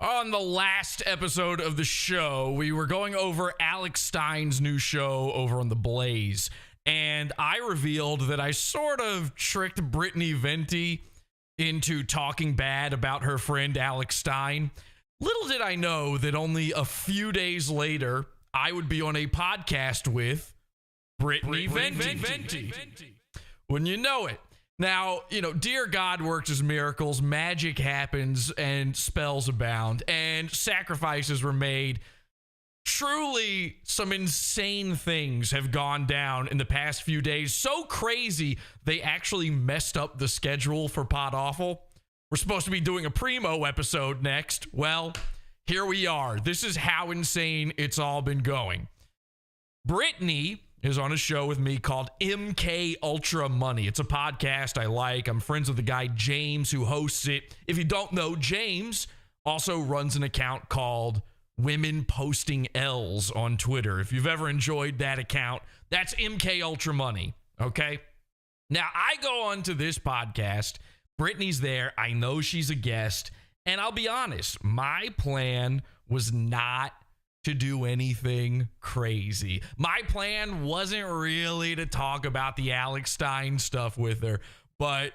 On the last episode of the show, we were going over Alex Stein's new show over on The Blaze, and I revealed that I sort of tricked Brittany Venti into talking bad about her friend Alex Stein. Little did I know that only a few days later, I would be on a podcast with Brittany Venti. Wouldn't you know it? Now, dear God works his miracles, magic happens, and spells abound, and sacrifices were made. Truly, some insane things have gone down in the past few days. So crazy, they actually messed up the schedule for Pod Awful. We're supposed to be doing a Primo episode next. Well, here we are. This is how insane it's all been going. Brittany is on a show with me called MK Ultra Money. It's a podcast I like. I'm friends with the guy James who hosts it. If you don't know, James also runs an account called Women Posting L's on Twitter. If you've ever enjoyed that account, that's MK Ultra Money, okay? Now, I go on to this podcast. Brittany's there. I know she's a guest. And I'll be honest, my plan was not to do anything crazy. My plan wasn't really to talk about the Alex Stein stuff with her, but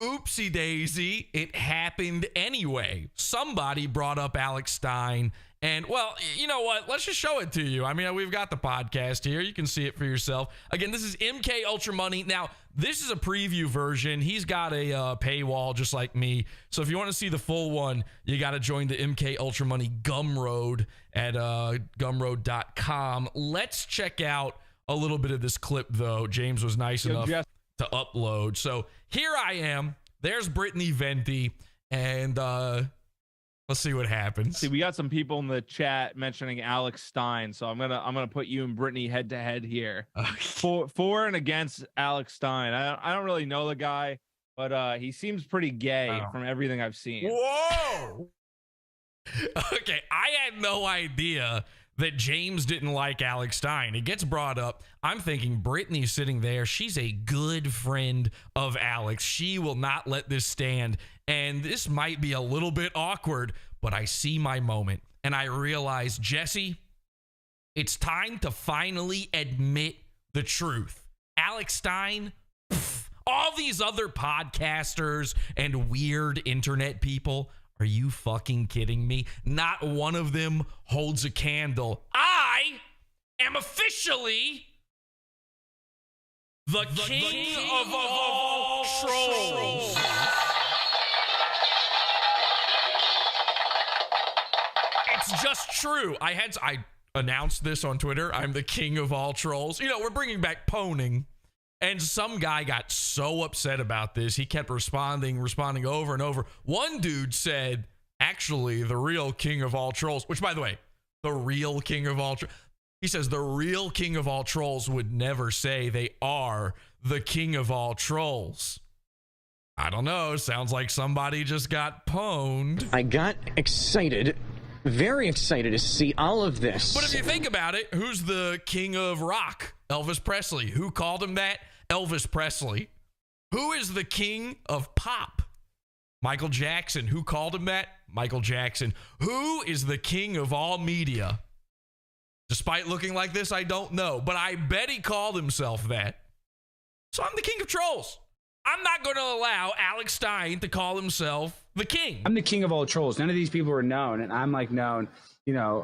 oopsie daisy, it happened anyway. Somebody brought up Alex Stein, and well, you know what? Let's just show it to you. I mean, we've got the podcast here. You can see it for yourself. Again, this is MK Ultra Money. Now, this is a preview version. He's got a paywall just like me. So if you want to see the full one, you got to join the MK Ultra Money Gumroad at gumroad.com. Let's check out a little bit of this clip, though. James was nice enough to upload. So here I am. There's Brittany Venti, and let's see what happens. See, we got some people in the chat mentioning Alex Stein, so I'm gonna put you and Brittany head to head here. Okay. For and against Alex Stein. I don't really know the guy, but he seems pretty gay from everything I've seen. Whoa. Okay, I had no idea that James didn't like Alex Stein. It gets brought up. I'm thinking Brittany's sitting there. She's a good friend of Alex. She will not let this stand. And this might be a little bit awkward, but I see my moment. And I realize, Jesse, it's time to finally admit the truth. Alex Stein, all these other podcasters and weird internet people, are you fucking kidding me? Not one of them holds a candle. I am officially the king of all trolls. It's just true. I announced this on Twitter. I'm the king of all trolls. We're bringing back poning. And some guy got so upset about this. He kept responding over and over. One dude said, actually, the real king of all trolls, which, by the way, the real king of all trolls, he says the real king of all trolls would never say they are the king of all trolls. I don't know. Sounds like somebody just got pwned. I got excited, very excited to see all of this. But if you think about it, who's the king of rock? Elvis Presley. Who called him that? Elvis Presley. Who is the king of pop? Michael Jackson. Who called him that? Michael Jackson. Who is the king of all media? Despite looking like this, I don't know, but I bet he called himself that. So I'm the king of trolls. I'm not going to allow Alex Stein to call himself the king. I'm the king of all trolls. None of these people are known, and I'm known,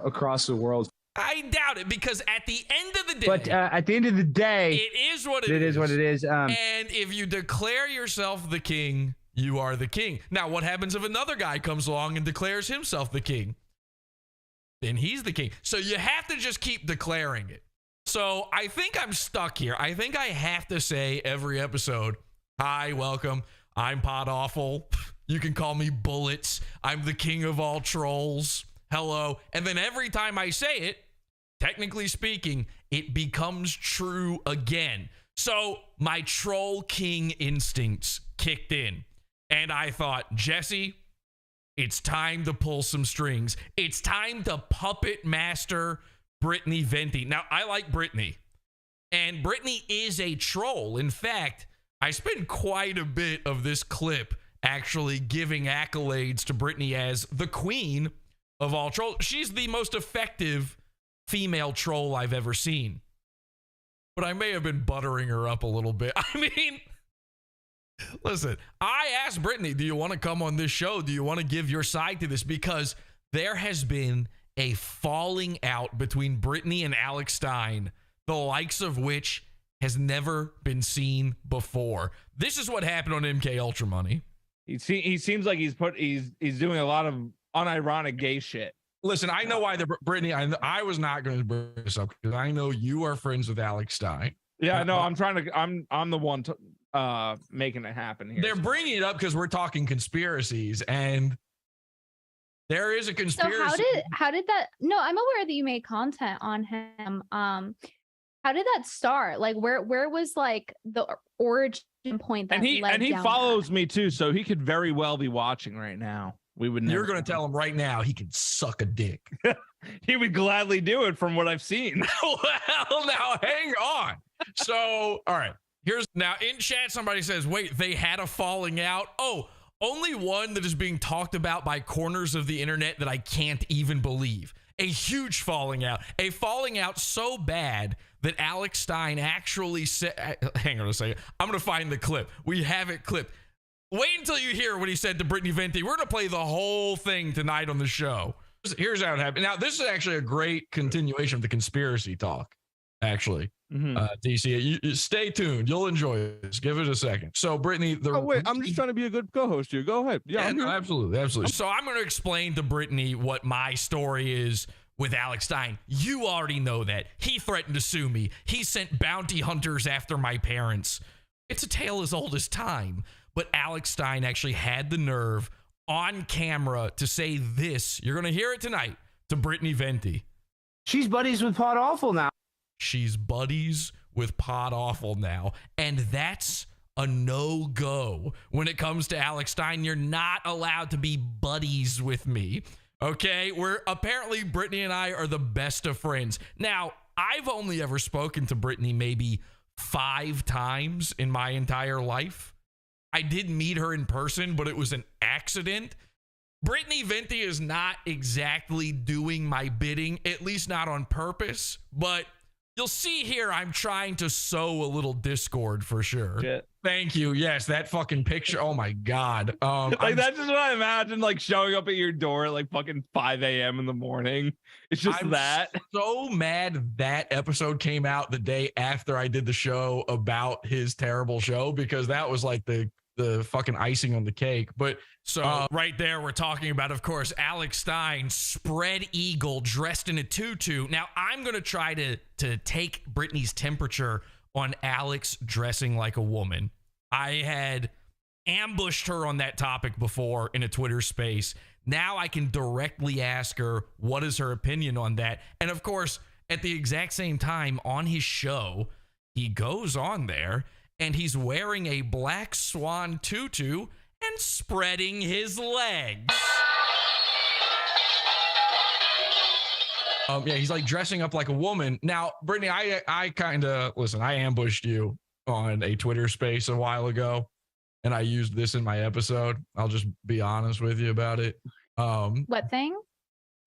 across the world. I doubt it, because at the end of the day, at the end of the day, it is what it is. It is what it is. And if you declare yourself the king, you are the king. Now, what happens if another guy comes along and declares himself the king? Then he's the king. So you have to just keep declaring it. So I think I'm stuck here. I think I have to say every episode, hi, welcome. I'm Pod Awful. You can call me Bullets. I'm the king of all trolls. Hello. And then every time I say it, technically speaking, it becomes true again. So my troll king instincts kicked in. And I thought, Jesse, it's time to pull some strings. It's time to puppet master Brittany Venti. Now, I like Brittany. And Brittany is a troll. In fact, I spent quite a bit of this clip actually giving accolades to Brittany as the queen of all trolls. She's the most effective female troll I've ever seen. But I may have been buttering her up a little bit. I mean, listen, I asked Brittany, do you want to come on this show? Do you want to give your side to this? Because there has been a falling out between Brittany and Alex Stein, the likes of which has never been seen before. This is what happened on MK Ultra Money. He seems like he's doing a lot of unironic gay shit. Listen, I know why Brittany. I was not going to bring this up because I know you are friends with Alex Stein. Yeah, no, I'm the one making it happen here. They're bringing it up because we're talking conspiracies, and there is a conspiracy. So how did that? No, I'm aware that you made content on him. How did that start? Like, where was like the origin point that and he follows me too, so he could very well be watching right now. We would never. You're going to tell him right now he can suck a dick. He would gladly do it from what I've seen. Well, now hang on. So, all right. Now in chat, somebody says, wait, they had a falling out. Oh, only one that is being talked about by corners of the internet that I can't even believe. A huge falling out. A falling out so bad that Alex Stein actually said, hang on a second. I'm going to find the clip. We have it clipped. Wait until you hear what he said to Brittany Venti. We're going to play the whole thing tonight on the show. Here's how it happened. Now, this is actually a great continuation of the conspiracy talk, actually. DC, you stay tuned. You'll enjoy this. Give it a second. So, Brittany... wait, I'm just trying to be a good co-host here. Go ahead. Yeah, no, absolutely. So, I'm going to explain to Brittany what my story is with Alex Stein. You already know that. He threatened to sue me. He sent bounty hunters after my parents. It's a tale as old as time. But Alex Stein actually had the nerve on camera to say this. You're going to hear it tonight to Brittany Venti. She's buddies with Pod Awful now. She's buddies with Pod Awful now. And that's a no-go when it comes to Alex Stein. You're not allowed to be buddies with me. Okay? Apparently Brittany and I are the best of friends. Now, I've only ever spoken to Brittany maybe 5 times in my entire life. I did meet her in person, but it was an accident. Brittany Venti is not exactly doing my bidding, at least not on purpose, but you'll see here I'm trying to sow a little discord for sure. Shit. Thank you. Yes, that fucking picture. Oh my God. Like that's just what I imagine, like showing up at your door at like fucking 5 a.m. in the morning. It's just that. So mad that episode came out the day after I did the show about his terrible show, because that was like the fucking icing on the cake. But so right there, we're talking about, of course, Alex Stein, spread eagle, dressed in a tutu. Now, I'm going to try to take Brittany's temperature on Alex dressing like a woman. I had ambushed her on that topic before in a Twitter space. Now I can directly ask her what is her opinion on that. And of course, at the exact same time on his show, he goes on there and he's wearing a black swan tutu and spreading his legs. Yeah, he's like dressing up like a woman. Now, Brittany, I kind of, listen, I ambushed you on a Twitter space a while ago, and I used this in my episode. I'll just be honest with you about it. What thing?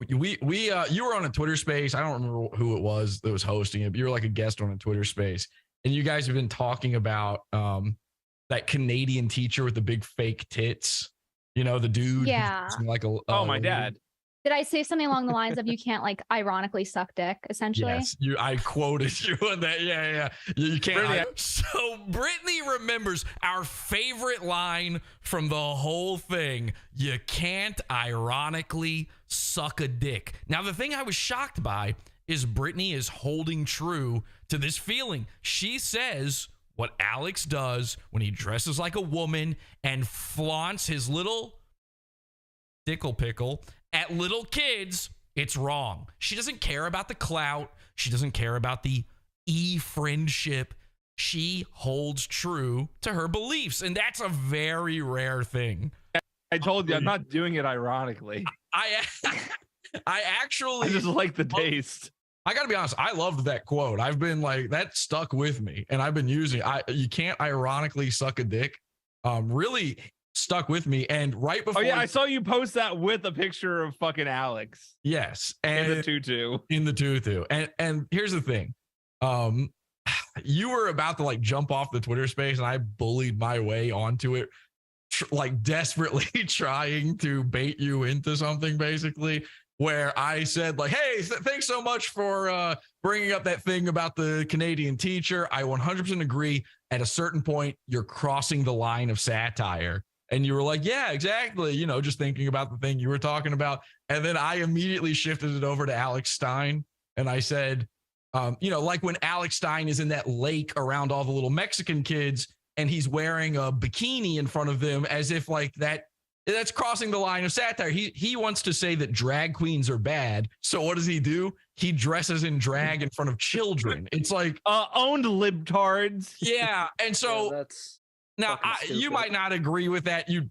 You were on a Twitter space. I don't remember who it was that was hosting it, but you were like a guest on a Twitter space. And you guys have been talking about that Canadian teacher with the big fake tits. You know, the dude. Yeah. Like my dad. Did I say something along the lines of you can't like ironically suck dick, essentially? Yes, I quoted you on that. Yeah. You can't. So Brittany remembers our favorite line from the whole thing. You can't ironically suck a dick. Now, the thing I was shocked by is Brittany is holding true to this feeling. She says what Alex does when he dresses like a woman and flaunts his little dickle pickle at little kids, it's wrong. She doesn't care about the clout. She doesn't care about the friendship. She holds true to her beliefs, and that's a very rare thing. I told you, I'm not doing it ironically. I actually just like the taste. I got to be honest. I loved that quote. I've been like, that stuck with me, and I've been using it. You can't ironically suck a dick. Really stuck with me. And right before, Oh yeah, I saw you post that with a picture of fucking Alex. Yes, and in the tutu. In the tutu. And here's the thing. You were about to like jump off the Twitter space, and I bullied my way onto it, like desperately trying to bait you into something, basically, where I said like, hey, thanks so much for bringing up that thing about the Canadian teacher. I 100% agree. At a certain point, you're crossing the line of satire. And you were like, yeah, exactly. You know, just thinking about the thing you were talking about. And then I immediately shifted it over to Alex Stein. And I said, you know, like when Alex Stein is in that lake around all the little Mexican kids and he's wearing a bikini in front of them, as if like that's crossing the line of satire. He wants to say that drag queens are bad. So what does he do? He dresses in drag in front of children. It's like owned libtards. Yeah. And so that's now you might not agree with that. You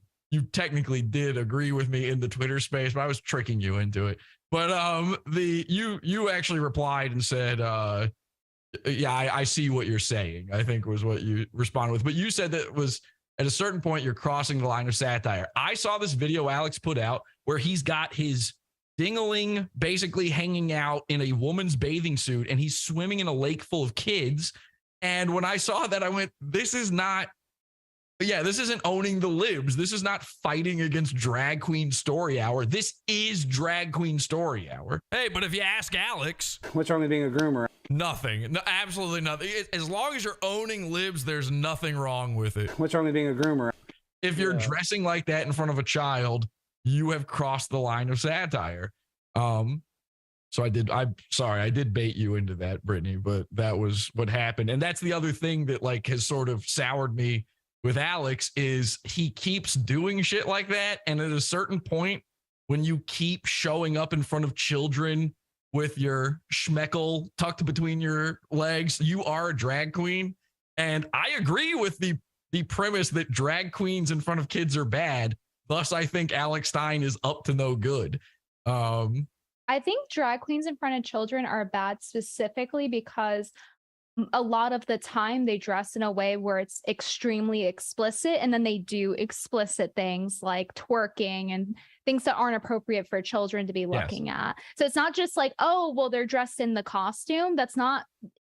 technically did agree with me in the Twitter space, but I was tricking you into it. But you actually replied and said, yeah, I see what you're saying, I think was what you responded with. But you said that it was at a certain point you're crossing the line of satire. I saw this video Alex put out where he's got his dingling basically hanging out in a woman's bathing suit and he's swimming in a lake full of kids. And when I saw that, I went, this isn't owning the libs. This is not fighting against Drag Queen Story Hour. This is Drag Queen Story Hour. Hey, but if you ask Alex, What's wrong with being a groomer? nothing. No, absolutely nothing. As long as you're owning libs, there's nothing wrong with it. What's wrong with being a groomer? If you're dressing like that in front of a child, you have crossed the line of satire. So I did bait you into that, Brittany, but that was what happened. And that's the other thing that like has sort of soured me with Alex is he keeps doing shit like that. And at a certain point, when you keep showing up in front of children with your schmeckle tucked between your legs, you are a drag queen. And I agree with the premise that drag queens in front of kids are bad. Thus, I think Alex Stein is up to no good. I think drag queens in front of children are bad specifically because a lot of the time they dress in a way where it's extremely explicit, and then they do explicit things like twerking and things that aren't appropriate for children to be looking at. So it's not just like, oh, well, they're dressed in the costume. That's not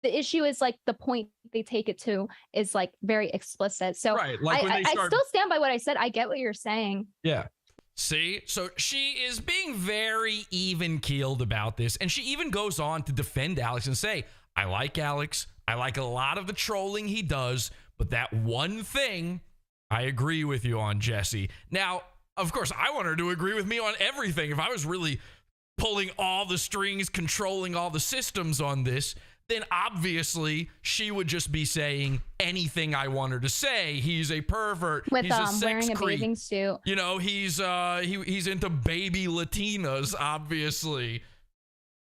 the issue. Is like the point they take it to is like very explicit. So right, like I still stand by what I said. I get what you're saying. Yeah. See, so she is being very even keeled about this. And she even goes on to defend Alex and say, I like Alex. I like a lot of the trolling he does, but that one thing I agree with you on, Jesse. Now, of course, I want her to agree with me on everything. If I was really pulling all the strings, controlling all the systems on this, then obviously she would just be saying anything I want her to say. He's a pervert. With he's a sex wearing a creep. bathing suit. You know, he's into baby Latinas, obviously.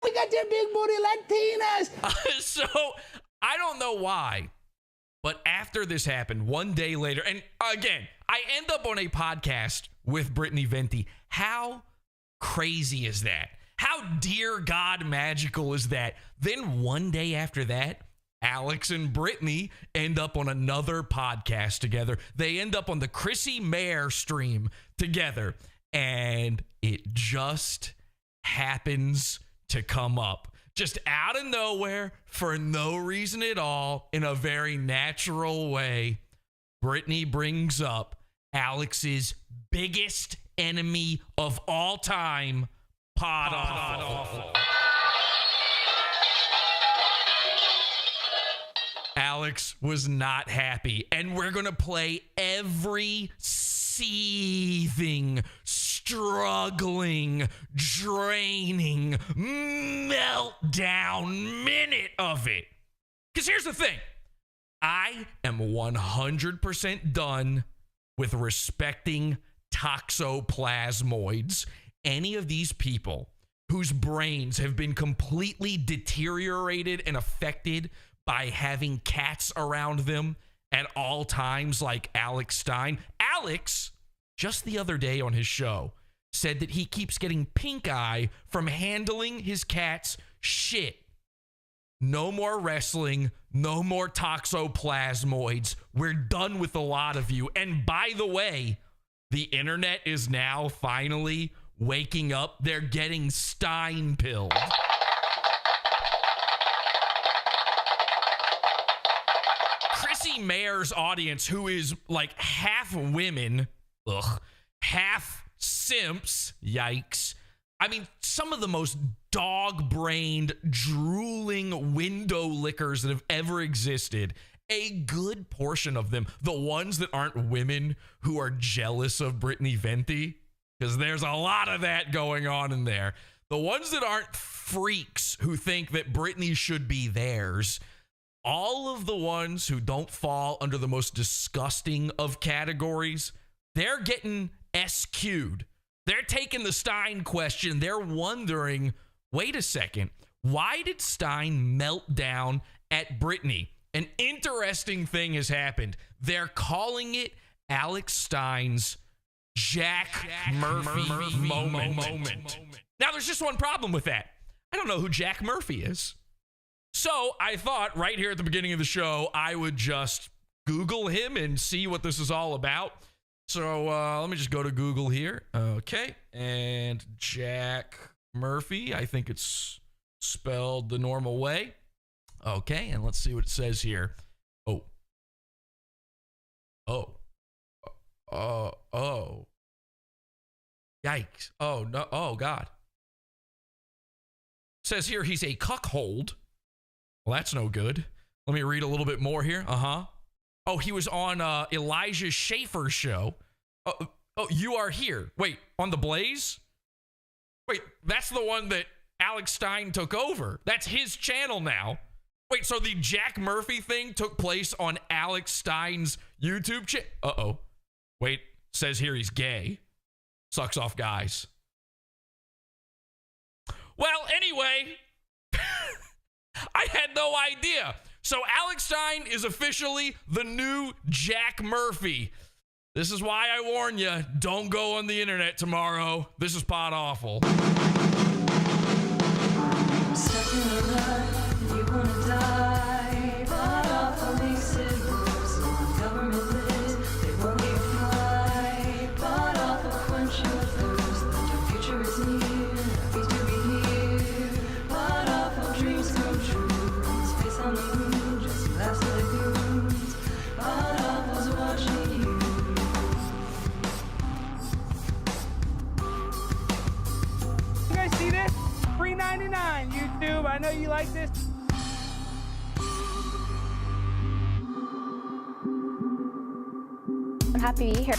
We got them big booty Latinas. So I don't know why, but after this happened, one day later, and again, I end up on a podcast with Brittany Venti. How crazy is that? How dear God magical is that? Then one day after that, Alex and Brittany end up on another podcast together. They end up on the Chrissie Mayr stream together, and it just happens to come up. Just out of nowhere, for no reason at all, in a very natural way, Brittany brings up Alex's biggest enemy of all time, Pod Awful. Alex was not happy, and we're going to play every seething, struggling, draining, meltdown minute of it. Because here's the thing. I am 100% done with respecting toxoplasmoids. Any of these people whose brains have been completely deteriorated and affected by having cats around them at all times, like Alex Stein. Alex, just the other day on his show, said that he keeps getting pink eye from handling his cat's shit. No more wrestling, no more toxoplasmoids. We're done with a lot of you. And by the way, the internet is now finally waking up. They're getting Stein pilled. Chrissie Mayr's audience, who is like half women, half simps, yikes. I mean, some of the most dog-brained, drooling window lickers that have ever existed. A good portion of them, the ones that aren't women who are jealous of Brittany Venti, because there's a lot of that going on in there. The ones that aren't freaks who think that Brittany should be theirs. All of the ones who don't fall under the most disgusting of categories, they're getting SQ'd. They're taking the Stein question. They're wondering, wait a second, why did Stein melt down at Brittany? An interesting thing has happened. They're calling it Alex Stein's Jack Murphy moment. Now, there's just one problem with that. I don't know who Jack Murphy is. So I thought right here at the beginning of the show, I would just Google him and see what this is all about. So let me just go to Google here. Okay. And Jack Murphy, I think it's spelled the normal way. Okay. And let's see what it says here. Oh. Yikes. Oh, no. Oh, God. It says here he's a cuckold. Well, that's no good. Let me read a little bit more here. Oh, he was on Elijah Schaefer's show. Oh, you are here. Wait, on The Blaze? Wait, that's the one that Alex Stein took over. That's his channel now. Wait, so the Jack Murphy thing took place on Alex Stein's YouTube channel? Uh-oh. Wait, says here he's gay. Sucks off guys. Well, anyway, I had no idea. So Alex Stein is officially the new Jack Murphy. This is why I warn you, don't go on the internet tomorrow. This is Pod Awful. $3.99, YouTube. I know you like this. I'm happy to be here.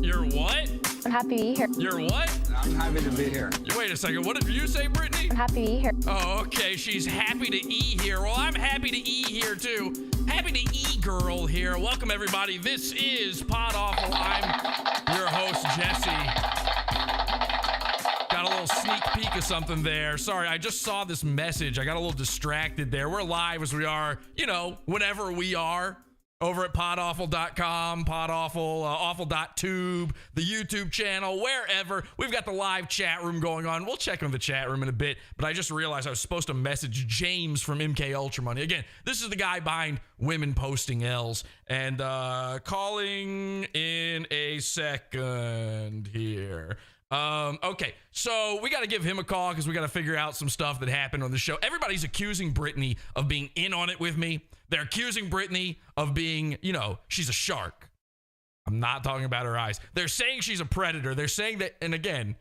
You're what? I'm happy to be here. You're what? I'm happy to be here. Wait a second. What did you say, Brittany? I'm happy to be here. Oh, okay. She's happy to E here. Well, I'm happy to E here, too. Happy to E girl here. Welcome, everybody. This is Pod Awful. I'm your host, Jesse. Got a little sneak peek of something there. Sorry, I just saw this message. I got a little distracted there. We're live as we are, whenever we are. Over at podawful.com, podawful, awful.tube, the YouTube channel, wherever. We've got the live chat room going on. We'll check on the chat room in a bit, but I just realized I was supposed to message James from MK Ultra Money. Again, this is the guy behind Women Posting L's. And calling in a second here. Okay, so we got to give him a call because we got to figure out some stuff that happened on the show. Everybody's accusing Brittany of being in on it with me. They're accusing Brittany of being, she's a shark. I'm not talking about her eyes. They're saying she's a predator. They're saying that, and again,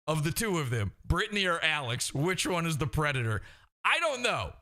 of the two of them, Brittany or Alex, which one is the predator? I don't know.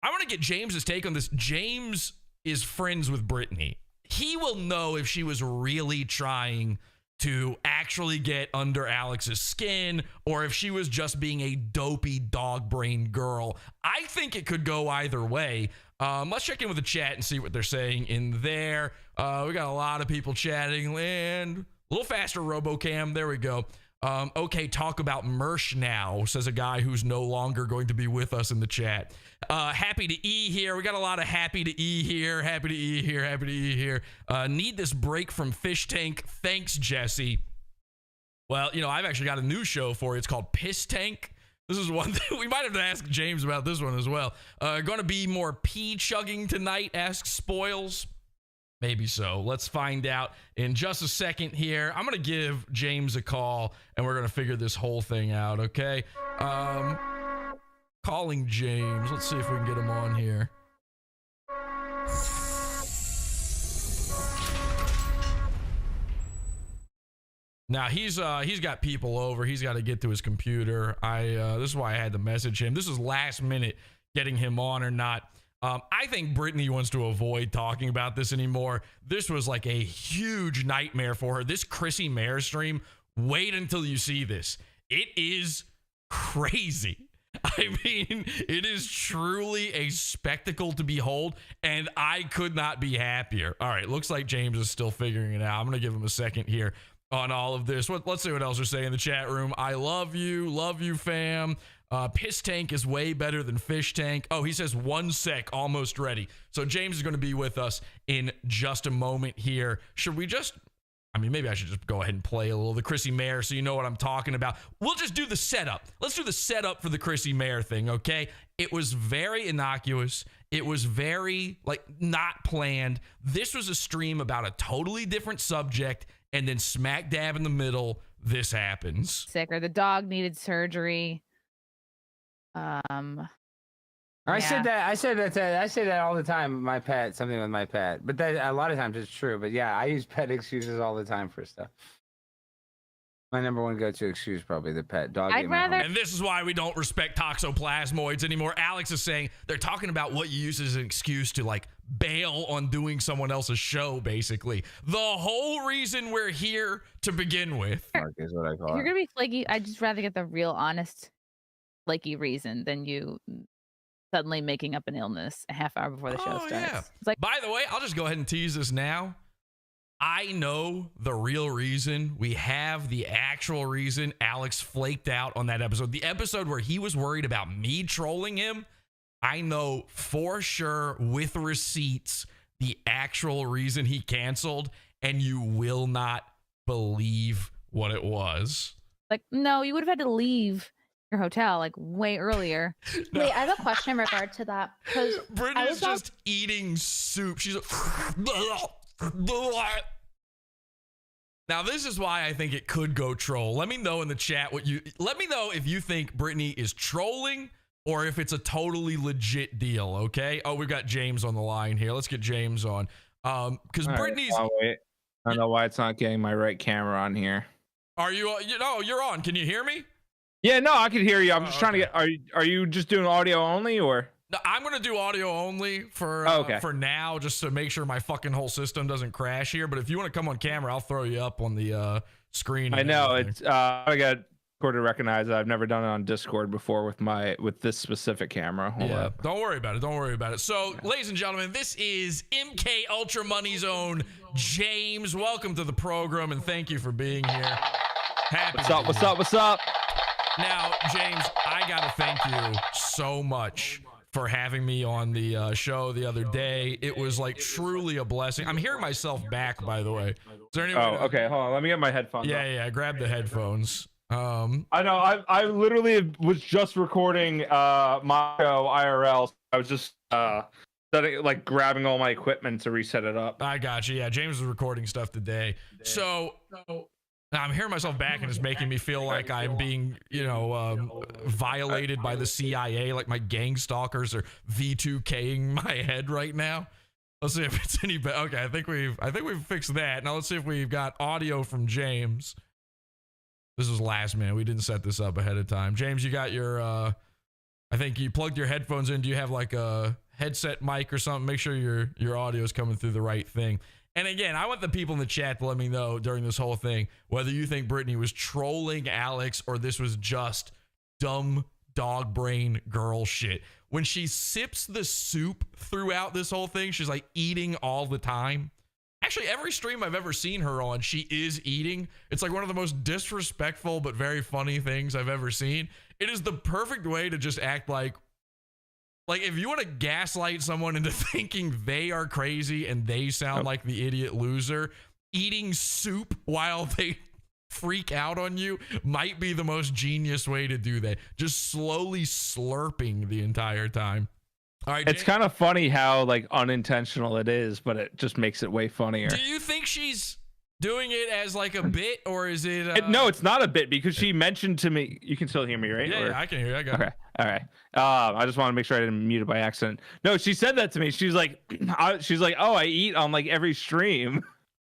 I want to get James's take on this. James is friends with Brittany. He will know if she was really trying to actually get under Alex's skin or if she was just being a dopey dog-brained girl. I think it could go either way. Let's check in with the chat and see what they're saying in there. We got a lot of people chatting and a little faster RoboCam. There we go. Okay, talk about Mersh now, says a guy who's no longer going to be with us in the chat. Happy to E here. We got a lot of happy to E here. Happy to E here. Happy to E here. Need this break from Fish Tank. Thanks, Jesse. Well, I've actually got a new show for you. It's called Piss Tank. This is one thing. We might have to ask James about this one as well. Going to be more pee chugging tonight, asks Spoils. Maybe so. Let's find out in just a second here. I'm going to give James a call, and we're going to figure this whole thing out, okay? Calling James. Let's see if we can get him on here. Now, he's got people over. He's got to get to his computer. This is why I had to message him. This is last minute getting him on or not. I think Brittany wants to avoid talking about this anymore. This was like a huge nightmare for her. This Chrissie Mayr stream, wait until you see this. It is crazy. I mean, it is truly a spectacle to behold, and I could not be happier. All right, looks like James is still figuring it out. I'm going to give him a second here on all of this. Let's see what else they're saying in the chat room. I love you, fam. Piss tank is way better than fish tank. Oh, he says 1 sec, almost ready. So James is going to be with us in just a moment here. Should we just, I mean, maybe I should just go ahead and play a little of the Chrissie Mayr so you know what I'm talking about. We'll just do the setup. Let's do the setup for the Chrissie Mayr thing, okay? It was very innocuous. It was very, like, not planned. This was a stream about a totally different subject, and then smack dab in the middle, this happens. Sick, or the dog needed surgery. I say that all the time. My pet, something with my pet, but that a lot of times it's true. But yeah, I use pet excuses all the time for stuff. My number one go-to excuse probably the pet dog. I'd rather. And this is why we don't respect toxoplasmoids anymore. Alex is saying they're talking about what you use as an excuse to like bail on doing someone else's show. Basically, the whole reason we're here to begin with. Is what I call If you're it. gonna be flaky, I'd just rather get the real, honest, flaky reason than you suddenly making up an illness a half hour before the show starts. Yeah. It's like, By the way, I'll just go ahead and tease this now. I know the real reason. We have the actual reason Alex flaked out on that episode. The episode where he was worried about me trolling him. I know for sure with receipts the actual reason he canceled, and you will not believe what it was. like, no, you would have had to leave your hotel like way earlier. No. Wait, I have a question in regard to that. Because Brittany's just eating soup. She's now, this is why I think it could go troll. Let me know in the chat let me know if you think Brittany is trolling or if it's a totally legit deal, okay? Oh, we've got James on the line here. Let's get James on. Because Brittany's... wait. I don't know why it's not getting my right camera on here. Are you... No, you're on. Can you hear me? Yeah, no, I can hear you. I'm just trying to get... Are you just doing audio only, or... No, I'm going to do audio only for now, just to make sure my fucking whole system doesn't crash here. But if you want to come on camera, I'll throw you up on the screen. I know. It's I got Discord to recognize that I've never done it on Discord before with this specific camera. Hold up. Don't worry about it. Don't worry about it. So, ladies and gentlemen, this is MK Ultra Money's own James. Welcome to the program, and thank you for being here. What's up? Now, James, I got to thank you so much for having me on the show the other day. It was like truly a blessing. I'm hearing myself back, by the way. Is there any okay. Hold on. Let me get my headphones. Yeah. Grab the headphones. I know. I literally was just recording my show IRL. So I was just grabbing all my equipment to reset it up. I got you. Yeah, James was recording stuff today. So now I'm hearing myself back, and it's making me feel like I'm being, violated by the CIA, like my gang stalkers are V2K'ing my head right now. Let's see if it's any better. Okay, I think we've fixed that. Now let's see if we've got audio from James. This was last minute. We didn't set this up ahead of time. James, you got your I think you plugged your headphones in. Do you have like a headset mic or something? Make sure your audio is coming through the right thing. And again, I want the people in the chat to let me know during this whole thing whether you think Brittany was trolling Alex or this was just dumb dog brain girl shit. When she sips the soup throughout this whole thing, she's like eating all the time. Actually, every stream I've ever seen her on, she is eating. It's like one of the most disrespectful but very funny things I've ever seen. It is the perfect way to just act like if you want to gaslight someone into thinking they are crazy and they sound like the idiot loser, eating soup while they freak out on you might be the most genius way to do that. Just slowly slurping the entire time. All right, It's kind of funny how like unintentional it is, but it just makes it way funnier. Do you think she's doing it as like a bit, or is it? No, it's not a bit because she mentioned to me. You can still hear me, right? Yeah, I can hear you. I got Okay. All right. I just want to make sure I didn't mute it by accident. No, she said that to me. She's like, oh, I eat on like every stream.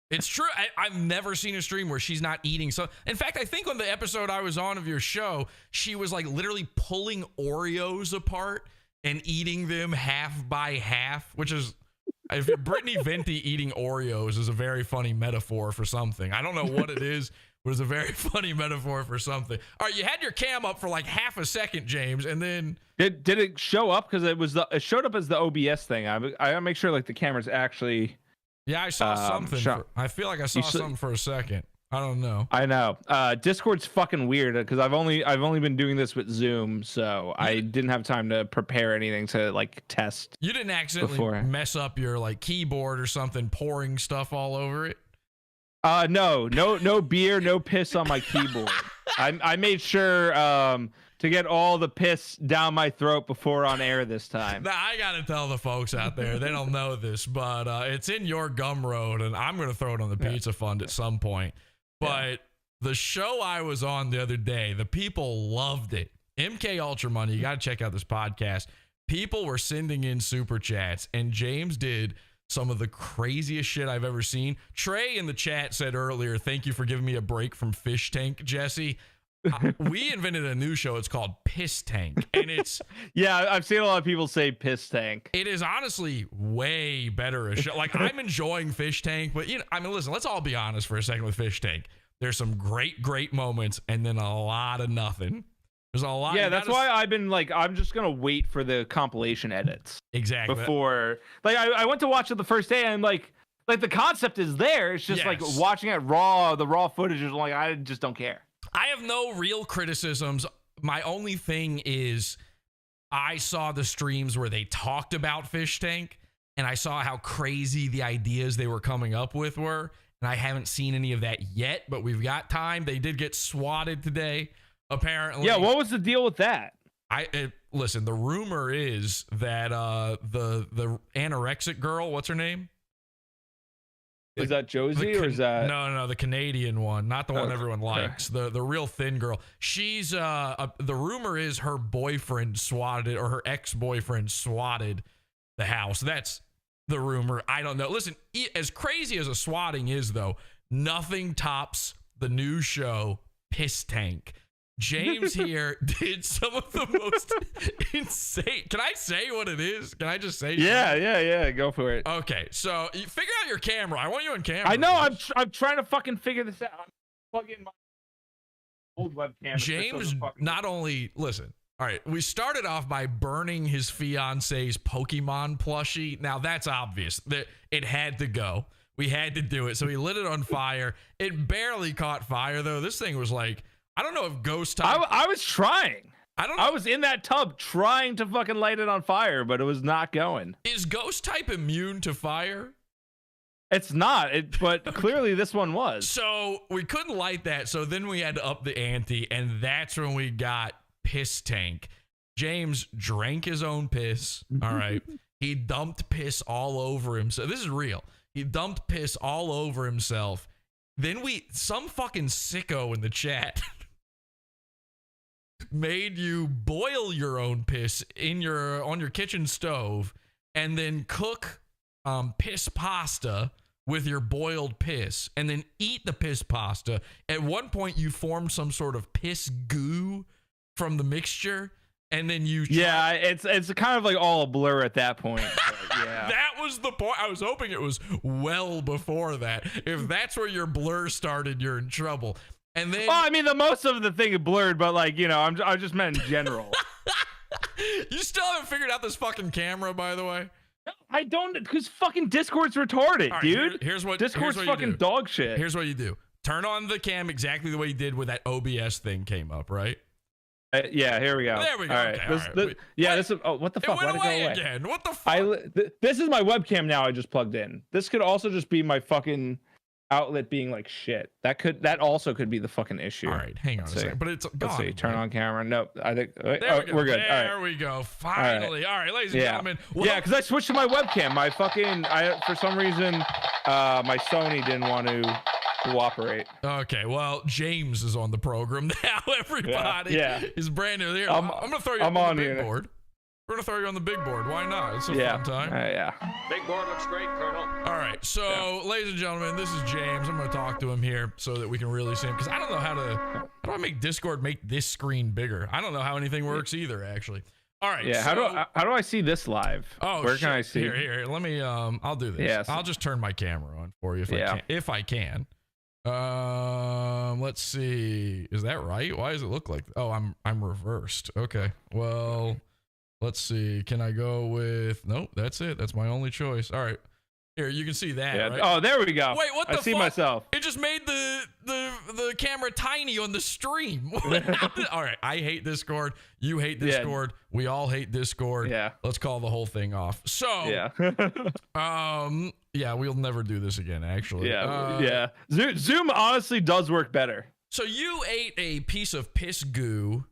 It's true. I've never seen a stream where she's not eating. So, in fact, I think on the episode I was on of your show, she was like literally pulling Oreos apart and eating them half by half, which is, if Brittany Venti eating Oreos is a very funny metaphor for something. I don't know what it is, but it's a very funny metaphor for something. All right, you had your cam up for like half a second, James, and then Did it show up? Because it showed up as the OBS thing. I gotta make sure like the camera's actually. Yeah, I saw something. I feel like I saw something for a second. I don't know. I know. Discord's fucking weird because I've only been doing this with Zoom, so I didn't have time to prepare anything to like test. You didn't accidentally mess up your like keyboard or something, pouring stuff all over it? No beer, no piss on my keyboard. I made sure to get all the piss down my throat before on air this time. Now, I gotta tell the folks out there, they don't know this, but it's in your Gumroad, and I'm gonna throw it on the Pizza Fund at some point. But the show I was on the other day, the people loved it. MK Ultra Money, you gotta check out this podcast. People were sending in super chats, and James did some of the craziest shit I've ever seen. Trey in the chat said earlier, thank you for giving me a break from Fish Tank, Jesse. We invented a new show. It's called Piss Tank, and it's I've seen a lot of people say Piss Tank. It is honestly way better a show. Like, I'm enjoying Fish Tank, but listen, let's all be honest for a second with Fish Tank. There's some great moments, and then a lot of nothing. There's a lot. Yeah, that's why I've been like, I'm just gonna wait for the compilation edits. Exactly. Before, like, I went to watch it the first day, and like the concept is there. It's just like watching it raw. The raw footage is like, I just don't care. I have no real criticisms. My only thing is I saw the streams where they talked about Fish Tank, and I saw how crazy the ideas they were coming up with were, and I haven't seen any of that yet, but we've got time. They did get swatted today, apparently. Yeah, what was the deal with that? Listen, the rumor is that the anorexic girl, what's her name? Is that Josie or is that no the Canadian one, not the one everyone likes, the real thin girl. She's the rumor is her boyfriend swatted it, or her ex-boyfriend swatted the house. That's the rumor. I don't know. Listen, as crazy as a swatting is, though, nothing tops the new show Piss Tank. James here did some of the most insane. Can I say what it is? Can I just say? Yeah. Go for it. Okay, so you figure out your camera. I want you on camera. I know. I'm trying to fucking figure this out. I'm plugging my old webcam. James not only listen. All right, we started off by burning his fiance's Pokemon plushie. Now that's obvious that it had to go. We had to do it. So he lit it on fire. It barely caught fire though. This thing was like, I don't know if ghost type. I was trying. I don't know. I was in that tub trying to fucking light it on fire, but it was not going. Is ghost type immune to fire? It's not. But clearly this one was. So we couldn't light that. So then we had to up the ante, and that's when we got Piss Tank. James drank his own piss. All right. He dumped piss all over himself. This is real. He dumped piss all over himself. Then some fucking sicko in the chat made you boil your own piss on your kitchen stove, and then cook piss pasta with your boiled piss, and then eat the piss pasta. At one point, you formed some sort of piss goo from the mixture, and then you it's kind of like all a blur at that point. Yeah. That was the point. I was hoping it was well before that. If that's where your blur started, you're in trouble. And then, well, I mean, the most of the thing is blurred, but like, I just meant in general. You still haven't figured out this fucking camera, by the way? No, I don't, because fucking Discord's retarded, right, dude. Discord's fucking dog shit. Here's what you do. Turn on the cam exactly the way you did when that OBS thing came up, right? Yeah, here we go. There we go. All right. Okay, this is. Oh, what the fuck? It went Why'd it away go away again. What the fuck? This is my webcam now. I just plugged in. This could also just be my fucking outlet being like shit. That also could be the fucking issue. All right, hang on a second. But it's gone. Let's see. Turn on camera. Nope. I think we're good. There we go. Finally. All right, ladies and gentlemen. Yeah, because I switched to my webcam. For some reason, my Sony didn't want to cooperate. Okay, well, James is on the program now. Everybody is brand new here. I'm gonna throw you on the big board. We're gonna throw you on the big board. Why not? It's a fun time. Big board looks great, Colonel. All right, so ladies and gentlemen, this is James. I'm gonna talk to him here so that we can really see him, because I don't know how do I make Discord make this screen bigger? I don't know how anything works either, actually. All right. Yeah. So, how do I see this live? Oh, where can I see? Here. Let me. I'll do this. Yeah, I'll just turn my camera on for you if I can. Let's see. Is that right? Why does it look like? Oh, I'm reversed. Okay. Well, let's see. Can I go with? Nope. That's it. That's my only choice. All right. Here, you can see that. Right? Oh, there we go. Wait, what the fuck? I see myself. It just made the camera tiny on the stream. All right. I hate Discord. You hate Discord. We all hate Discord. Yeah. Let's call the whole thing off. So, yeah, we'll never do this again, actually. Yeah. Zoom honestly does work better. So you ate a piece of piss goo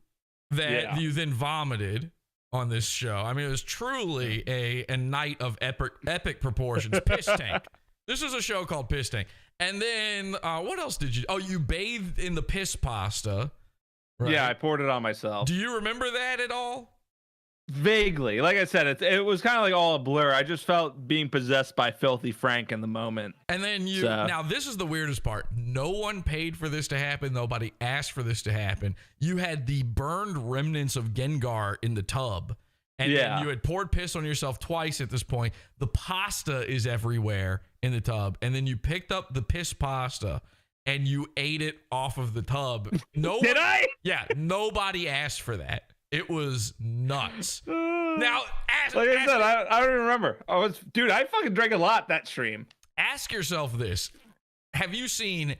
that you then vomited on this show. I mean, it was truly a night of epic proportions. Piss Tank. This is a show called Piss Tank. And then what else did you? Oh, you bathed in the piss pasta. Right? Yeah, I poured it on myself. Do you remember that at all? Vaguely. Like I said, it was kind of like all a blur. I just felt being possessed by Filthy Frank in the moment. And then now this is the weirdest part. No one paid for this to happen. Nobody asked for this to happen. You had the burned remnants of Gengar in the tub. And then you had poured piss on yourself twice at this point. The pasta is everywhere in the tub. And then you picked up the piss pasta and you ate it off of the tub. Did I? Yeah, nobody asked for that. It was nuts. Now, like I said, I don't even remember. I fucking drank a lot that stream. Ask yourself this. Have you seen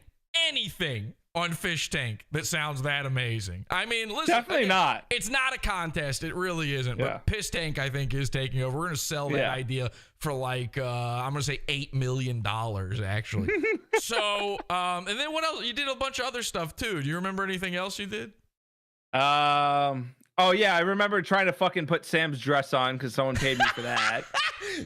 anything on Fish Tank that sounds that amazing? I mean, listen. Definitely not. It's not a contest. It really isn't. But Piss Tank, I think, is taking over. We're going to sell that idea for like, I'm going to say $8 million, actually. So, and then what else? You did a bunch of other stuff, too. Do you remember anything else you did? Oh, yeah, I remember trying to fucking put Sam's dress on because someone paid me for that.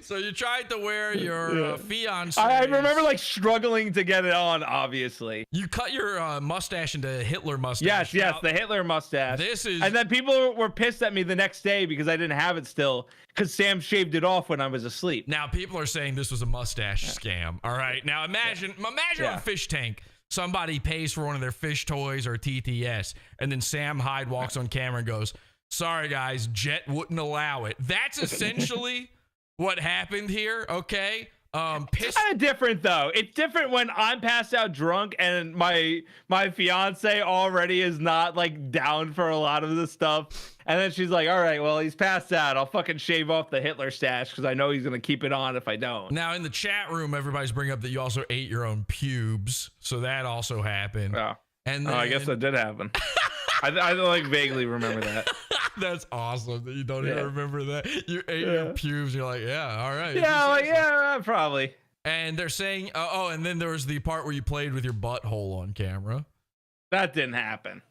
So you tried to wear your fiance. I remember like struggling to get it on, obviously. You cut your mustache into a Hitler mustache. Yes, the Hitler mustache. And then people were pissed at me the next day because I didn't have it still because Sam shaved it off when I was asleep. Now, people are saying this was a mustache scam. All right. Now, imagine on Fish Tank. Somebody pays for one of their fish toys or TTS, and then Sam Hyde walks on camera and goes, "Sorry, guys, Jet wouldn't allow it." That's essentially what happened here, okay? It's kind of different, though. It's different when I'm passed out drunk and my fiance already is not, like, down for a lot of this stuff. And then she's like, all right, well, he's passed out. I'll fucking shave off the Hitler stash because I know he's going to keep it on if I don't. Now, in the chat room, everybody's bringing up that you also ate your own pubes. So that also happened. Oh, and then... I guess that did happen. I like vaguely remember that. That's awesome that you don't even remember that. You ate your pubes. You're like, yeah, all right. Yeah, probably. And they're saying, and then there was the part where you played with your butthole on camera. That didn't happen.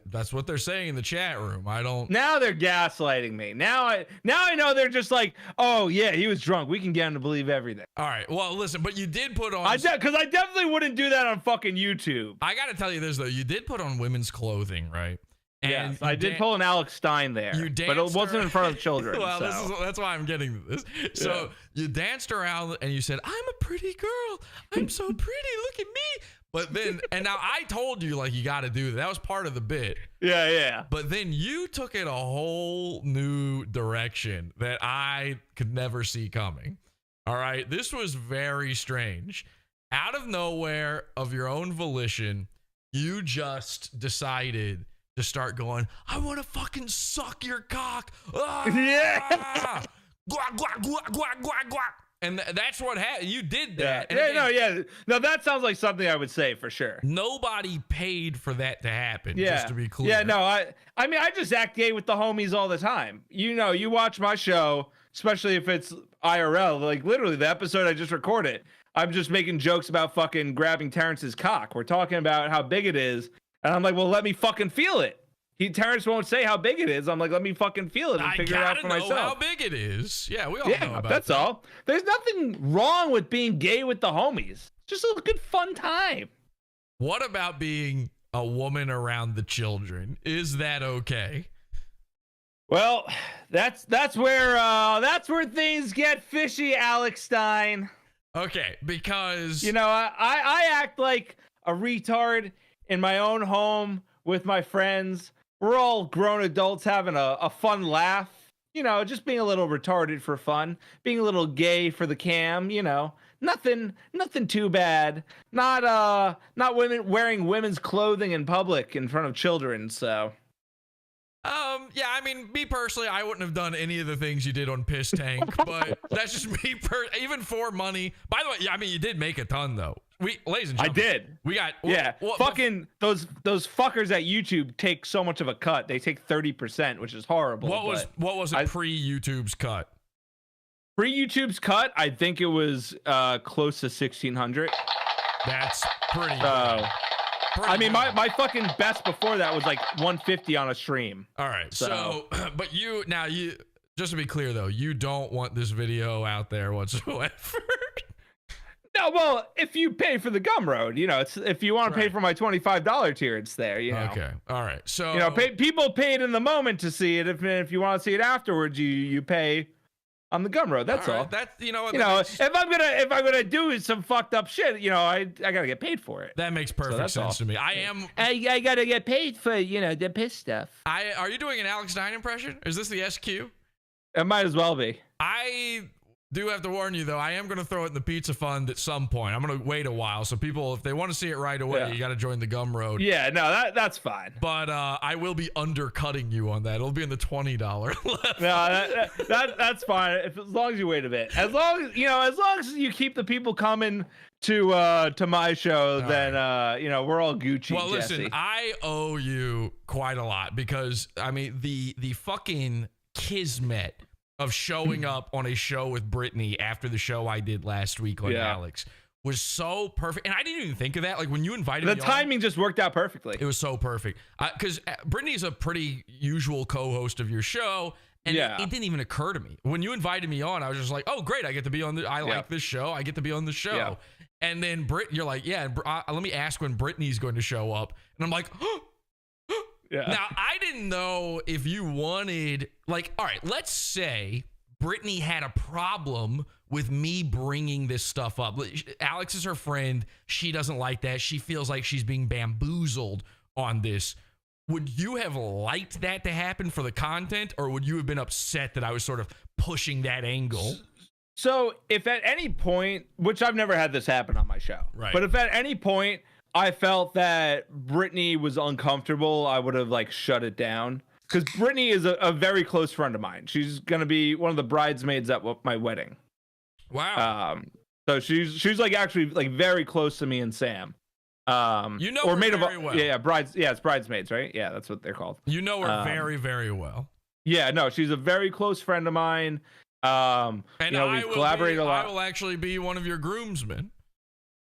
That's what they're saying in the chat room. I don't. Now they're gaslighting me. Now I know they're just like, oh yeah, he was drunk. We can get him to believe everything. All right. Well, listen, but you did put on. Because I definitely wouldn't do that on fucking YouTube. I got to tell you this though. You did put on women's clothing, right? And yes, I did pull an Alex Stein there, but it wasn't in front of children. Well, that's why I'm getting this. So you danced around and you said, "I'm a pretty girl. I'm so pretty. Look at me." But then, and now I told you, like, you got to do that. That was part of the bit. Yeah. But then you took it a whole new direction that I could never see coming. All right. This was very strange. Out of nowhere, of your own volition, you just decided to start going, "I want to fucking suck your cock." Ah! Yeah. Guac, guac, guac, guac, guac, guac. And that's what happened. You did that. No, that sounds like something I would say for sure. Nobody paid for that to happen, just to be clear. Yeah, no, I mean, I just act gay with the homies all the time. You know, you watch my show, especially if it's IRL, like literally the episode I just recorded. I'm just making jokes about fucking grabbing Terrence's cock. We're talking about how big it is. And I'm like, well, let me fucking feel it. Terrence won't say how big it is. I'm like, let me fucking feel it and figure it out for myself. I gotta know how big it is. Yeah, we all know about that's that. all. There's nothing wrong with being gay with the homies. Just a good fun time. What about being a woman around the children? Is that okay? Well, that's where things get fishy, Alex Stein. Okay, because you know, I act like a retard in my own home with my friends. We're all grown adults having a fun laugh. You know, just being a little retarded for fun, being a little gay for the cam. You know, nothing too bad. Not women wearing women's clothing in public in front of children. So. Yeah, I mean, me personally, I wouldn't have done any of the things you did on Piss Tank, but that's just me. Even for money. By the way, yeah, I mean, you did make a ton though. Ladies and gentlemen, I did. We got fucking those fuckers at YouTube take so much of a cut. They take 30%, which is horrible. What was it pre-YouTube's cut? Pre-YouTube's cut, I think it was close to 1,600. That's pretty good. I mean, my fucking best before that was like 150 on a stream. All right. So but you just to be clear though, you don't want this video out there whatsoever. No, well, if you pay for the Gumroad, you know, it's if you want to pay for my $25 tier, it's there. You know. Okay. All right. So you know, people paid in the moment to see it. If you want to see it afterwards, you pay on the Gumroad. That's all. That's if I'm gonna do some fucked up shit, you know, I gotta get paid for it. That makes perfect sense to me. I gotta get paid for, you know, the piss stuff. Are you doing an Alex Stein impression? Is this the SQ? It might as well be. I do have to warn you though, I am going to throw it in the pizza fund at some point. I'm going to wait a while, so people, if they want to see it right away, you got to join the Gumroad. Yeah, no, that's fine. But I will be undercutting you on that. It'll be in the $20 level. No, that's fine. As long as you wait a bit. As long as you keep the people coming to my show, then you know, we're all Gucci. Well, Jesse. listen, I owe you quite a lot because I mean the fucking kismet of showing up on a show with Brittany after the show I did last week on Alex was so perfect. And I didn't even think of that. Like when you invited me the timing just worked out perfectly. It was so perfect. Because Brittany's a pretty usual co-host of your show. And it didn't even occur to me. When you invited me on, I was just like, oh, great. I get to be on I like this show. I get to be on the show. Yeah. And then you're like, let me ask when Brittany's going to show up. And I'm like, Yeah. Now, I didn't know if you wanted, like, all right, let's say Brittany had a problem with me bringing this stuff up. Alex is her friend. She doesn't like that. She feels like she's being bamboozled on this. Would you have liked that to happen for the content, or would you have been upset that I was sort of pushing that angle? So if at any point, which I've never had this happen on my show, but if at any point I felt that Brittany was uncomfortable, I would have like shut it down. Because Brittany is a very close friend of mine. She's gonna be one of the bridesmaids at my wedding. Wow. So she's like actually like very close to me and Sam. You know her very well. It's bridesmaids, right? Yeah, that's what they're called. You know her very, very well. Yeah, no, she's a very close friend of mine. And you know, we've collaborated a lot. I will actually be one of your groomsmen.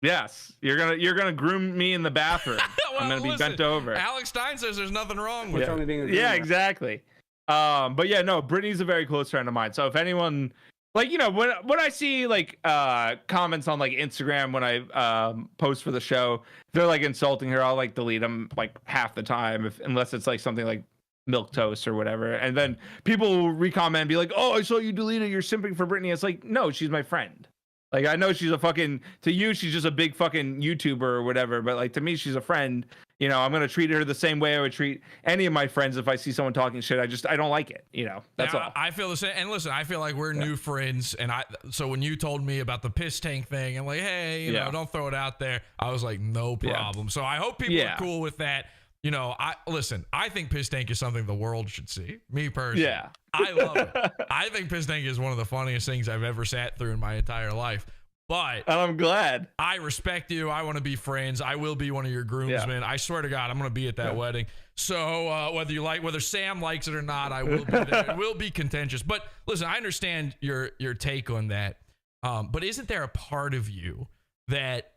Yes, you're gonna groom me in the bathroom. Well, I'm gonna be bent over. Alex Stein says there's nothing wrong with it. Yeah, exactly. But yeah, no, Brittany's a very close friend of mine. So if anyone, like, you know, when I see like comments on like Instagram when I post for the show, they're like insulting her, I'll like delete them like half the time, unless it's like something like milk toast or whatever. And then people will recomment and be like, "Oh, I saw you deleted. You're simping for Brittany." It's like, no, she's my friend. Like, I know she's a fucking, to you, she's just a big fucking YouTuber or whatever, but like to me, she's a friend. You know, I'm going to treat her the same way I would treat any of my friends if I see someone talking shit. I don't like it. You know, that's all. I feel the same. And listen, I feel like we're new friends. And so when you told me about the piss tank thing and like, hey, you know, don't throw it out there, I was like, no problem. So I hope people are cool with that. You know, I think piss tank is something the world should see. Me personally. Yeah. I love it. I think piss tank is one of the funniest things I've ever sat through in my entire life. But I'm glad. I respect you. I want to be friends. I will be one of your groomsmen. I swear to God, I'm going to be at that wedding. So whether Sam likes it or not, I will be there. It will be contentious. But listen, I understand your take on that. But isn't there a part of you that,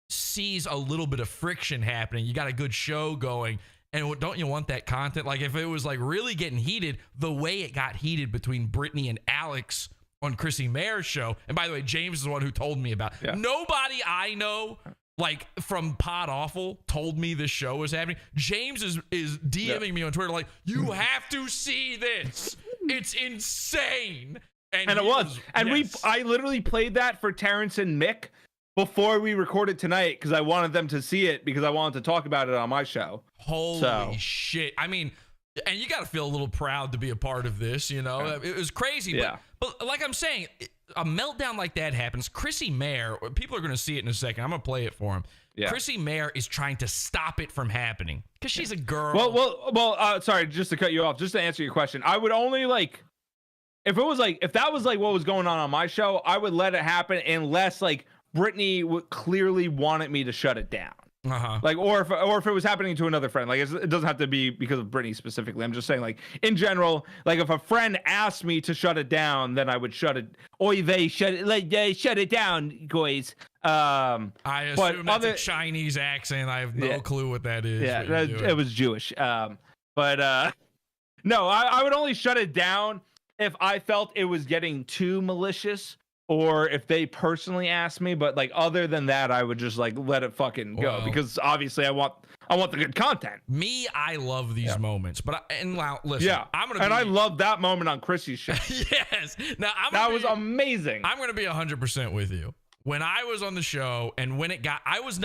sees a little bit of friction happening. You got a good show going. And don't you want that content? Like if it was like really getting heated, the way it got heated between Brittany and Alex on Chrissie Mayr's show. And by the way, James is the one who told me about it. Yeah. Nobody I know, like from Pod Awful, told me this show was happening. James is DMing me on Twitter like, you have to see this. It's insane. And it was. And I literally played that for Terrence and Mick before we recorded tonight because I wanted them to see it because I wanted to talk about it on my show. Holy shit. I mean, and you got to feel a little proud to be a part of this, It was crazy. But like I'm saying, a meltdown like that happens. Chrissie Mayr, people are going to see it in a second. I'm going to play it for him. Yeah. Chrissie Mayr is trying to stop it from happening because she's a girl. Well, sorry, just to cut you off, just to answer your question. I would only if that was like what was going on my show, I would let it happen unless Brittany would clearly wanted me to shut it down. Or if it was happening to another friend, it doesn't have to be because of Brittany specifically. I'm just saying, in general, if a friend asked me to shut it down, then I would shut it. Oy vey, shut it down, guys. I assume that's a Chinese accent. I have no clue what that is. Yeah, it was Jewish. No, I would only shut it down if I felt it was getting too malicious. Or if they personally asked me, but other than that, I would just let it fucking go because obviously I want the good content. I love these moments, but listen, I love that moment on Chrissy's show. Yes, now that was amazing. I'm gonna be 100% with you. When I was on the show and when it got, I was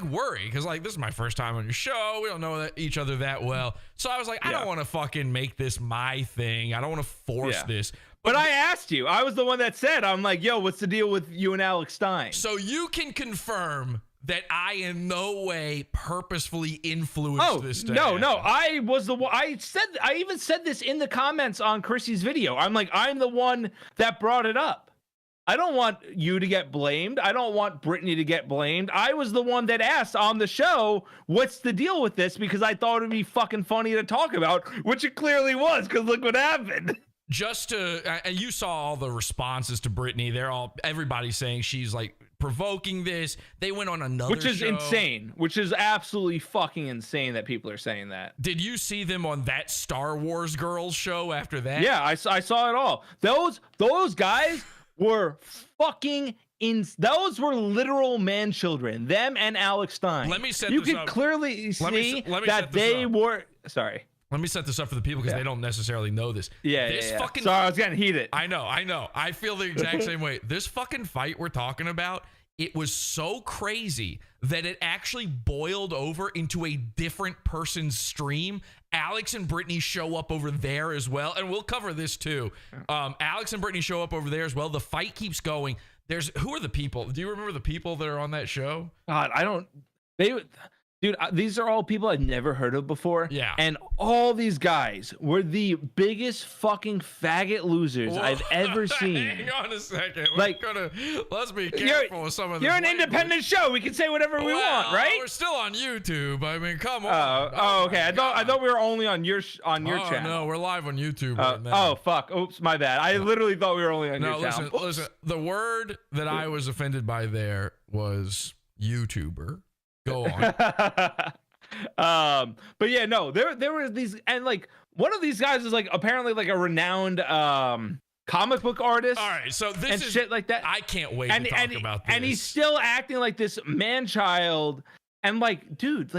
worried because this is my first time on your show. We don't know each other that well, so I was I don't want to fucking make this my thing. I don't want to force this. But I asked you. I was the one that said, I'm like, yo, what's the deal with you and Alex Stein? So you can confirm that I in no way purposefully influenced this to happen. No. I was the one. I even said this in the comments on Chrissy's video. I'm the one that brought it up. I don't want you to get blamed. I don't want Brittany to get blamed. I was the one that asked on the show, what's the deal with this? Because I thought it'd be fucking funny to talk about, which it clearly was, because look what happened. Just to, and you saw all the responses to Brittany. Everybody's saying she's provoking this. They went on another Which is show. Insane. Which is absolutely fucking insane that people are saying that. Did you see them on that Star Wars Girls show after that? Yeah, I saw it all. Those guys were fucking those were literal man children. Them and Alex Stein. Let me set you this could up. clearly see that they were. Sorry. Let me set this up for the people because they don't necessarily know this. Fucking. Sorry, I was getting heated. I know. I feel the exact same way. This fucking fight we're talking about, it was so crazy that it actually boiled over into a different person's stream. Alex and Brittany show up over there as well, and we'll cover this too. Alex and Brittany show up over there as well. The fight keeps going. Who are the people? Do you remember the people that are on that show? God, I don't. Dude, these are all people I've never heard of before. Yeah. And all these guys were the biggest fucking faggot losers I've ever seen. Hang on a second. Let's be careful with some of this. You're an independent show. We can say whatever we want, right? We're still on YouTube. I mean, come on. Okay. I thought we were only on your channel. No, we're live on YouTube right now. Oh, fuck. Oops, my bad. I literally thought we were only on your channel. Listen. The word that I was offended by there was YouTuber. Go on. But yeah, no, there were these, and one of these guys is apparently a renowned comic book artist. All right, so this is shit like that. I can't wait to talk about this. And he's still acting like this man child, and dude,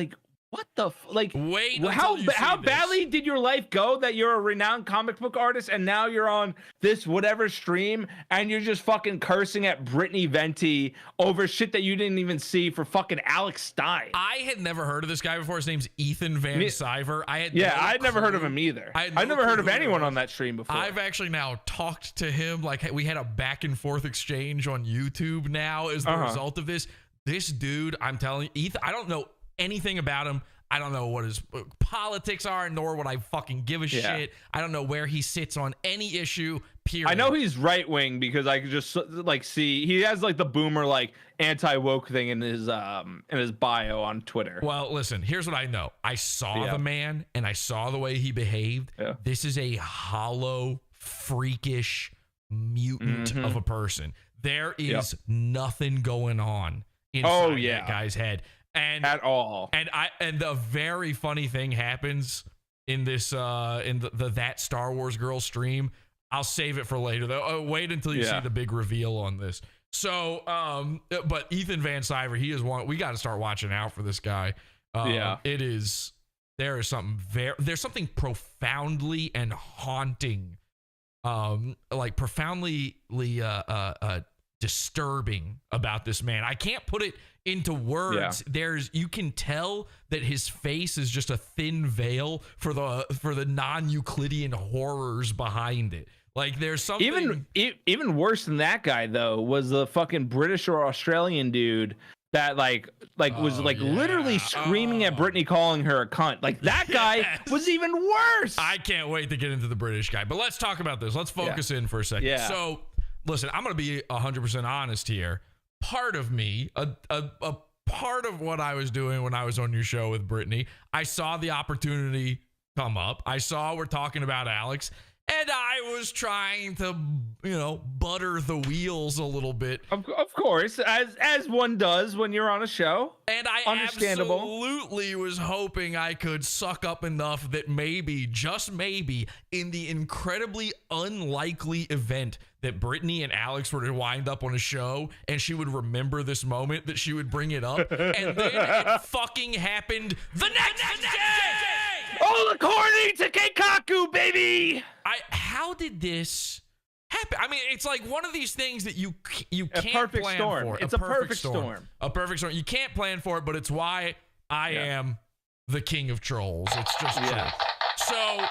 what the wait, how badly did your life go that you're a renowned comic book artist and now you're on this whatever stream and you're just fucking cursing at Brittany Venti over shit that you didn't even see for fucking Alex Stein? I had never heard of this guy before. His name's Ethan Van Siver. I'd never heard of him either. I've never heard of anyone on that stream before. I've actually now talked to him. We had a back and forth exchange on YouTube now as the result of this. This dude, I'm telling you, Ethan, I don't know anything about him. I don't know what his politics are, nor would I fucking give a shit. I don't know where he sits on any issue, period. I know he's right wing because I could just see he has the boomer anti-woke thing in his bio on Twitter. Well, listen, here's what I know. I saw the man and I saw the way he behaved. Yeah. This is a hollow, freakish mutant of a person. there is nothing going on inside that guy's head. And at all. And the very funny thing happens in this in the That Star Wars Girl stream. I'll save it for later though. Wait until you see the big reveal on this. So but Ethan Van Sciver, he is one. We got to start watching out for this guy. There's something profoundly and haunting, like profoundly disturbing about this man. I can't put it into words. You can tell that his face is just a thin veil for the non-Euclidean horrors behind it. Like there's something even worse than that guy though was the fucking British or Australian dude that was literally screaming at Brittany, calling her a cunt. Like that guy was even worse. I can't wait to get into the British guy, but let's talk about this. Let's focus in for a second. Yeah. So listen, I'm going to be 100% honest here. Part of me, a part of what I was doing when I was on your show with Brittany, I saw the opportunity come up. I saw we're talking about Alex, and I was trying to, butter the wheels a little bit. Of course, as one does when you're on a show. And I absolutely was hoping I could suck up enough that maybe, just maybe, in the incredibly unlikely event that Brittany and Alex were to wind up on a show and she would remember this moment, that she would bring it up. And then it fucking happened the next day! Oh, according to Keikaku, baby! How did this happen? I mean, it's like one of these things that you can't perfect plan storm. for. It's a perfect storm. A perfect storm. You can't plan for it, but it's why I am the king of trolls. It's just true. So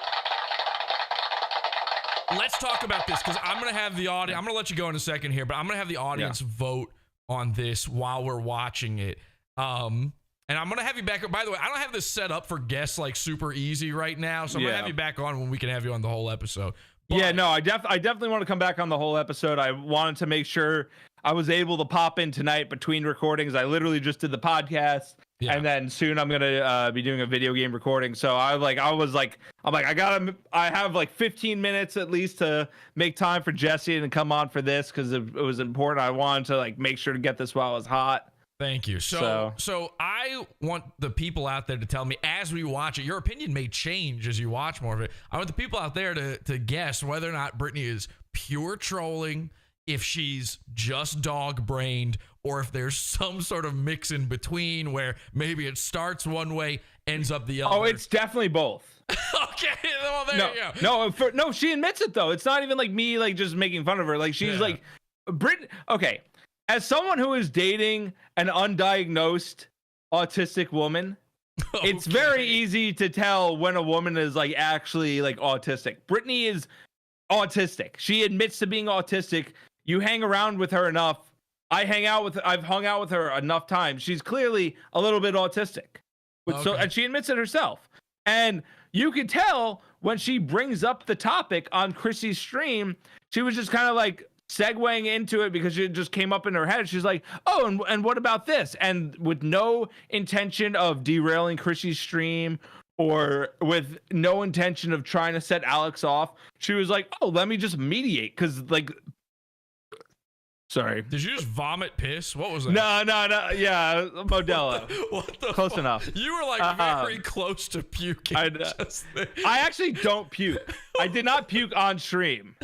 let's talk about this, because I'm going to have the audience. I'm going to let you go in a second here, but I'm going to have the audience vote on this while we're watching it. And I'm going to have you back. By the way, I don't have this set up for guests like super easy right now. So I'm going to have you back on when we can have you on the whole episode. But, I definitely want to come back on the whole episode. I wanted to make sure I was able to pop in tonight between recordings. I literally just did the podcast. Yeah. And then soon I'm going to be doing a video game recording. So I have like 15 minutes at least to make time for Jesse and come on for this, because it was important. I wanted to make sure to get this while it was hot. Thank you. So I want the people out there to tell me as we watch it. Your opinion may change as you watch more of it. I want the people out there to guess whether or not Brittany is pure trolling, if she's just dog-brained, or if there's some sort of mix in between where maybe it starts one way, ends up the other. Oh, it's definitely both. Okay, well, there you go. No, she admits it though. It's not even like me just making fun of her. Like she's like okay. As someone who is dating an undiagnosed autistic woman, it's very easy to tell when a woman is actually autistic. Brittany is autistic. She admits to being autistic. You hang around with her enough. I've hung out with her enough times. She's clearly a little bit autistic. And she admits it herself. And you could tell when she brings up the topic on Chrissie's stream, she was just kind of segueing into it because it just came up in her head. She's like, oh, and what about this? And with no intention of derailing Chrissy's stream or with no intention of trying to set Alex off, she was like, oh, let me just mediate. Because sorry. Did you just vomit piss? What was that? No. Yeah, Modelo. What the close fuck? enough. You were very close to puking. I actually don't puke. I did not puke on stream.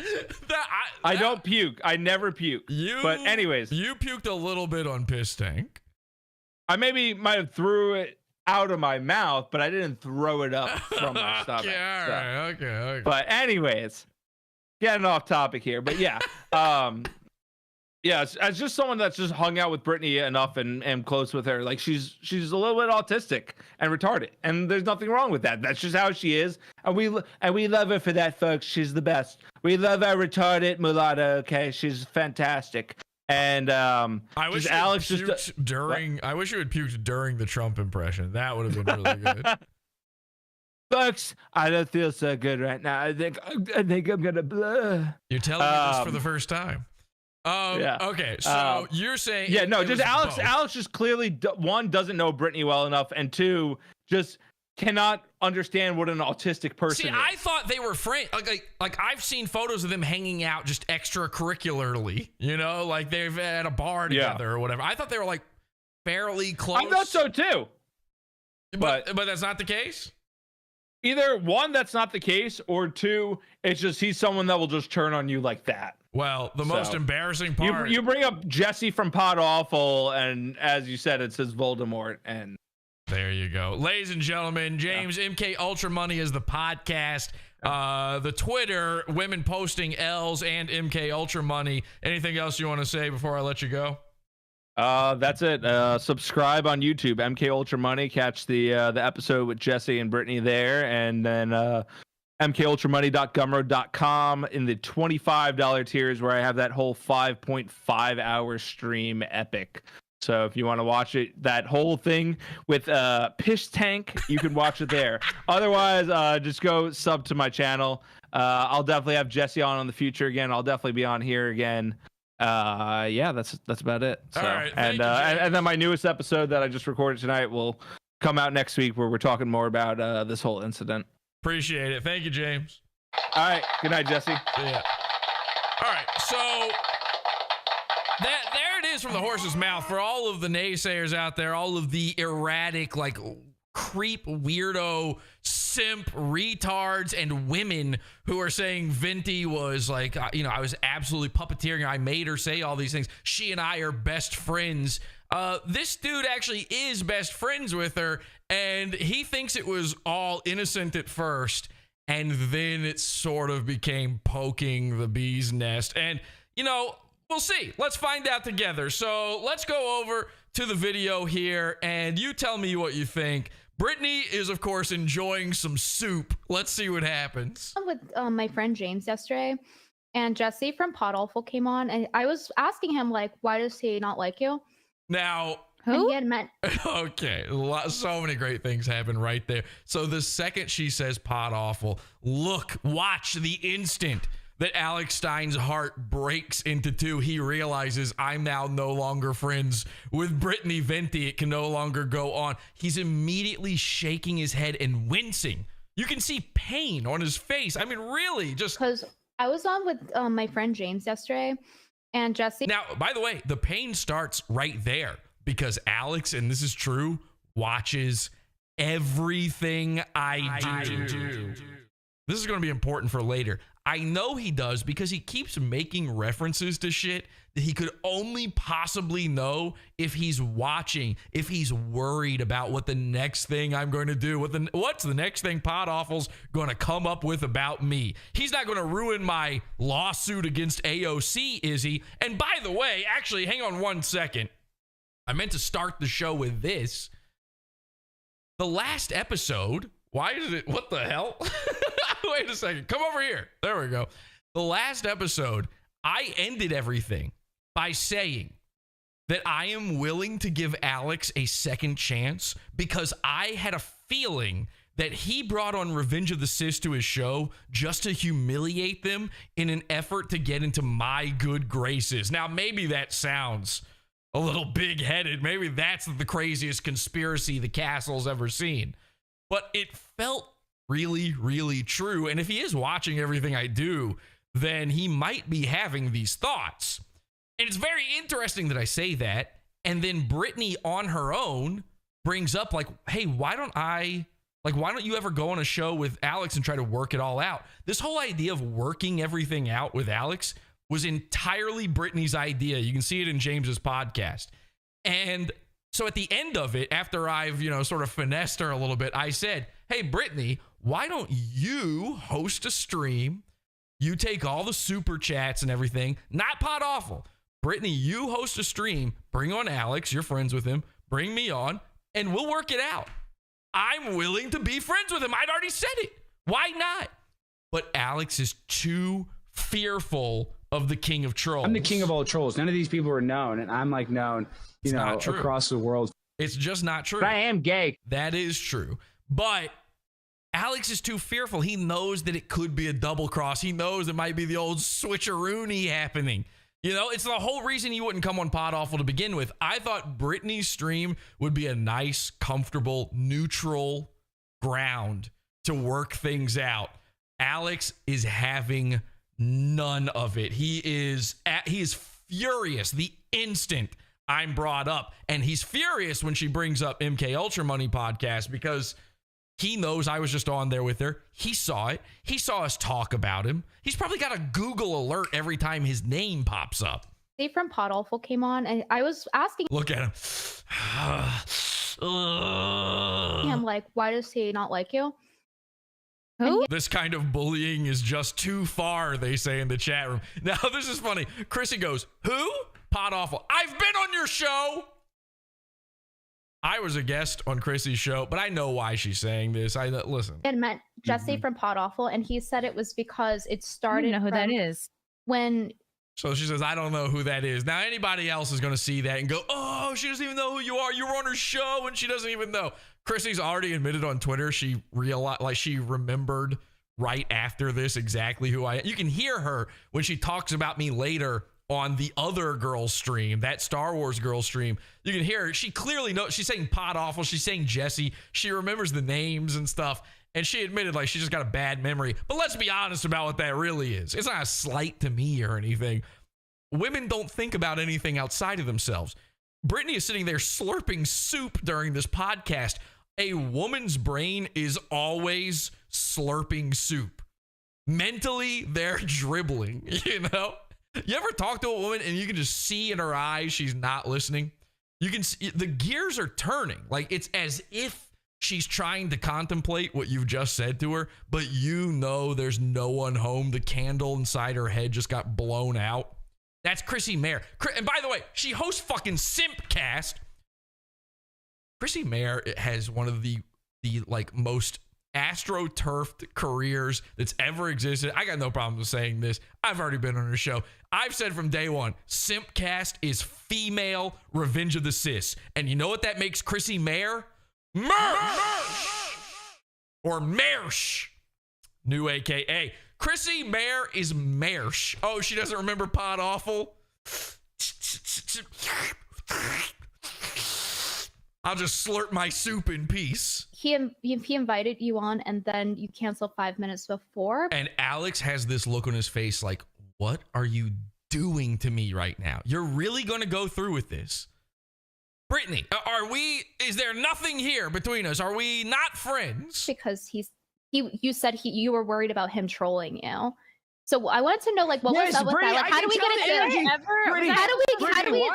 I don't puke. I never puke. But anyways, you puked a little bit on Piss Tank. I might have threw it out of my mouth, but I didn't throw it up from my stomach. Okay. But anyways, getting off topic here. But yeah. Yeah, as just someone that's just hung out with Brittany enough and close with her, she's a little bit autistic and retarded, and there's nothing wrong with that. That's just how she is, and we love her for that, folks. She's the best. We love our retarded mulatto. Okay, she's fantastic. And I wish Alex I wish you had puked during the Trump impression. That would have been really good. Folks, I don't feel so good right now. I think I'm gonna blah. You're telling me this for the first time. Okay, so you're saying just Alex just clearly one doesn't know Brittany well enough, and two just cannot understand what an autistic person See, is. I thought they were friends. Like I've seen photos of them hanging out just extracurricularly, you know, like they've at a bar together or whatever. I thought they were like fairly close. I thought so too. But that's not the case? Either one, that's not the case, or two, it's just he's someone that will just turn on you like that. Well, the most embarrassing part. You bring up Jesse from Pod Awful, and as you said, it says Voldemort, and there you go. Ladies and gentlemen, James, MK Ultra Money is the podcast. The Twitter, women posting L's and MK Ultra Money. Anything else you want to say before I let you go? That's it. Subscribe on YouTube, MK Ultra Money. Catch the episode with Jesse and Brittany there, and then mkultramoney.gumroad.com in the $25 tiers where I have that whole 5.5 hour stream epic. So if you want to watch it, that whole thing with Pish Tank, you can watch it there. Otherwise, just go sub to my channel. I'll definitely have Jesse on in the future again. I'll definitely be on here again. Yeah, that's about it. So, all right, and then my newest episode that I just recorded tonight will come out next week, where we're talking more about this whole incident. Appreciate it. Thank you, James. All right. Good night, Jesse. Yeah. All right. So there it is from the horse's mouth for all of the naysayers out there, all of the erratic, like creep, weirdo, simp, retards, and women who are saying Venti was like, I was absolutely puppeteering her. I made her say all these things. She and I are best friends. This dude actually is best friends with her, and he thinks it was all innocent at first, and then it sort of became poking the bee's nest. And, we'll see. Let's find out together. So let's go over to the video here, and you tell me what you think. Brittany is, of course, enjoying some soup. Let's see what happens. With my friend James yesterday, and Jesse from Pod Awful came on, and I was asking him, like, why does he not like you? Now, who? He had met. Okay, so many great things happen right there. So the second she says Pod Awful, watch the instant that Alex Stein's heart breaks into two. He realizes I'm now no longer friends with Brittany Venti. It can no longer go on. He's immediately shaking his head and wincing. You can see pain on his face. I mean, really, just because I was on with my friend James yesterday, and Jesse. Now, by the way, the pain starts right there because Alex, and this is true, watches everything I do. This is going to be important for later. I know he does because he keeps making references to shit that he could only possibly know if he's watching, if he's worried about what the next thing I'm going to do, what's the next thing Pod Awful's going to come up with about me. He's not going to ruin my lawsuit against AOC, is he? And by the way, actually, hang on 1 second. I meant to start the show with this. The last episode, what the hell? Wait a second. Come over here. There we go. The last episode, I ended everything by saying that I am willing to give Alex a second chance because I had a feeling that he brought on Revenge of the Sis to his show just to humiliate them in an effort to get into my good graces. Now, maybe that sounds a little big-headed. Maybe that's the craziest conspiracy the castle's ever seen. But it felt really, really true. And if he is watching everything I do, then he might be having these thoughts. And it's very interesting that I say that. And then Brittany on her own brings up like, hey, why don't you ever go on a show with Alex and try to work it all out? This whole idea of working everything out with Alex was entirely Brittany's idea. You can see it in James's podcast. And so at the end of it, after I've, sort of finessed her a little bit, I said, hey, Brittany, why don't you host a stream? You take all the super chats and everything, not Pod Awful. Brittany, you host a stream, bring on Alex, you're friends with him, bring me on, and we'll work it out. I'm willing to be friends with him. I'd already said it. Why not? But Alex is too fearful of the king of trolls. I'm the king of all trolls. None of these people are known, and I'm like known, across the world. It's just not true. But I am gay. That is true. But Alex is too fearful. He knows that it could be a double cross. He knows it might be the old switcheroony happening. It's the whole reason he wouldn't come on Pod Awful to begin with. I thought Brittany's stream would be a nice, comfortable, neutral ground to work things out. Alex is having none of it. He is furious the instant I'm brought up, and he's furious when she brings up MK Ultra Money podcast because he knows I was just on there with her. He saw it. He saw us talk about him. He's probably got a Google alert every time his name pops up. Dave from Pod Awful came on, and I was asking Look at him. him, like, why does he not like you? Who? This kind of bullying is just too far, they say in the chat room. Now, this is funny. Chrissie goes, who? Pod Awful. I've been on your show. I was a guest on Chrissie's show, but I know why she's saying this. Listen. And met Jesse from Pod Awful, and he said it was because it I started don't know who that from is. when So she says, I don't know who that is. Now, anybody else is going to see that and go, oh, she doesn't even know who you are. You were on her show and she doesn't even know. Chrissie's already admitted on Twitter she realized, like, she remembered right after this exactly who I am. You can hear her when she talks about me later on the other girl stream, that Star Wars girl stream. You can hear her. She clearly knows. She's saying Pod Awful. She's saying Jesse. She remembers the names and stuff. And she admitted, like, she just got a bad memory. But let's be honest about what that really is. It's not a slight to me or anything. Women don't think about anything outside of themselves. Brittany is sitting there slurping soup during this podcast. A woman's brain is always slurping soup. Mentally, they're dribbling, you know? You ever talk to a woman and you can just see in her eyes she's not listening? You can see the gears are turning. Like, it's as if she's trying to contemplate what you've just said to her, but you know there's no one home. The candle inside her head just got blown out. That's Chrissie Mayr. And by the way, she hosts fucking Simpcast. Chrissie Mayr has one of the like most astroturfed careers that's ever existed. I got no problem with saying this. I've already been on her show. I've said from day one, Simpcast is female Revenge of the Sis. And you know what that makes Chrissie Mayr? Mersh! Or Mayersh. New AKA. Chrissie Mayr is Mayersh. Oh, she doesn't remember Pod Awful? I'll just slurp my soup in peace. he invited you on, and then you canceled 5 minutes before. And Alex has this look on his face like, what are you doing to me right now? You're really going to go through with this? Brittany, is there nothing here between us? Are we not friends? Because you said you were worried about him trolling you. So I wanted to know, like, what was up with that? Like, how do we get it? How do we?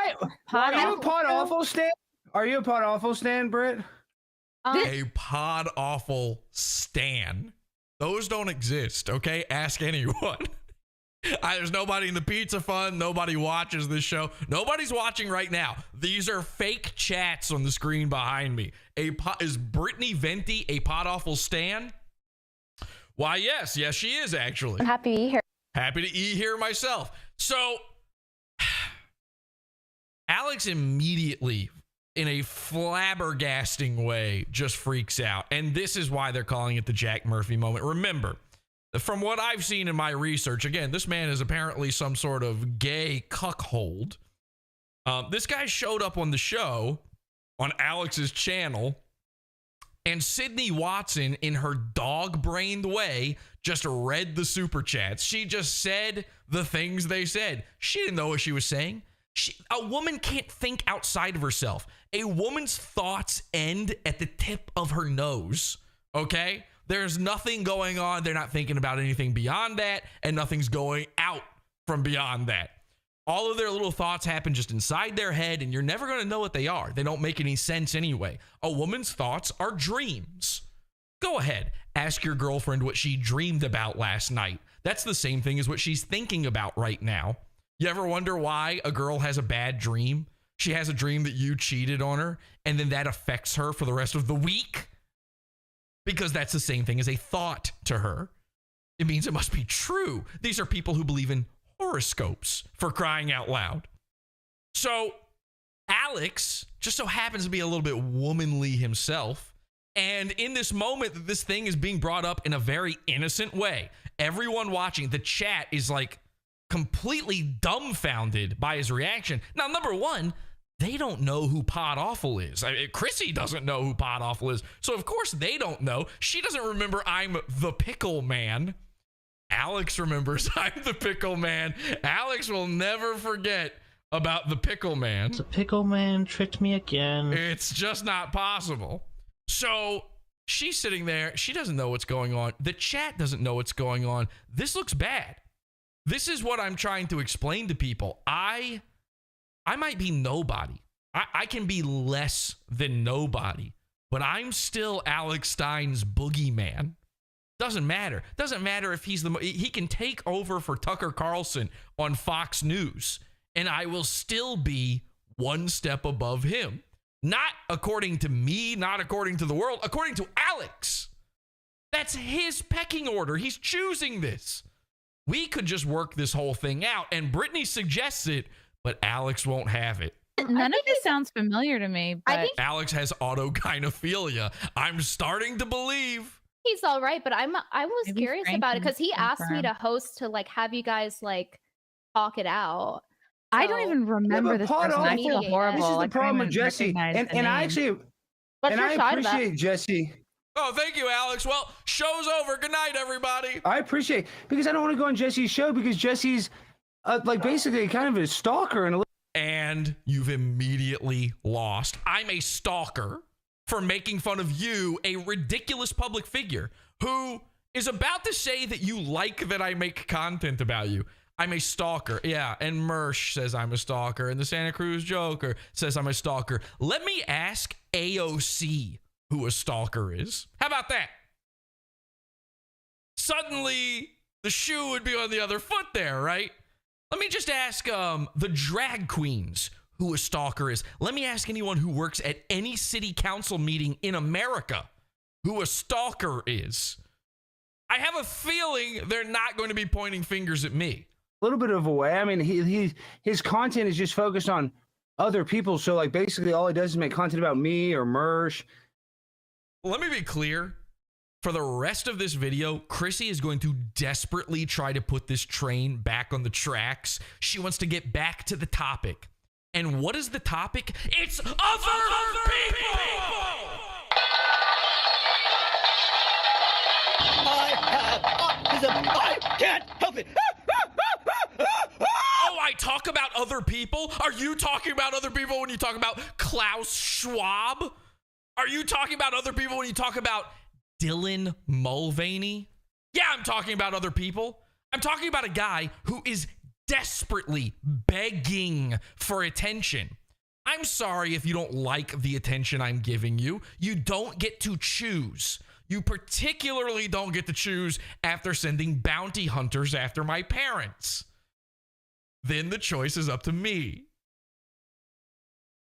Are you a Pod Awful stan? Are you a Pod Awful stan, Britt? A Pod Awful stan. Those don't exist, okay? Ask anyone. There's nobody in the Pizza Fund. Nobody watches this show. Nobody's watching right now. These are fake chats on the screen behind me. Is Brittany Venti a Pod Awful stan? Why, yes, she is actually. I'm happy to be here. Happy to eat here myself. So, Alex immediately, in a flabbergasting way, just freaks out. And this is why they're calling it the Jack Murphy moment. Remember, from what I've seen in my research, again, this man is apparently some sort of gay cuckold. This guy showed up on the show, on Alex's channel, and Sydney Watson, in her dog-brained way, just read the super chats. She just said the things they said. She didn't know what she was saying. A woman can't think outside of herself. A woman's thoughts end at the tip of her nose, okay? There's nothing going on. They're not thinking about anything beyond that, and nothing's going out from beyond that. All of their little thoughts happen just inside their head, and you're never going to know what they are. They don't make any sense anyway. A woman's thoughts are dreams. Go ahead. Ask your girlfriend what she dreamed about last night. That's the same thing as what she's thinking about right now. You ever wonder why a girl has a bad dream? She has a dream that you cheated on her, and then that affects her for the rest of the week? Because that's the same thing as a thought to her. It means it must be true. These are people who believe in horoscopes, for crying out loud. So Alex just so happens to be a little bit womanly himself. And in this moment that this thing is being brought up in a very innocent way, everyone watching, the chat is like completely dumbfounded by his reaction. Now, number one, they don't know who Pod Awful is. Chrissie doesn't know who Pod Awful is. So, of course, they don't know. She doesn't remember I'm the Pickle Man. Alex remembers I'm the Pickle Man. Alex will never forget about the Pickle Man. The Pickle Man tricked me again. It's just not possible. So she's sitting there. She doesn't know what's going on. The chat doesn't know what's going on. This looks bad. This is what I'm trying to explain to people. I might be nobody. I can be less than nobody, but I'm still Alex Stein's boogeyman. Doesn't matter. Doesn't matter if he can take over for Tucker Carlson on Fox News, and I will still be one step above him. Not according to me, not according to the world, according to Alex. That's his pecking order. He's choosing this. We could just work this whole thing out, and Brittany suggests it, but Alex won't have it. None of this sounds familiar to me, but I think Alex has autogynephilia. I'm starting to believe. he's all right, but I was Maybe curious Frank about it can because he asked me confirm. to host to like have you guys like talk it out. I don't So- even remember but this Pod person. I Awful- feel This is the horrible. This is I the can't problem with even Jesse, recognize and the I name. actually What's and your I shot about? appreciate Jesse. Oh, thank you, Alex. Well, show's over. Good night, everybody. I appreciate because I don't want to go on Jesse's show because Jesse's like basically kind of a stalker and a And you've immediately lost. I'm a stalker for making fun of you, a ridiculous public figure who is about to say that you like that I make content about you. I'm a stalker. Yeah, and Mersh says I'm a stalker, and the Santa Cruz Joker says I'm a stalker. Let me ask AOC who a stalker is. How about that? Suddenly, the shoe would be on the other foot there, right? Let me just ask the drag queens who a stalker is. Let me ask anyone who works at any city council meeting in America who a stalker is. I have a feeling they're not going to be pointing fingers at me. little bit of a way. I mean, his content is just focused on other people. So like basically all he does is make content about me or Mersh. Let me be clear. For the rest of this video, Chrissie is going to desperately try to put this train back on the tracks. She wants to get back to the topic. And what is the topic? It's other people! I have autism. I can't help it. Oh, I talk about other people? Are you talking about other people when you talk about Klaus Schwab? Are you talking about other people when you talk about Dylan Mulvaney? Yeah, I'm talking about other people. I'm talking about a guy who is desperately begging for attention. I'm sorry if you don't like the attention I'm giving you. You don't get to choose. You particularly don't get to choose after sending bounty hunters after my parents. Then the choice is up to me.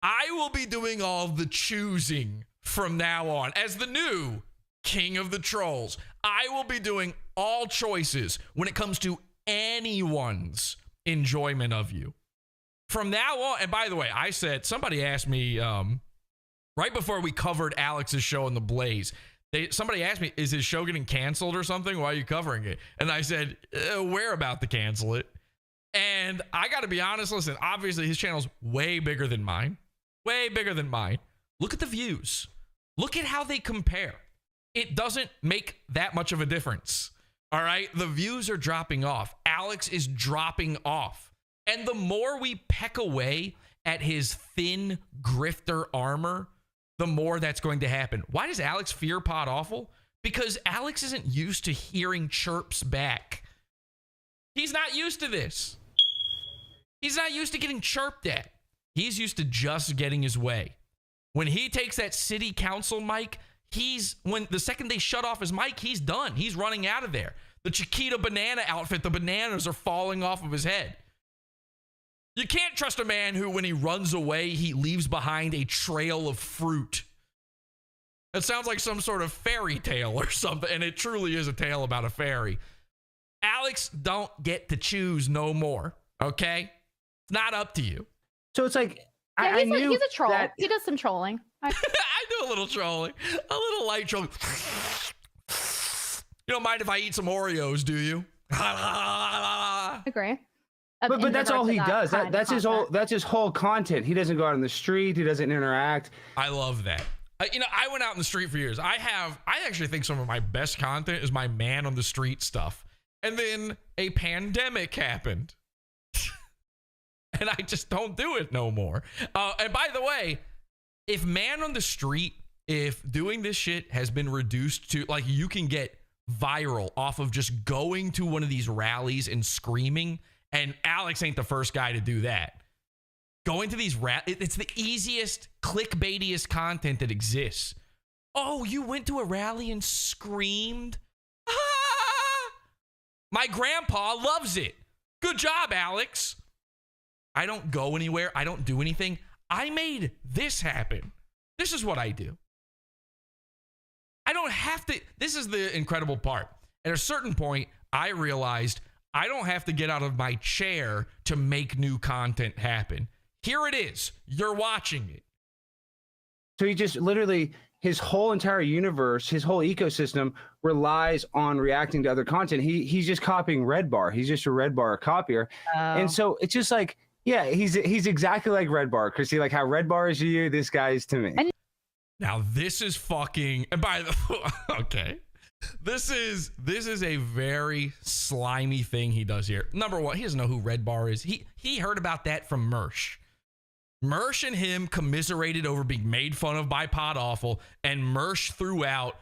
I will be doing all the choosing from now on as the new King of the Trolls. I will be doing all choices when it comes to anyone's enjoyment of you. From now on, and by the way, I said, somebody asked me right before we covered Alex's show on The Blaze, somebody asked me, is his show getting canceled or something? Why are you covering it? And I said, we're about to cancel it. And I got to be honest, listen, obviously his channel's way bigger than mine. Way bigger than mine. Look at the views. Look at how they compare. It doesn't make that much of a difference. All right? The views are dropping off. Alex is dropping off. And the more we peck away at his thin grifter armor, the more that's going to happen. Why does Alex fear Pod Awful? Because Alex isn't used to hearing chirps back. He's not used to this. He's not used to getting chirped at. He's used to just getting his way. When he takes that city council mic, when the second they shut off his mic, he's done. He's running out of there. The Chiquita banana outfit, the bananas are falling off of his head. You can't trust a man who, when he runs away, he leaves behind a trail of fruit. That sounds like some sort of fairy tale or something, and it truly is a tale about a fairy. Alex, don't get to choose no more, okay? It's not up to you. So it's like Yeah, I knew he's a troll. that He does some trolling. I do a little trolling, a little light trolling. You don't mind if I eat some Oreos, do you? I agree. But that's all he does. That's his whole content. He doesn't go out on the street. He doesn't interact. I love that. I went out in the street for years. I actually think some of my best content is my man on the street stuff. And then a pandemic happened. And I just don't do it no more. And by the way, if man on the street, if doing this shit has been reduced to, like, you can get viral off of just going to one of these rallies and screaming, and Alex ain't the first guy to do that. Going to these it's the easiest, clickbaitiest content that exists. Oh, you went to a rally and screamed? Ah! My grandpa loves it. Good job, Alex. I don't go anywhere. I don't do anything. I made this happen. This is what I do. I don't have to. This is the incredible part. At a certain point, I realized I don't have to get out of my chair to make new content happen. Here it is. You're watching it. So he just literally, his whole entire universe, his whole ecosystem relies on reacting to other content. He's just copying Red Bar. He's just a Red Bar copier. And so it's just like, yeah, he's exactly like Red Bar, Chrissy. Like how Red Bar is to you, this guy is to me. Now this is fucking. And by the okay, this is a very slimy thing he does here. Number one, he doesn't know who Red Bar is. He heard about that from Mersh. Mersh and him commiserated over being made fun of by Pod Awful, and Mersh threw out,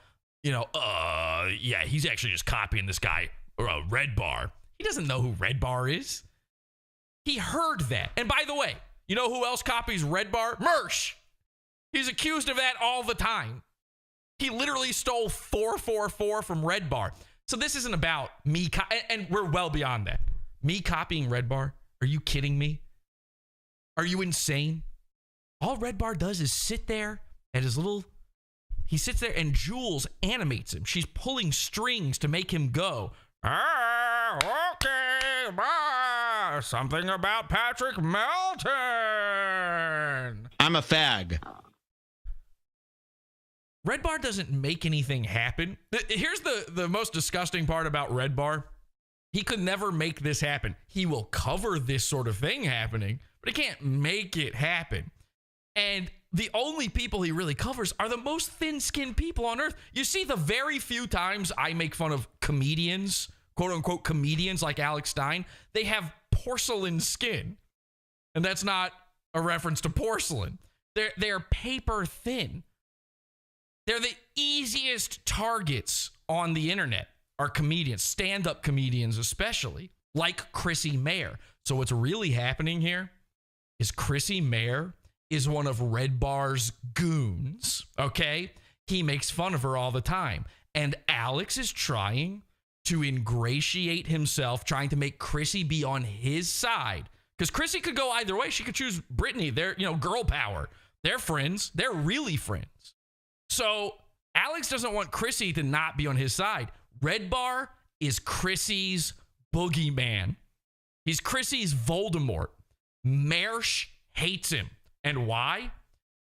yeah, he's actually just copying this guy, Red Bar. He doesn't know who Red Bar is. He heard that. And by the way, you know who else copies Red Bar? Mersh. He's accused of that all the time. He literally stole 444 from Red Bar. So this isn't about me, and we're well beyond that. Me copying Red Bar? Are you kidding me? Are you insane? All Red Bar does is sit there at his he sits there and Jules animates him. She's pulling strings to make him go, okay, bye. Something about Patrick Melton. I'm a fag. Red Bar doesn't make anything happen. Here's the most disgusting part about Red Bar. He could never make this happen. He will cover this sort of thing happening, but he can't make it happen. And the only people he really covers are the most thin-skinned people on earth. You see, the very few times I make fun of comedians, quote-unquote comedians like Alex Stein, they have porcelain skin. And that's not a reference to porcelain. They're paper thin. They're the easiest targets on the internet are comedians, stand-up comedians especially, like Chrissie Mayr. So what's really happening here is Chrissie Mayr is one of Red Bar's goons, okay? He makes fun of her all the time. And Alex is trying to ingratiate himself, trying to make Chrissie be on his side. Because Chrissie could go either way. She could choose Brittany. They're, girl power. They're friends. They're really friends. So Alex doesn't want Chrissie to not be on his side. Red Bar is Chrissie's boogeyman. He's Chrissie's Voldemort. Mersh hates him. And why?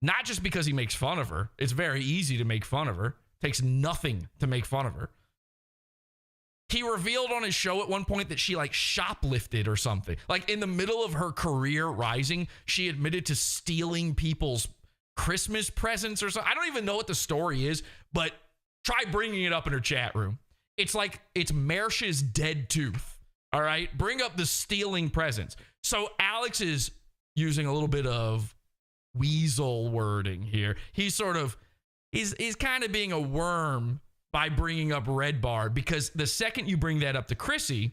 Not just because he makes fun of her. It's very easy to make fun of her. It takes nothing to make fun of her. He revealed on his show at one point that she shoplifted or something. Like in the middle of her career rising, she admitted to stealing people's Christmas presents or something. I don't even know what the story is, but try bringing it up in her chat room. It's like it's Mersh's dead tooth. All right, bring up the stealing presents. So Alex is using a little bit of weasel wording here. He's kind of being a worm by bringing up Red Bar, because the second you bring that up to Chrissie,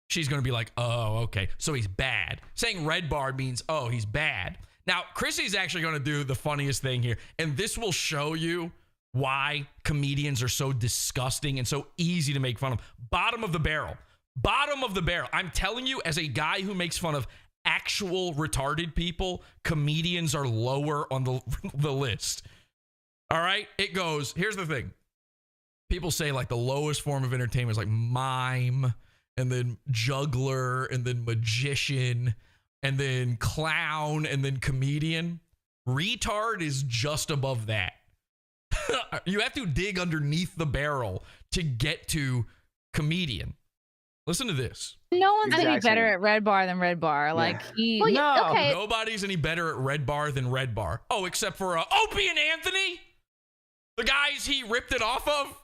she's going to be like, oh, okay, so he's bad. Saying Red Bar means, oh, he's bad. Now, Chrissie's actually going to do the funniest thing here, and this will show you why comedians are so disgusting and so easy to make fun of. Bottom of the barrel. Bottom of the barrel. I'm telling you, as a guy who makes fun of actual retarded people, comedians are lower on the list. All right? It goes, here's the thing. People say the lowest form of entertainment is like mime, and then juggler, and then magician, and then clown, and then comedian. Retard is just above that. You have to dig underneath the barrel to get to comedian. Listen to this. No one's any Exactly. better at Red Bar than Red Bar. Like he. Well, No. okay. Nobody's any better at Red Bar than Red Bar. Oh, except for Opie and Anthony, the guys he ripped it off of.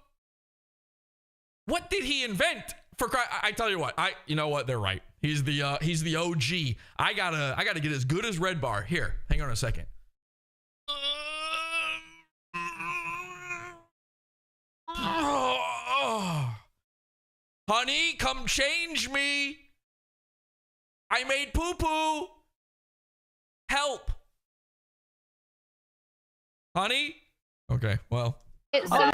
What did he invent? I tell you what, you know what? They're right. He's the OG. I gotta get as good as Red Bar. Here, hang on a second. Honey, come change me. I made poo-poo. Help. Honey? Okay, well. Oh,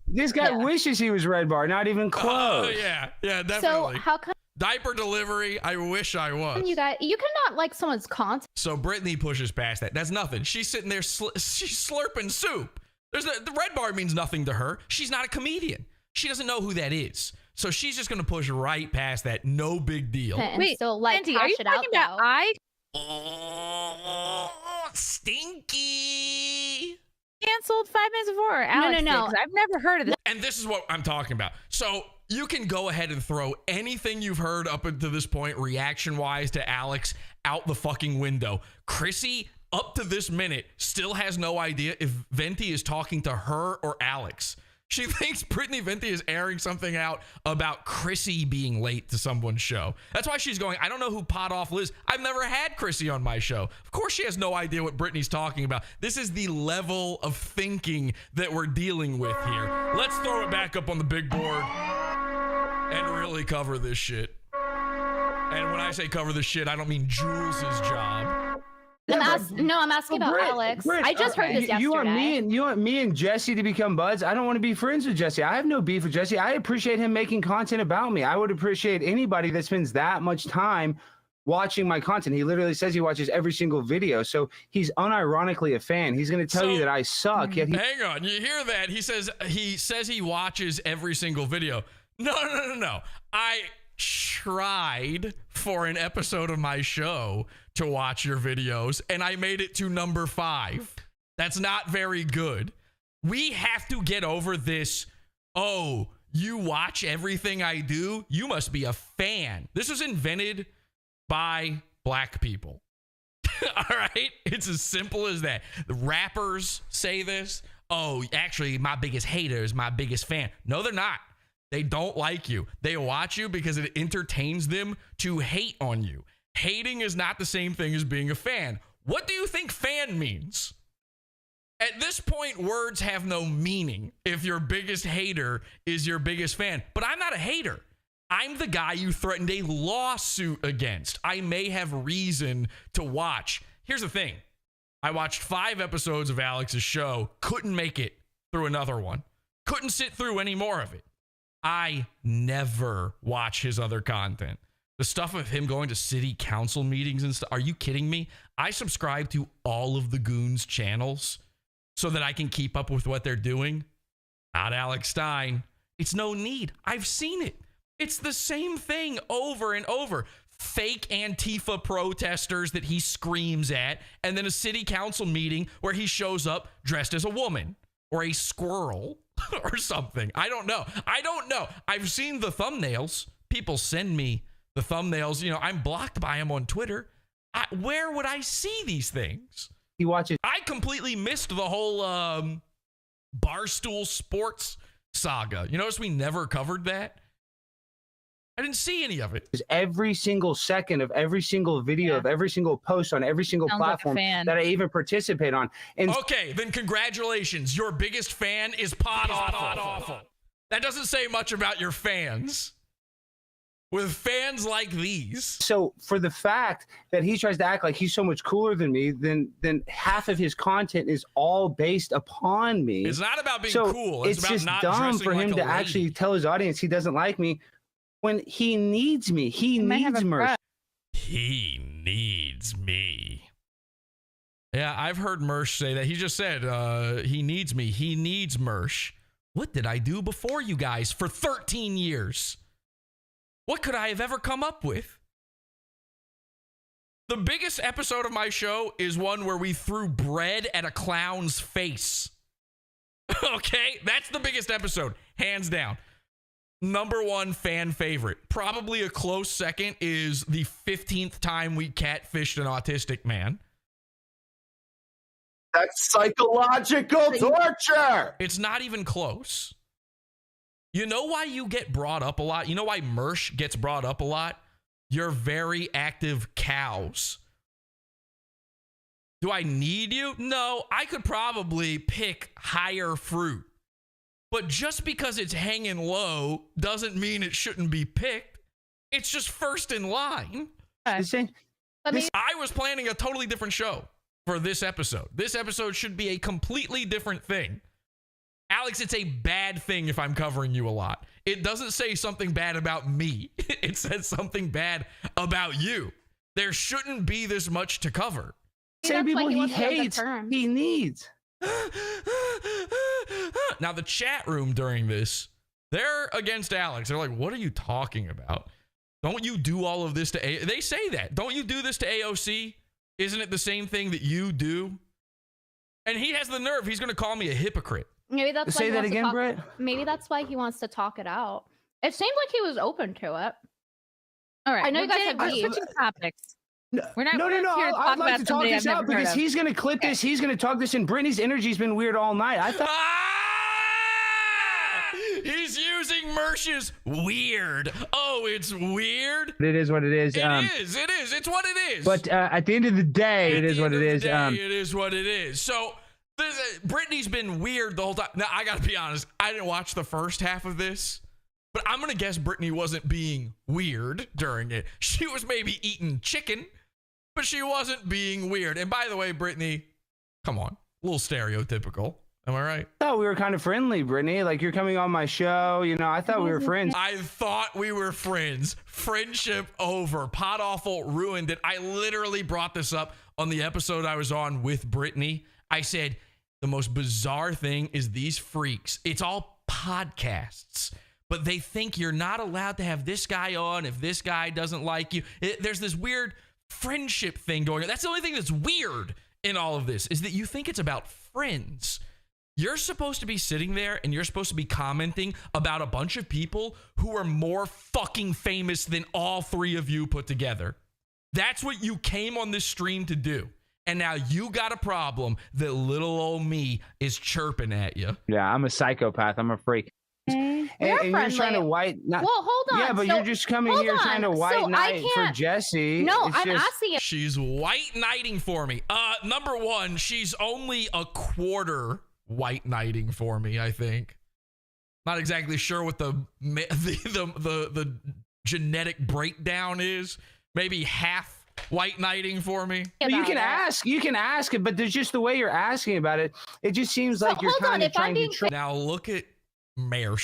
this guy wishes he was Red Bar, not even close. Yeah, definitely. So how come Diaper delivery, I wish I was. you cannot like someone's content? So Brittany pushes past that. That's nothing. She's sitting there, she's slurping soup. The Red Bar means nothing to her. She's not a comedian. She doesn't know who that is. So she's just going to push right past that. No big deal. And Wait, still like Venti, hash are you it out talking about though. Stinky. Canceled 5 minutes before? Alex no. did, 'cause I've never heard of this. And this is what I'm talking about. So you can go ahead and throw anything you've heard up until this point, reaction-wise, to Alex out the fucking window. Chrissie, up to this minute, still has no idea if Venti is talking to her or Alex. She thinks Brittany Venti is airing something out about Chrissie being late to someone's show. That's why she's going, I don't know who Pot Off Liz. I've never had Chrissie on my show. Of course she has no idea what Brittany's talking about. This is the level of thinking that we're dealing with here. Let's throw it back up on the big board and really cover this shit. And when I say cover this shit, I don't mean Jules' job. I'm asking about Alex. I just heard this yesterday. You want me and Jesse to become buds? I don't want to be friends with Jesse. I have no beef with Jesse. I appreciate him making content about me. I would appreciate anybody that spends that much time watching my content. He literally says he watches every single video, so he's unironically a fan. He's going to tell you that I suck. Yet Hang on, you hear that? He says he watches every single video. No. I tried for an episode of my show to watch your videos, and I made it to number 5. That's not very good. We have to get over this. Oh, you watch everything I do? You must be a fan. This was invented by black people. All right? It's as simple as that. The rappers say this. Oh, actually, my biggest hater is my biggest fan. No, they're not. They don't like you. They watch you because it entertains them to hate on you. Hating is not the same thing as being a fan. What do you think fan means? At this point, words have no meaning if your biggest hater is your biggest fan. But I'm not a hater. I'm the guy you threatened a lawsuit against. I may have reason to watch. Here's the thing. I watched 5 episodes of Alex's show. Couldn't make it through another one. Couldn't sit through any more of it. I never watch his other content. The stuff of him going to city council meetings and stuff. Are you kidding me? I subscribe to all of the Goons channels so that I can keep up with what they're doing. Not Alex Stein. It's no need. I've seen it. It's the same thing over and over. Fake Antifa protesters that he screams at, and then a city council meeting where he shows up dressed as a woman or a squirrel or something. I don't know. I've seen the thumbnails. People send me the thumbnails. You know, I'm blocked by them on Twitter. Where would I see these things? he watches. I completely missed the whole Barstool Sports saga. You notice we never covered that? I didn't see any of it. Every single second of every single video of every single post on every single platform that I even participate on. And okay, then congratulations. Your biggest fan is Pod Awful. That doesn't say much about your fans. With fans like these. So for the fact that he tries to act like he's so much cooler than me, then half of his content is all based upon me. It's not about being so cool. It's about just not dumb dressing for him like a to lady. actually tell his audience he doesn't like me when he needs me. He needs merch. He needs me. Yeah, I've heard Mersh say that. He just said he needs me. He needs Mersh. What did I do before you guys for 13 years? What could I have ever come up with? The biggest episode of my show is one where we threw bread at a clown's face. Okay? That's the biggest episode, hands down. #1 fan favorite. Probably a close second is the 15th time we catfished an autistic man. That's psychological torture. It's not even close. You know why you get brought up a lot? You know why Mersh gets brought up a lot? You're very active cows. Do I need you? No, I could probably pick higher fruit. But just because it's hanging low doesn't mean it shouldn't be picked. It's just first in line. I was planning a totally different show for this episode. This episode should be a completely different thing. Alex, it's a bad thing if I'm covering you a lot. It doesn't say something bad about me. It says something bad about you. There shouldn't be this much to cover. Same people he hates, he needs. Now, the chat room during this, they're against Alex. They're like, what are you talking about? Don't you do all of this to They say that. Don't you do this to AOC? Isn't it the same thing that you do? And he has the nerve. He's going to call me a hypocrite. Maybe that's Say that again, Brett. Maybe that's why he wants to talk it out. It seemed like he was open to it. All right. I know you guys have switching topics. We're not No. here to I'd like to talk somebody this I've out never heard because of. he's going to clip this. He's going to talk this, and Brittany's energy's been weird all night. I thought. He's using Mersh's weird. Oh, it's weird. It is what it is. It is. It's what it is. But at the end of the day, it is what it is. It is what it is. So Brittany's been weird the whole time. Now, I got to be honest. I didn't watch the first half of this, but I'm going to guess Brittany wasn't being weird during it. She was maybe eating chicken, but she wasn't being weird. And by the way, Brittany, come on. A little stereotypical. Am I right? I thought we were kind of friendly, Brittany. Like, you're coming on my show. You know, I thought we were friends. I thought we were friends. Friendship over. Pot Awful ruined it. I literally brought this up on the episode I was on with Brittany. I said, the most bizarre thing is these freaks. It's all podcasts, but they think you're not allowed to have this guy on if this guy doesn't like you. There's this weird friendship thing going on. That's the only thing that's weird in all of this, is that you think it's about friends. You're supposed to be sitting there and you're supposed to be commenting about a bunch of people who are more fucking famous than all three of you put together. That's what you came on this stream to do. And now you got a problem that little old me is chirping at you. Yeah, I'm a psychopath. I'm a freak. And you're trying to white. Well, hold on. Yeah, but you're just coming here trying to white knight for Jesse. No, It's I'm just- asking. She's white knighting for me. #1, she's only a quarter white knighting for me, I think. Not exactly sure what the genetic breakdown is. Maybe half white knighting for me. Well, you can ask it, but there's just the way you're asking about it. It just seems like you're kind of trying to trick. Now look at Mayr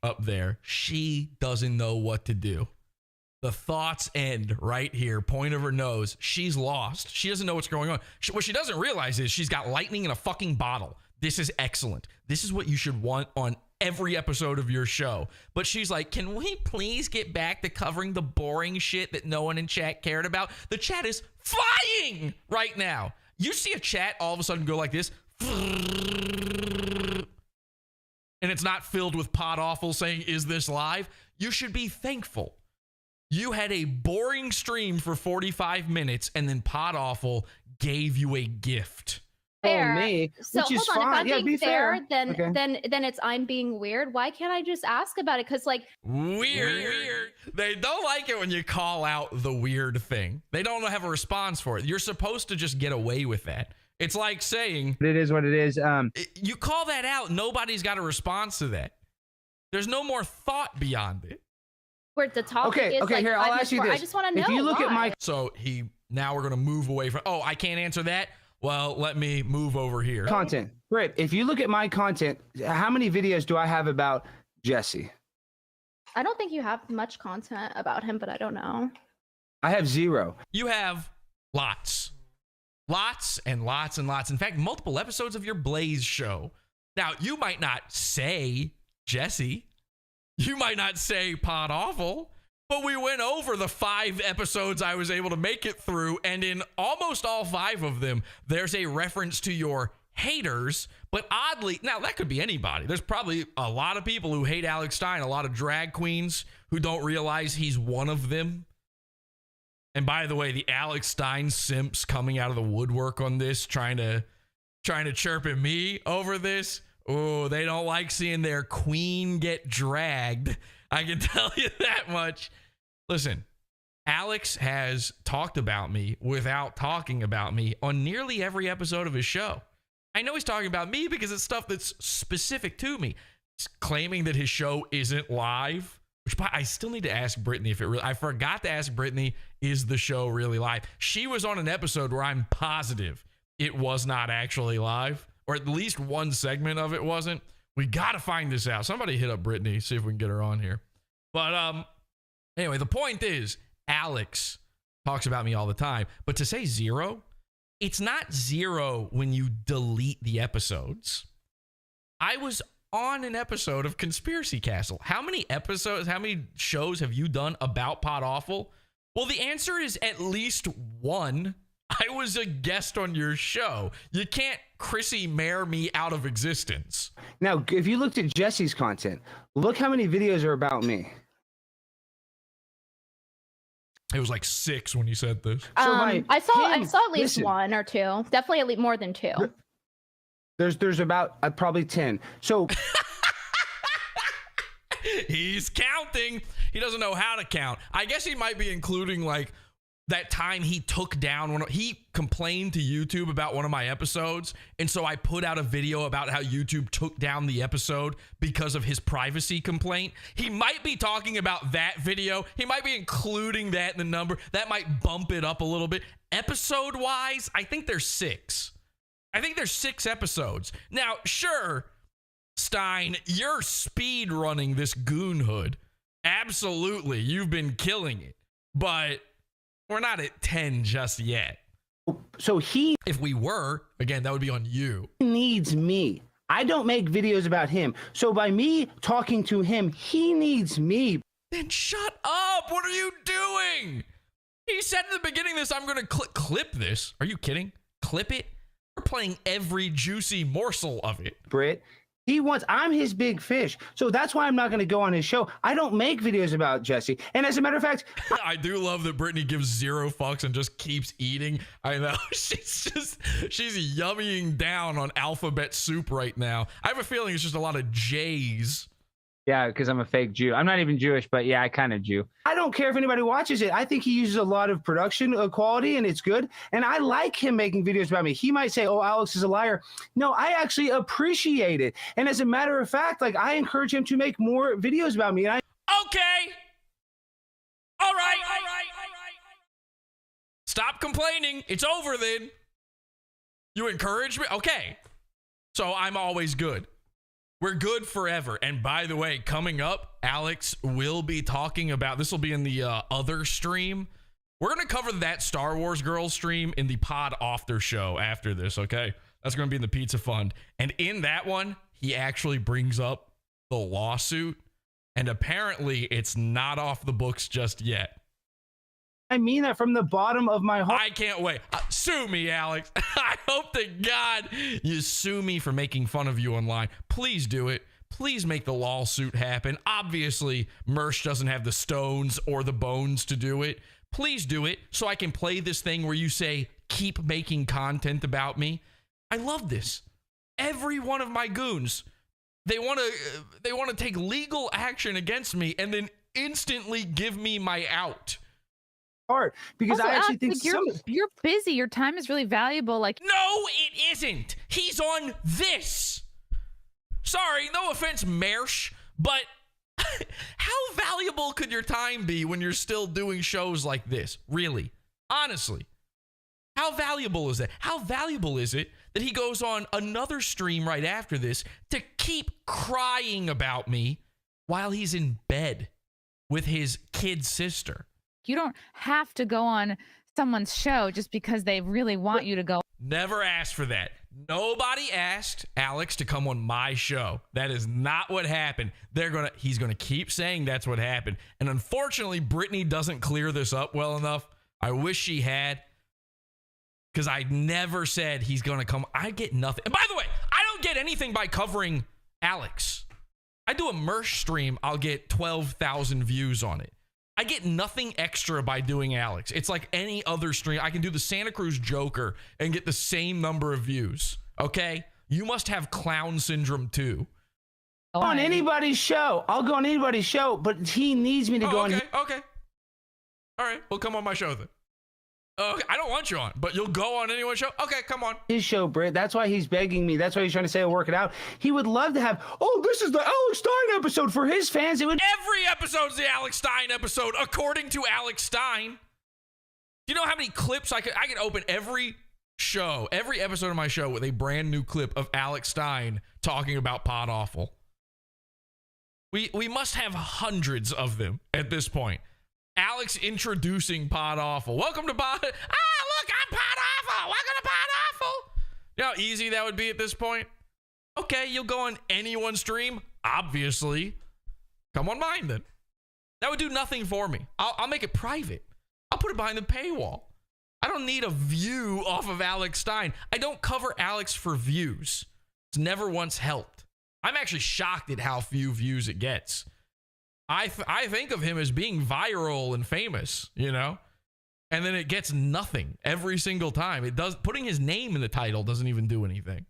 up there. She doesn't know what to do. The thoughts end right here, point of her nose. She's lost. She doesn't know what's going on. What she doesn't realize is she's got lightning in a fucking bottle. This is excellent. This is what you should want on every episode of your show. But she's like, can we please get back to covering the boring shit that no one in chat cared about? The chat is flying right now. You see a chat all of a sudden go like this, and it's not filled with Pot Awful saying, is this live? You should be thankful. You had a boring stream for 45 minutes, and then Pot Awful gave you a gift. Fair. Me, so which is hold on, fine. if I'm being fair, Okay. then it's I'm being weird. Why can't I just ask about it? Because like weird. They don't like it when you call out the weird thing. They don't have a response for it. You're supposed to just get away with that. It's like saying it is what it is. You call that out, nobody's got a response to that. There's no more thought beyond it. Where the topic is like, here, I'll ask you this. I just want to know. If you look at my So now we're gonna move away from I can't answer that. Well, let me move over here. Content. Britt, if you look at my content, how many videos do I have about Jesse? I don't think you have much content about him, but I don't know. I have 0. You have lots. Lots and lots and lots. In fact, multiple episodes of your Blaze show. Now, you might not say Jesse. You might not say Pot Awful. But we went over the 5 episodes I was able to make it through, and in almost all 5 of them, there's a reference to your haters, but oddly, now that could be anybody. There's probably a lot of people who hate Alex Stein, a lot of drag queens who don't realize he's one of them. And by the way, the Alex Stein simps coming out of the woodwork on this, trying to chirp at me over this. Oh, they don't like seeing their queen get dragged. I can tell you that much. Listen, Alex has talked about me without talking about me on nearly every episode of his show. I know he's talking about me because it's stuff that's specific to me. He's claiming that his show isn't live, which I still need to ask Brittany if it really, I forgot to ask Brittany, is the show really live? She was on an episode where I'm positive it was not actually live, or at least one segment of it wasn't. We got to find this out. Somebody hit up Brittany, see if we can get her on here. But anyway, the point is, Alex talks about me all the time, but to say zero, it's not zero when you delete the episodes. I was on an episode of Conspiracy Castle. How many episodes, how many shows have you done about Pod Awful? Well, the answer is at least one. I was a guest on your show. You can't Chrissie Mayr me out of existence. Now, if you looked at Jesse's content, look how many videos are about me. It was like 6 when you said this. I saw at least 1 or 2. Definitely at least more than 2. There's about probably 10. So he's counting. He doesn't know how to count. I guess he might be including like that time he took down he complained to YouTube about one of my episodes, and so I put out a video about how YouTube took down the episode because of his privacy complaint. He might be talking about that video. He might be including that in the number. That might bump it up a little bit. Episode wise, I think there's 6. I think there's 6 episodes. Now, sure, Stein, you're speed running this goonhood. Absolutely, you've been killing it, but we're not at 10 just yet. So if we were, again, that would be on you. He needs me. I don't make videos about him. So by me talking to him, he needs me. Then shut up. What are you doing? He said in the beginning of this, I'm going to clip this. Are you kidding? Clip it? We're playing every juicy morsel of it. Britt, I'm his big fish. So that's why I'm not going to go on his show. I don't make videos about Jesse. And as a matter of fact, I do love that Brittany gives 0 fucks and just keeps eating. I know she's yummying down on alphabet soup right now. I have a feeling it's just a lot of J's. Yeah, because I'm a fake Jew. I'm not even Jewish, but yeah, I kind of Jew. I don't care if anybody watches it. I think he uses a lot of production quality, and it's good. And I like him making videos about me. He might say, oh, Alex is a liar. No, I actually appreciate it. And as a matter of fact, like, I encourage him to make more videos about me. And Okay. All right. Stop complaining. It's over then. You encourage me? Okay. So I'm always good. We're good forever. And by the way, coming up, Alex will be talking about, this will be in the other stream. We're going to cover that Star Wars Girls stream in the Pod After show after this, okay? That's going to be in the Pizza Fund. And in that one, he actually brings up the lawsuit. And apparently, it's not off the books just yet. I mean that from the bottom of my heart. I can't wait. Sue me, Alex. I hope to God you sue me for making fun of you online. Please do it. Please make the lawsuit happen. Obviously, Mersh doesn't have the stones or the bones to do it. Please do it so I can play this thing where you say, keep making content about me. I love this. Every one of my goons, they want to take legal action against me and then instantly give me my out. Because also, I actually think you're busy. Your time is really valuable. Like, no, it isn't. He's on this. Sorry, no offense, Mersh, but how valuable could your time be when you're still doing shows like this? Really? Honestly. How valuable is that? How valuable is it that he goes on another stream right after this to keep crying about me while he's in bed with his kid sister? You don't have to go on someone's show just because they really want you to go. Never asked for that. Nobody asked Alex to come on my show. That is not what happened. He's gonna keep saying that's what happened. And unfortunately, Brittany doesn't clear this up well enough. I wish she had. because I never said he's going to come. I get nothing. And by the way, I don't get anything by covering Alex. I do a Mersh stream. I'll get 12,000 views on it. I get nothing extra by doing Alex. It's like any other stream. I can do the Santa Cruz Joker and get the same number of views. Okay? You must have clown syndrome too. On anybody's show. I'll go on anybody's show, but he needs me to go on. Okay. All right. Well, come on my show then. Okay. I don't want you on, but you'll go on anyone's show? Okay, come on. His show, Britt. That's why he's begging me. That's why he's trying to say I'll work it out. He would love to have, this is the Alex Stein episode for his fans. Every episode's the Alex Stein episode, according to Alex Stein. Do you know how many clips I could open every show, every episode of my show with a brand new clip of Alex Stein talking about Pod Awful? We must have hundreds of them at this point. Alex introducing Pod Awful. Welcome to Pod. Look, I'm Pod Awful. Welcome to Pod Awful. You know how easy that would be at this point? Okay, you'll go on anyone's stream. Obviously. Come on mine then. That would do nothing for me. I'll make it private. I'll put it behind the paywall. I don't need a view off of Alex Stein. I don't cover Alex for views. It's never once helped. I'm actually shocked at how few views it gets. I think of him as being viral and famous, you know, and then it gets nothing every single time. It does. Putting his name in the title doesn't even do anything.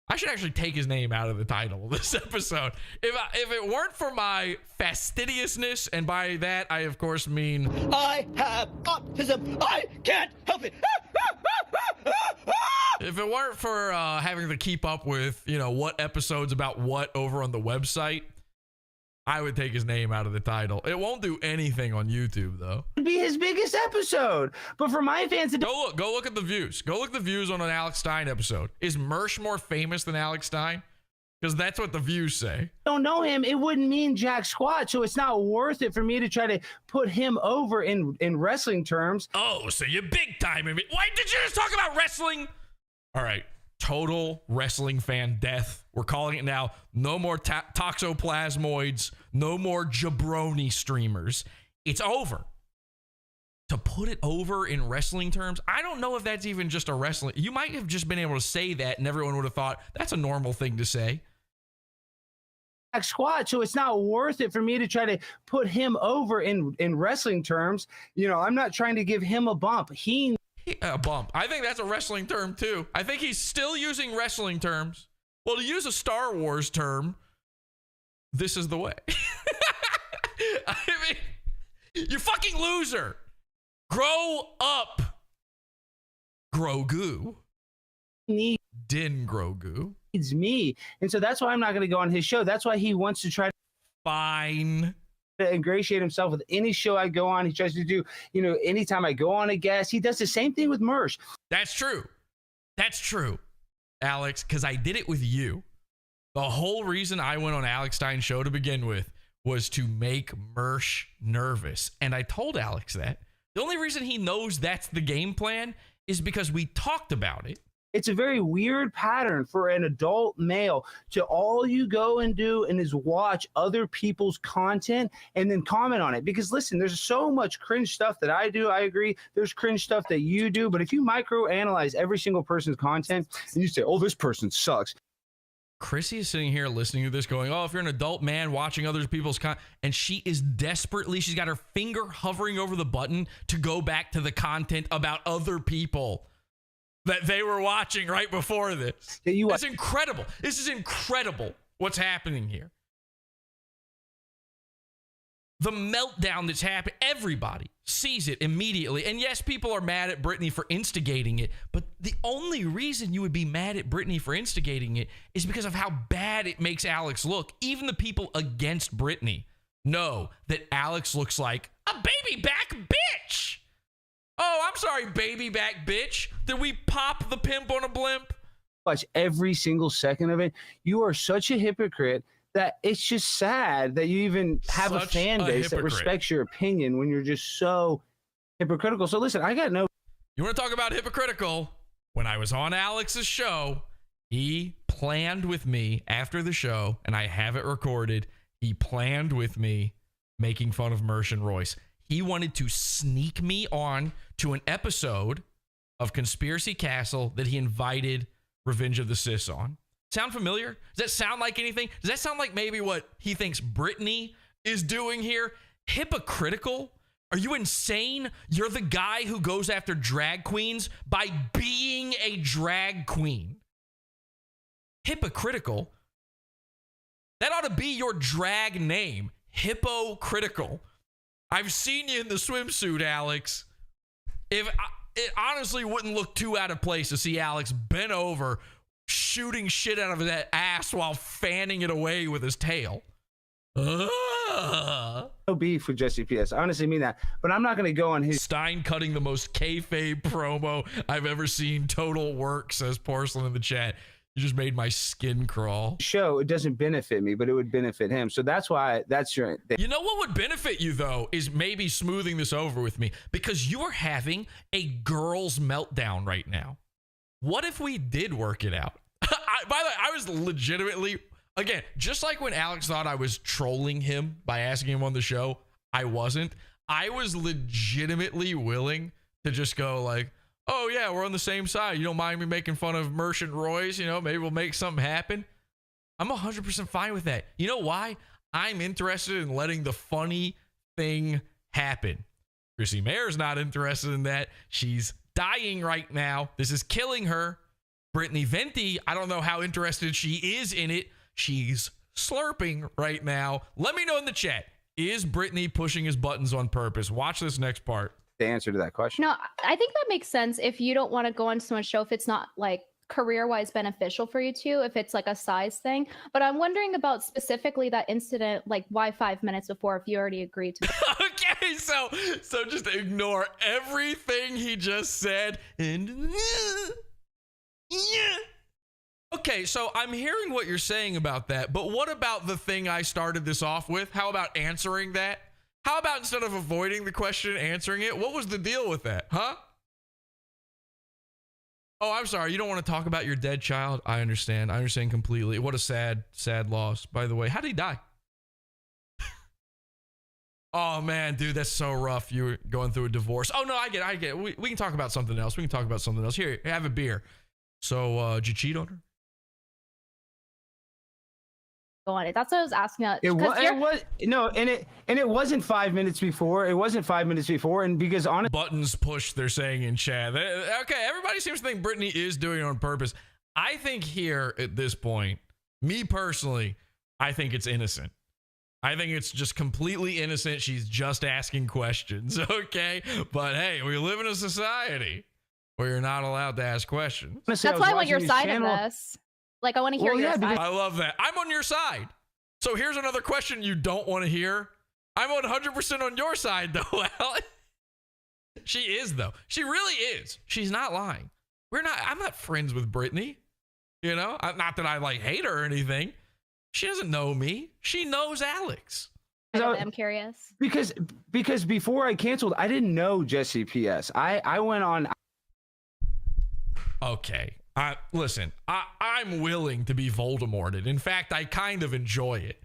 I should actually take his name out of the title of this episode. If it weren't for my fastidiousness, and by that I of course mean I have autism. I can't help it. If it weren't for having to keep up with, you know, what episodes about what over on the website, I would take his name out of the title. It won't do anything on YouTube, though. It'd be his biggest episode. But for my fans, go look at the views. Go look at the views on an Alex Stein episode. Is Mersh more famous than Alex Stein? Because that's what the views say. Don't know him, it wouldn't mean jack squat, so it's not worth it for me to try to put him over in wrestling terms. Oh, so you're big time. Why did you just talk about wrestling? All right. Total wrestling fan death. We're calling it now. No more toxoplasmoids. No more jabroni streamers. It's over. To put it over in wrestling terms, I don't know if that's even just a wrestling. You might have just been able to say that and everyone would have thought that's a normal thing to say. Squat, so it's not worth it for me to try to put him over in wrestling terms. You know, I'm not trying to give him a bump. A bump. I think that's a wrestling term too. I think he's still using wrestling terms. Well, to use a Star Wars term, this is the way. I mean, you fucking loser. Grow up. Grogu. Din Grogu. Needs me. And so that's why I'm not going to go on his show. That's why he wants to try to. Fine. To ingratiate himself with any show I go on. He tries to do, you know, anytime I go on a guest, he does the same thing with Mersh. That's true, Alex, because I did it with you. The whole reason I went on Alex Stein's show to begin with was to make Mersh nervous. And I told Alex that. The only reason he knows that's the game plan is because we talked about it. It's a very weird pattern for an adult male to all you go and do and is watch other people's content and then comment on it. Because listen, there's so much cringe stuff that I do. I agree. There's cringe stuff that you do. But if you microanalyze every single person's content and you say, oh, this person sucks. Chrissie is sitting here listening to this going, oh, if you're an adult man watching other people's content, and she is desperately, she's got her finger hovering over the button to go back to the content about other people that they were watching right before this. It's incredible. This is incredible what's happening here. The meltdown that's happened, everybody sees it immediately. And yes, people are mad at Brittany for instigating it, but the only reason you would be mad at Brittany for instigating it is because of how bad it makes Alex look. Even the people against Brittany know that Alex looks like a baby back bitch. Oh, I'm sorry, baby back bitch. Did we pop the pimp on a blimp? Watch every single second of it. You are such a hypocrite that it's just sad that you even have a fan base that respects your opinion when you're just so hypocritical. So listen, I got no. You want to talk about hypocritical? When I was on Alex's show, he planned with me after the show, and I have it recorded. He planned with me making fun of Mersh and Royce. He wanted to sneak me on to an episode of Conspiracy Castle that he invited Revenge of the Sis on. Sound familiar? Does that sound like anything? Does that sound like maybe what he thinks Brittany is doing here? Hypocritical? Are you insane? You're the guy who goes after drag queens by being a drag queen. Hypocritical? That ought to be your drag name. Hypocritical. I've seen you in the swimsuit, Alex. It honestly wouldn't look too out of place to see Alex bent over, shooting shit out of that ass while fanning it away with his tail. No beef with Jesse P.S. I honestly mean that, but I'm not going to go on his Stein cutting the most kayfabe promo I've ever seen. Total work, says Porcelain in the chat. You just made my skin crawl. Show. It doesn't benefit me, but it would benefit him. So that's why that's your thing. You know what would benefit you, though, is maybe smoothing this over with me, because you are having a girl's meltdown right now. What if we did work it out? By the way, I was legitimately, again, just like when Alex thought I was trolling him by asking him on the show, I wasn't. I was legitimately willing to just go like, oh, yeah, we're on the same side. You don't mind me making fun of Merchant Roy's? You know, maybe we'll make something happen. I'm 100% fine with that. You know why? I'm interested in letting the funny thing happen. Chrissie Mayr's not interested in that. She's dying right now. This is killing her. Brittany Venti, I don't know how interested she is in it. She's slurping right now. Let me know in the chat. Is Brittany pushing his buttons on purpose? Watch this next part. The answer to that question. No, I think that makes sense if you don't want to go on someone's show if it's not like career-wise beneficial for you to, if it's like a size thing. But I'm wondering about specifically that incident, like why 5 minutes before if you already agreed to. Okay, so just ignore everything he just said and okay, so I'm hearing what you're saying about that, but what about the thing I started this off with? How about answering that? How about instead of avoiding the question, answering it? What was the deal with that, huh? Oh, I'm sorry. You don't want to talk about your dead child? I understand. I understand completely. What a sad, sad loss. By the way, how did he die? Oh, man, dude, that's so rough. You were going through a divorce. Oh, no, I get it. We can talk about something else. Here, have a beer. So, did you cheat on her? On it. That's what I was asking about. It wasn't 5 minutes before. It wasn't 5 minutes before, and because on buttons pushed, they're saying in chat. Okay, everybody seems to think Brittany is doing it on purpose. I think here at this point, me personally, I think it's innocent. I think it's just completely innocent. She's just asking questions, okay? But hey, we live in a society where you're not allowed to ask questions. That's why I want your side of this. Like, I want to hear your side. I love that. I'm on your side. So here's another question you don't want to hear. I'm 100% on your side, though, Alex. She is, though. She really is. She's not lying. I'm not friends with Brittany. You know? Not that I, like, hate her or anything. She doesn't know me. She knows Alex. I'm curious. Because before I canceled, I didn't know Jesse P.S. I went on. Okay. Listen, I'm willing to be Voldemorted. In fact, I kind of enjoy it.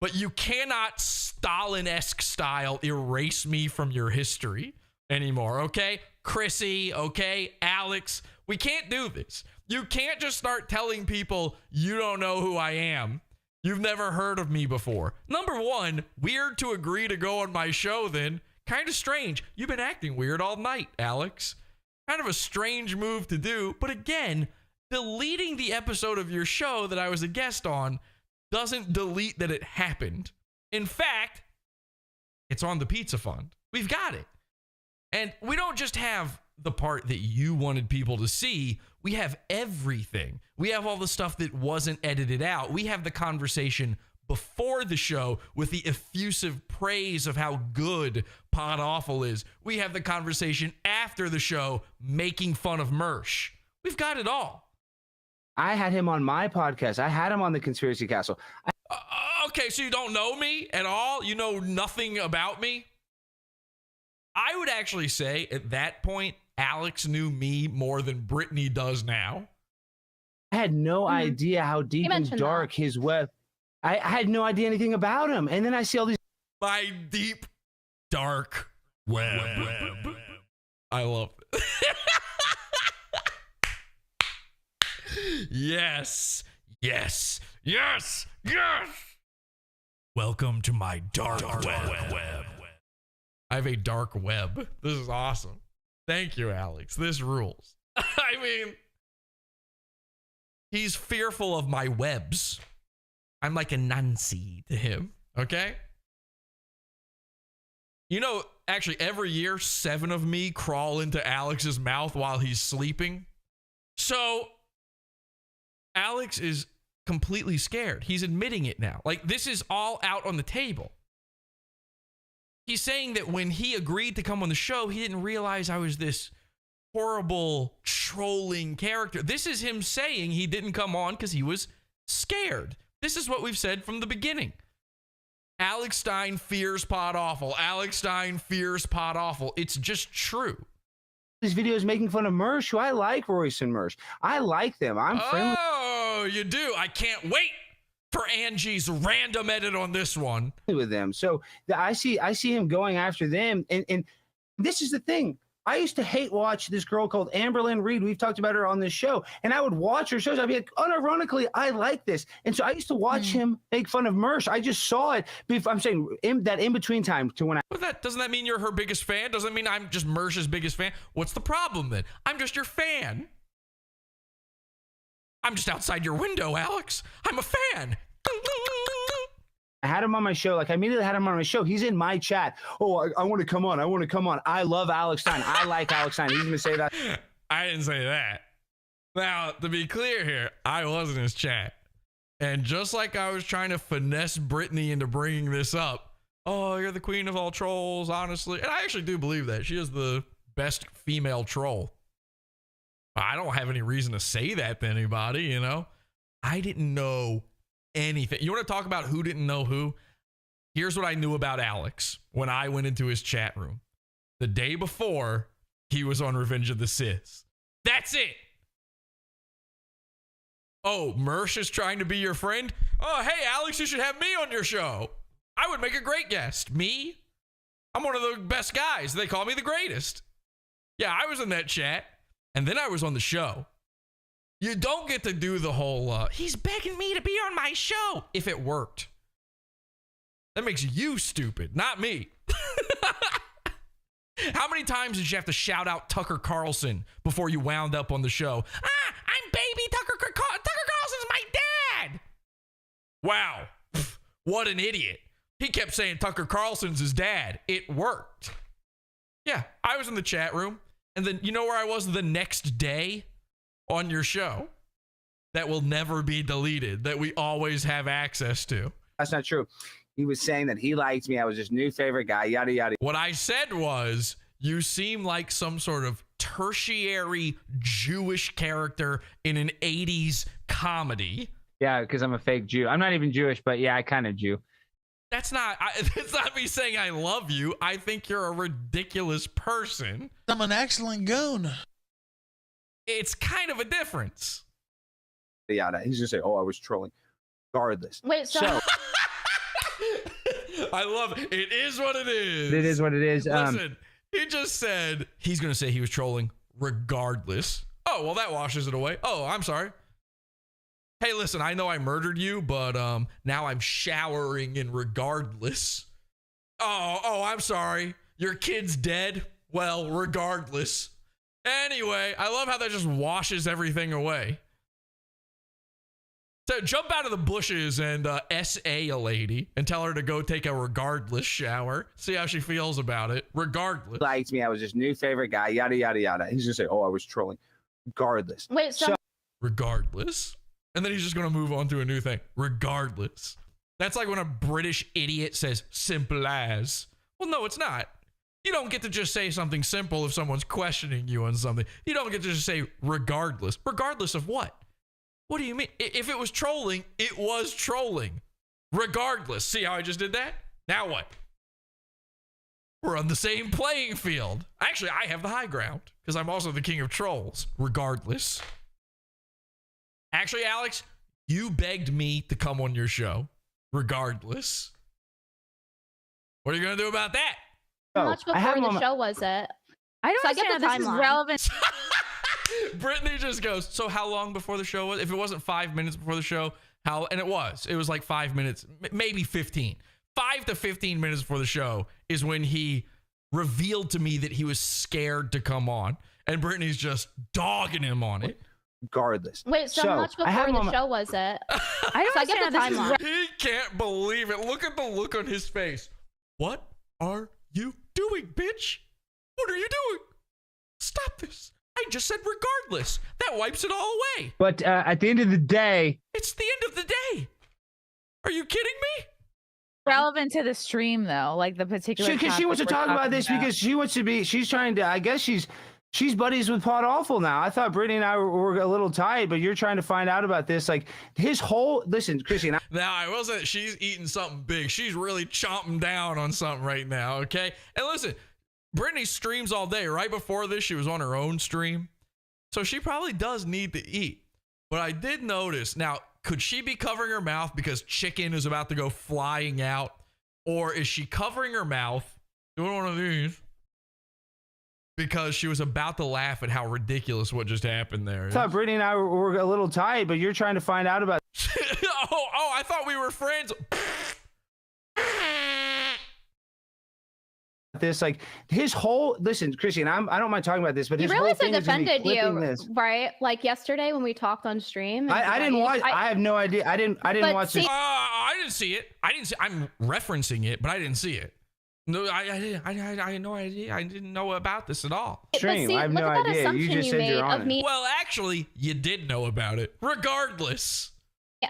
But you cannot Stalin-esque style erase me from your history anymore, okay? Chrissy, okay? Alex, we can't do this. You can't just start telling people you don't know who I am. You've never heard of me before. Number one, weird to agree to go on my show then. Kind of strange. You've been acting weird all night, Alex. Kind of a strange move to do, but again, deleting the episode of your show that I was a guest on doesn't delete that it happened. In fact, it's on the pizza fund. We've got it. And we don't just have the part that you wanted people to see. We have everything. We have all the stuff that wasn't edited out. We have the conversation before the show with the effusive praise of how good Pod Awful is. We have the conversation after the show making fun of Mersh. We've got it all. I had him on my podcast. I had him on the Conspiracy Castle. Okay, so you don't know me at all? You know nothing about me? I would actually say at that point, Alex knew me more than Brittany does now. I had no idea how deep and dark his web. I had no idea anything about him. And then I see all these. My deep, dark web. I love it. Yes. Yes. Yes. Yes. Welcome to my dark web. I have a dark web. This is awesome. Thank you, Alex. This rules. I mean, he's fearful of my webs. I'm like a Nancy to him, okay? You know, actually, every year, 7 of me crawl into Alex's mouth while he's sleeping. So, Alex is completely scared. He's admitting it now. Like, this is all out on the table. He's saying that when he agreed to come on the show, he didn't realize I was this horrible, trolling character. This is him saying he didn't come on because he was scared. This is what we've said from the beginning. Alex Stein fears Pod Awful. Alex Stein fears Pod Awful. It's just true. These videos making fun of Mersh, who I like Royce and Mersh. I like them. I'm friendly. Oh, you do? I can't wait for Angie's random edit on this one. With them. So I see him going after them. And this is the thing. I used to hate watch this girl called Amberlynn Reed. We've talked about her on this show. And I would watch her shows. I'd be like, unironically, I like this. And so I used to watch him make fun of Mersh. I just saw it. I'm saying that in between time to when I. But doesn't that mean you're her biggest fan? Doesn't that mean I'm just Mersh's biggest fan? What's the problem then? I'm just your fan. I'm just outside your window, Alex. I'm a fan. I had him on my show. Like, I immediately had him on my show. He's in my chat. Oh, I want to come on. I want to come on. I love Alex Stein. I like Alex Stein. He's going to say that. I didn't say that. Now, to be clear here, I was in his chat. And just like I was trying to finesse Brittany into bringing this up, oh, you're the queen of all trolls, honestly. And I actually do believe that. She is the best female troll. I don't have any reason to say that to anybody, you know? I didn't know anything. You want to talk about who didn't know who? Here's what I knew about Alex when I went into his chat room. The day before, he was on Revenge of the Sith. That's it. Oh, Mersh is trying to be your friend? Oh, hey, Alex, you should have me on your show. I would make a great guest. Me? I'm one of the best guys. They call me the greatest. Yeah, I was in that chat, and then I was on the show. You don't get to do the whole, he's begging me to be on my show, if it worked. That makes you stupid, not me. How many times did you have to shout out Tucker Carlson before you wound up on the show? I'm baby Tucker Carlson's my dad. Wow, what an idiot. He kept saying Tucker Carlson's his dad. It worked. Yeah, I was in the chat room, and then you know where I was the next day? On your show that will never be deleted, that we always have access to. That's not true. He was saying that he liked me. I was his new favorite guy, yada, yada. What I said was, you seem like some sort of tertiary Jewish character in an 80s comedy. Yeah, because I'm a fake Jew. I'm not even Jewish, but yeah, I kind of Jew. That's not me saying I love you. I think you're a ridiculous person. I'm an excellent goon. It's kind of a difference. Yeah, he's gonna say, "Oh, I was trolling." Regardless. Wait, so I love it. It is what it is. It is what it is. Listen, he just said he's gonna say he was trolling regardless. Oh, well, that washes it away. Oh, I'm sorry. Hey, listen, I know I murdered you, but now I'm showering in regardless. Oh, I'm sorry. Your kid's dead. Well, regardless. Anyway, I love how that just washes everything away. So jump out of the bushes and SA a lady and tell her to go take a regardless shower. See how she feels about it. Regardless. Liked me. I was his new favorite guy. Yada, yada, yada. He's going to say, oh, I was trolling. Regardless. Wait, so regardless. And then he's just going to move on to a new thing. Regardless. That's like when a British idiot says simple as. Well, no, it's not. You don't get to just say something simple if someone's questioning you on something. You don't get to just say regardless. Regardless of what? What do you mean? If it was trolling, it was trolling. Regardless. See how I just did that? Now what? We're on the same playing field. Actually, I have the high ground because I'm also the king of trolls. Regardless. Actually, Alex, you begged me to come on your show. Regardless. What are you going to do about that? how much before the show was it? I don't So I get understand the how this is timeline. relevant. Brittany just goes, so how long before the show was? If it wasn't 5 minutes before the show, how? And it was like 5 minutes, maybe 15. 5 to 15 minutes before the show is when he revealed to me that he was scared to come on. And Brittany's just dogging him on it. Regardless. Wait, so how much before the show was it? I get the timeline. He can't believe it. Look at the look on his face. What are you doing, bitch? What are you doing? Stop this. I just said regardless. That wipes it all away. But at the end of the day, it's the end of the day. Are you kidding me? Relevant to the stream though, like the particular. Because she wants to talk about this because she wants to be. She's trying to. I guess she's buddies with Pod Awful now. I thought Brittany and I were a little tight, but you're trying to find out about this. Like his whole. Listen, Chrissie. Now I will say she's eating something big. She's really chomping down on something right now. Okay, and listen. Brittany streams all day. Right before this, she was on her own stream. So she probably does need to eat. But I did notice, now, could she be covering her mouth because chicken is about to go flying out? Or is she covering her mouth, doing one of these, because she was about to laugh at how ridiculous what just happened there? I thought Brittany and I were a little tight, but you're trying to find out about oh, I thought we were friends. This, like his whole. Listen, Chrissie, and I don't mind talking about this, but his whole thing defended you, right? Like yesterday when we talked on stream. I didn't watch. I have no idea. I didn't watch it. I didn't see it. I'm referencing it, but I didn't see it. No, I had no idea. I didn't know about this at all. Stream. I have no idea. You just said you're on it. Well, actually, you did know about it. Regardless,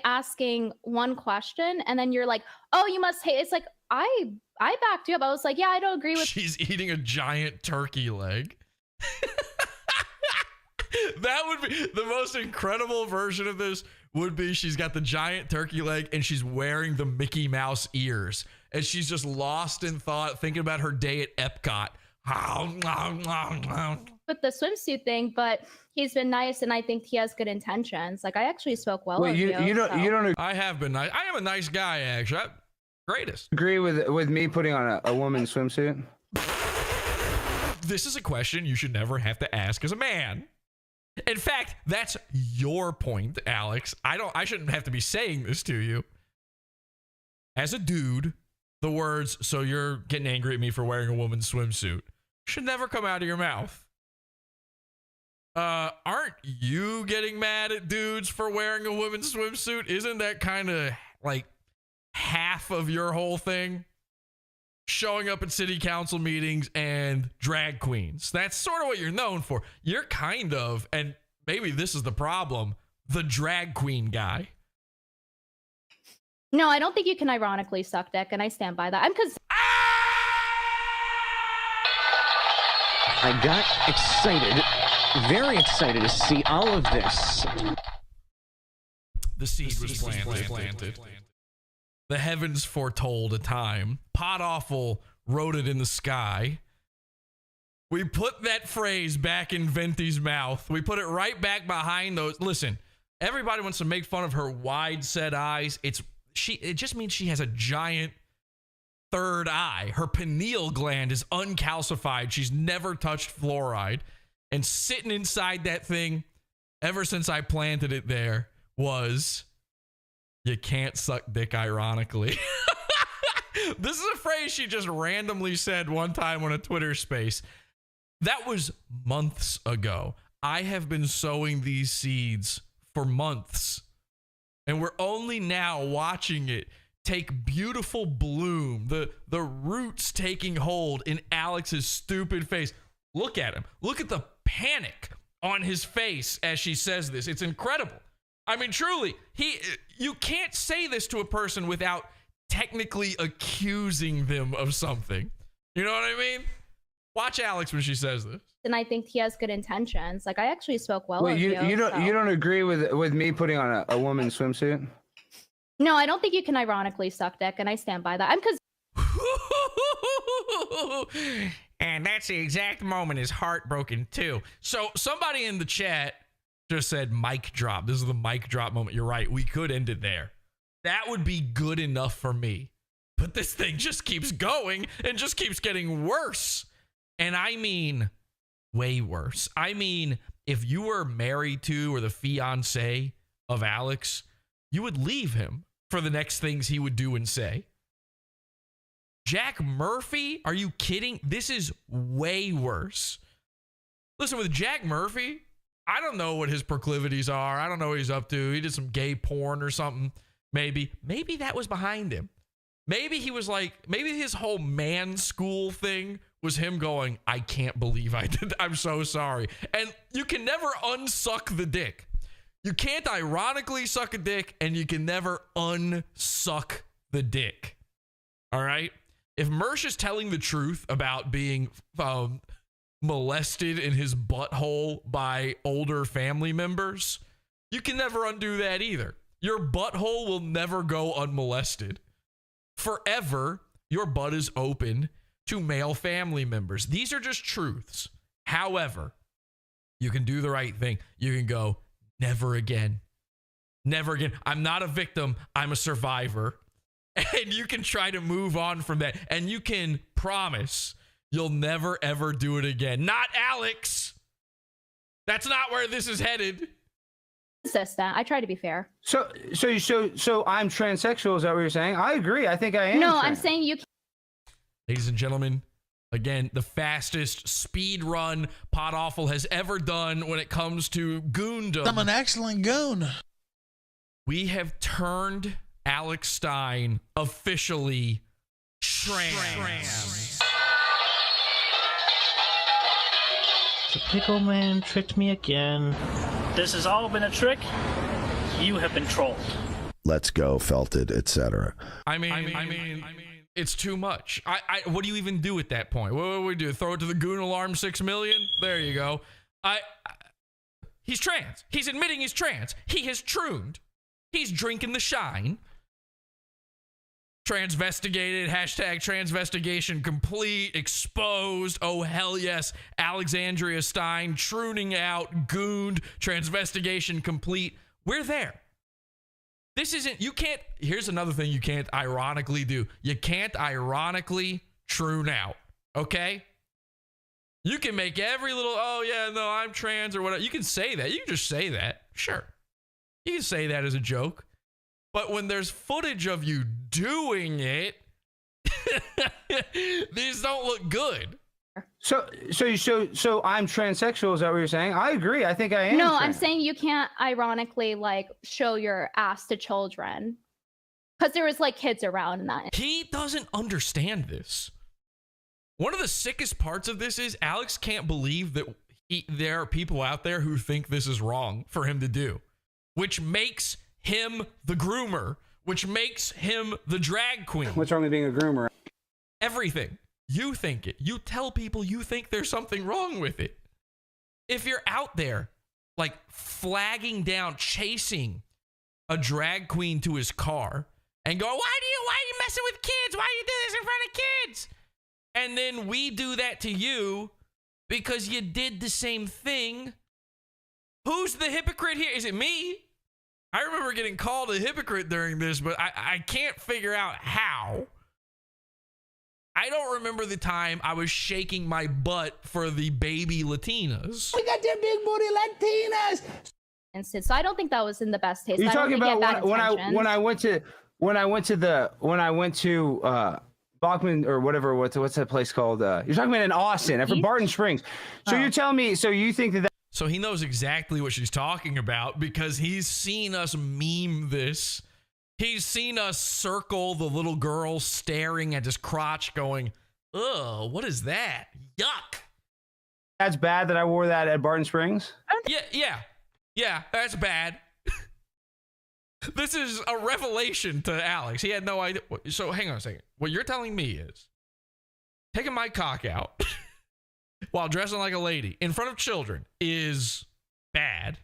asking one question and then you're like, "Oh, you must hate." It's like I backed you up. I was like, "Yeah, I don't agree with." She's eating a giant turkey leg. That would be the most incredible version of this. Would be she's got the giant turkey leg and she's wearing the Mickey Mouse ears and she's just lost in thought, thinking about her day at Epcot. With the swimsuit thing, but he's been nice and I think he has good intentions. Like I actually spoke well of you. You don't. I have been nice. I am a nice guy, actually. Greatest. Agree with me putting on a woman's swimsuit? This is a question you should never have to ask as a man. In fact, that's your point, Alex. I shouldn't have to be saying this to you. As a dude, the words, "so you're getting angry at me for wearing a woman's swimsuit," should never come out of your mouth. Aren't you getting mad at dudes for wearing a woman's swimsuit? Isn't that kind of like half of your whole thing? Showing up at city council meetings and drag queens. That's sort of what you're known for. You're kind of, and maybe this is the problem, the drag queen guy. No, I don't think you can ironically suck dick, and I stand by that. I got excited, very excited to see all of this. The seed was planted. The heavens foretold a time. Pod Awful wrote it in the sky. We put that phrase back in Venti's mouth. We put it right back behind those. Listen, everybody wants to make fun of her wide set eyes. It just means she has a giant third eye. Her pineal gland is uncalcified. She's never touched fluoride. And sitting inside that thing, ever since I planted it there, was... you can't suck dick ironically. This is a phrase she just randomly said one time on a Twitter space. That was months ago. I have been sowing these seeds for months. And we're only now watching it take beautiful bloom. The roots taking hold in Alex's stupid face. Look at him. Look at the panic on his face as she says this. It's incredible. I mean, truly, you can't say this to a person without technically accusing them of something. You know what I mean? Watch Alex when she says this. And I think he has good intentions. Like I actually spoke well of you. You don't agree with me putting on a woman's swimsuit? No, I don't think you can ironically suck dick, and I stand by that. And that's the exact moment his heart broken too. So somebody in the chat just said mic drop. This is the mic drop moment. You're right. We could end it there. That would be good enough for me. But this thing just keeps going and just keeps getting worse. And I mean way worse. I mean if you were married to or the fiance of Alex, you would leave him for the next things he would do and say. Jack Murphy? Are you kidding? This is way worse. Listen, with Jack Murphy, I don't know what his proclivities are. I don't know what he's up to. He did some gay porn or something. Maybe that was behind him. Maybe he was like, maybe his whole man school thing was him going, I can't believe I did. I'm so sorry. And you can never unsuck the dick. You can't ironically suck a dick, and you can never unsuck the dick. All right? If Mersh is telling the truth about being molested in his butthole by older family members, you can never undo that either. Your butthole will never go unmolested. Forever, your butt is open to male family members. These are just truths. However, you can do the right thing. You can go, never again. Never again. I'm not a victim. I'm a survivor. And you can try to move on from that. And you can promise you'll never, ever do it again. Not Alex. That's not where this is headed. Consistent. I try to be fair. So I'm transsexual. Is that what you're saying? I agree. I think I am. No, trans. I'm saying you. Ladies and gentlemen, again, the fastest speed run Pot Awful has ever done when it comes to goondom. I'm an excellent goon. We have turned Alex Stein officially trans. The pickle man tricked me again. This has all been a trick. You have been trolled. Let's go, felted, etc. I mean, it's too much. What do you even do at that point? What do we do? Throw it to the goon alarm 6 million? There you go. He's trans. He's admitting he's trans. He has trooned. He's drinking the shine. Transvestigated, hashtag transvestigation complete, exposed. Oh, hell yes. Alexandria Stein, trooning out, gooned, transvestigation complete. We're there. This isn't, you can't, here's another thing you can't ironically do. You can't ironically troon out, okay? You can make every little, oh yeah, no, I'm trans or whatever. You can say that. You can just say that. Sure. You can say that as a joke. But when there's footage of you doing it, these don't look good. So I'm transsexual. Is that what you're saying? I agree. I think I am. No, trans. I'm saying you can't ironically like show your ass to children because there was like kids around and that. He doesn't understand this. One of the sickest parts of this is Alex can't believe that there are people out there who think this is wrong for him to do, which makes him the groomer, which makes him the drag queen. What's wrong with being a groomer? Everything. You think it. You tell people you think there's something wrong with it. If you're out there, like flagging down, chasing a drag queen to his car and going, why are you messing with kids? Why do you do this in front of kids? And then we do that to you because you did the same thing. Who's the hypocrite here? Is it me? I remember getting called a hypocrite during this, but I can't figure out how. I don't remember the time I was shaking my butt for the baby Latinas. We got them big booty Latinas. Instance, so I don't think that was in the best taste. You're talking about when I went to Bachman or whatever. What's that place called? You're talking about in Austin, from Barton Springs. So you're telling me? So you think that? So he knows exactly what she's talking about because he's seen us meme this. He's seen us circle the little girl staring at his crotch going, ugh, what is that? Yuck. That's bad that I wore that at Barton Springs? Yeah, that's bad. This is a revelation to Alex. He had no idea. So hang on a second. What you're telling me is taking my cock out while dressing like a lady in front of children is bad.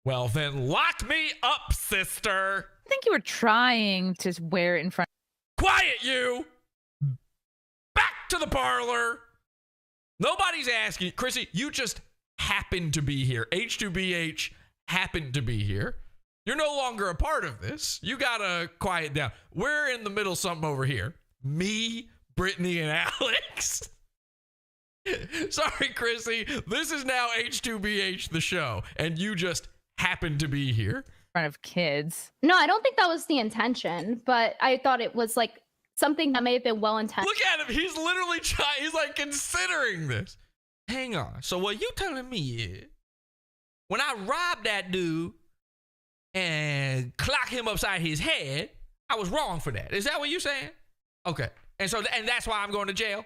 Well, then lock me up, sister. I think you were trying to wear it in front. Quiet, you. Back to the parlor. Nobody's asking. Chrissy, you just happened to be here. H2BH happened to be here. You're no longer a part of this. You gotta quiet down. We're in the middle of something over here. Me, Brittany, and Alex. Sorry, Chrissy. This is now H2BH, the show, and you just happen to be here. In front of kids. No, I don't think that was the intention, but I thought it was like something that may have been well intended. Look at him. He's literally trying. He's like considering this. Hang on. So what you telling me is when I robbed that dude and clock him upside his head, I was wrong for that. Is that what you're saying? Okay. And that's why I'm going to jail?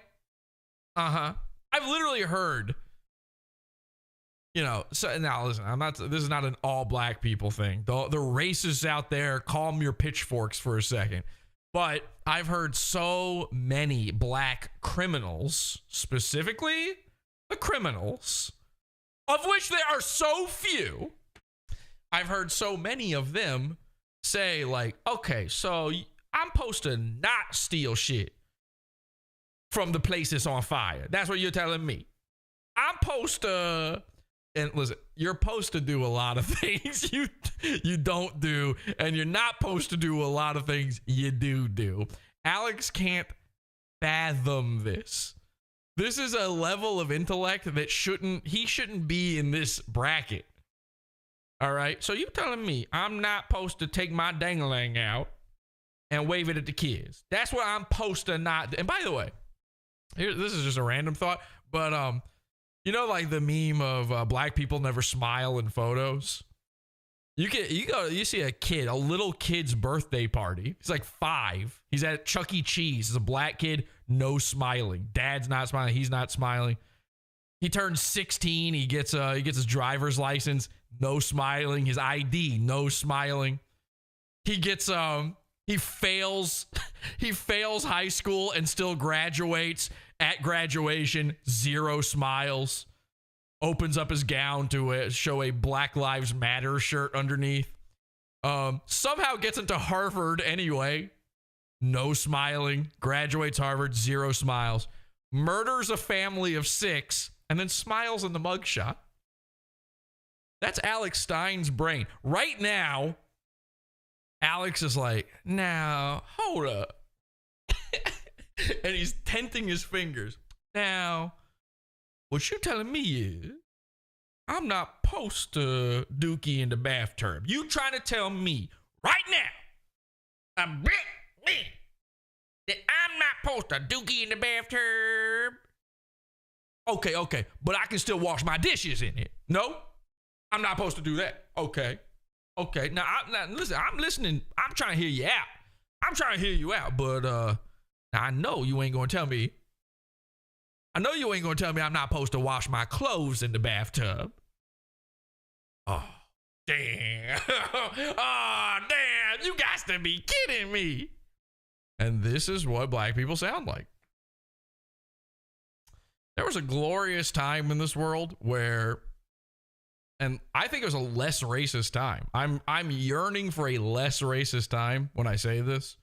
Uh-huh. I've literally heard, so now listen, this is not an all black people thing. The racists out there, calm your pitchforks for a second. But I've heard so many black criminals, specifically the criminals, of which there are so few. I've heard so many of them say like, okay, so I'm supposed to not steal shit from the place that's on fire. That's what you're telling me. I'm supposed to, and listen, you're supposed to do a lot of things you don't do, and you're not supposed to do a lot of things you do. Alex can't fathom this. This is a level of intellect that he shouldn't be in this bracket. All right? So you telling me I'm not supposed to take my dangling out and wave it at the kids. That's what I'm supposed to not do. And by the way, this is just a random thought, but like the meme of black people never smile in photos. You see a little kid's birthday party. He's like 5. He's at Chuck E. Cheese. He's a black kid, no smiling. Dad's not smiling. He's not smiling. He turns 16. He gets his driver's license, no smiling. His ID, no smiling. He fails high school and still graduates. At graduation, 0 smiles. Opens up his gown to show a Black Lives Matter shirt underneath. Somehow gets into Harvard anyway. No smiling. Graduates Harvard, 0 smiles. Murders a family of 6 and then smiles in the mugshot. That's Alex Stein's brain. Right now, Alex is like, now, hold up. And he's tenting his fingers. Now, what you're telling me is I'm not supposed to dookie in the bathtub. You trying to tell me right now, that I'm not supposed to dookie in the bathtub? Okay, but I can still wash my dishes in it. No, I'm not supposed to do that. Okay. Now listen, I'm listening. I'm trying to hear you out. But I know you ain't gonna tell me. I'm not supposed to wash my clothes in the bathtub. Oh, damn. Oh, damn. You got to be kidding me. And this is what black people sound like. There was a glorious time in this world where, and I think it was a less racist time. I'm yearning for a less racist time when I say this.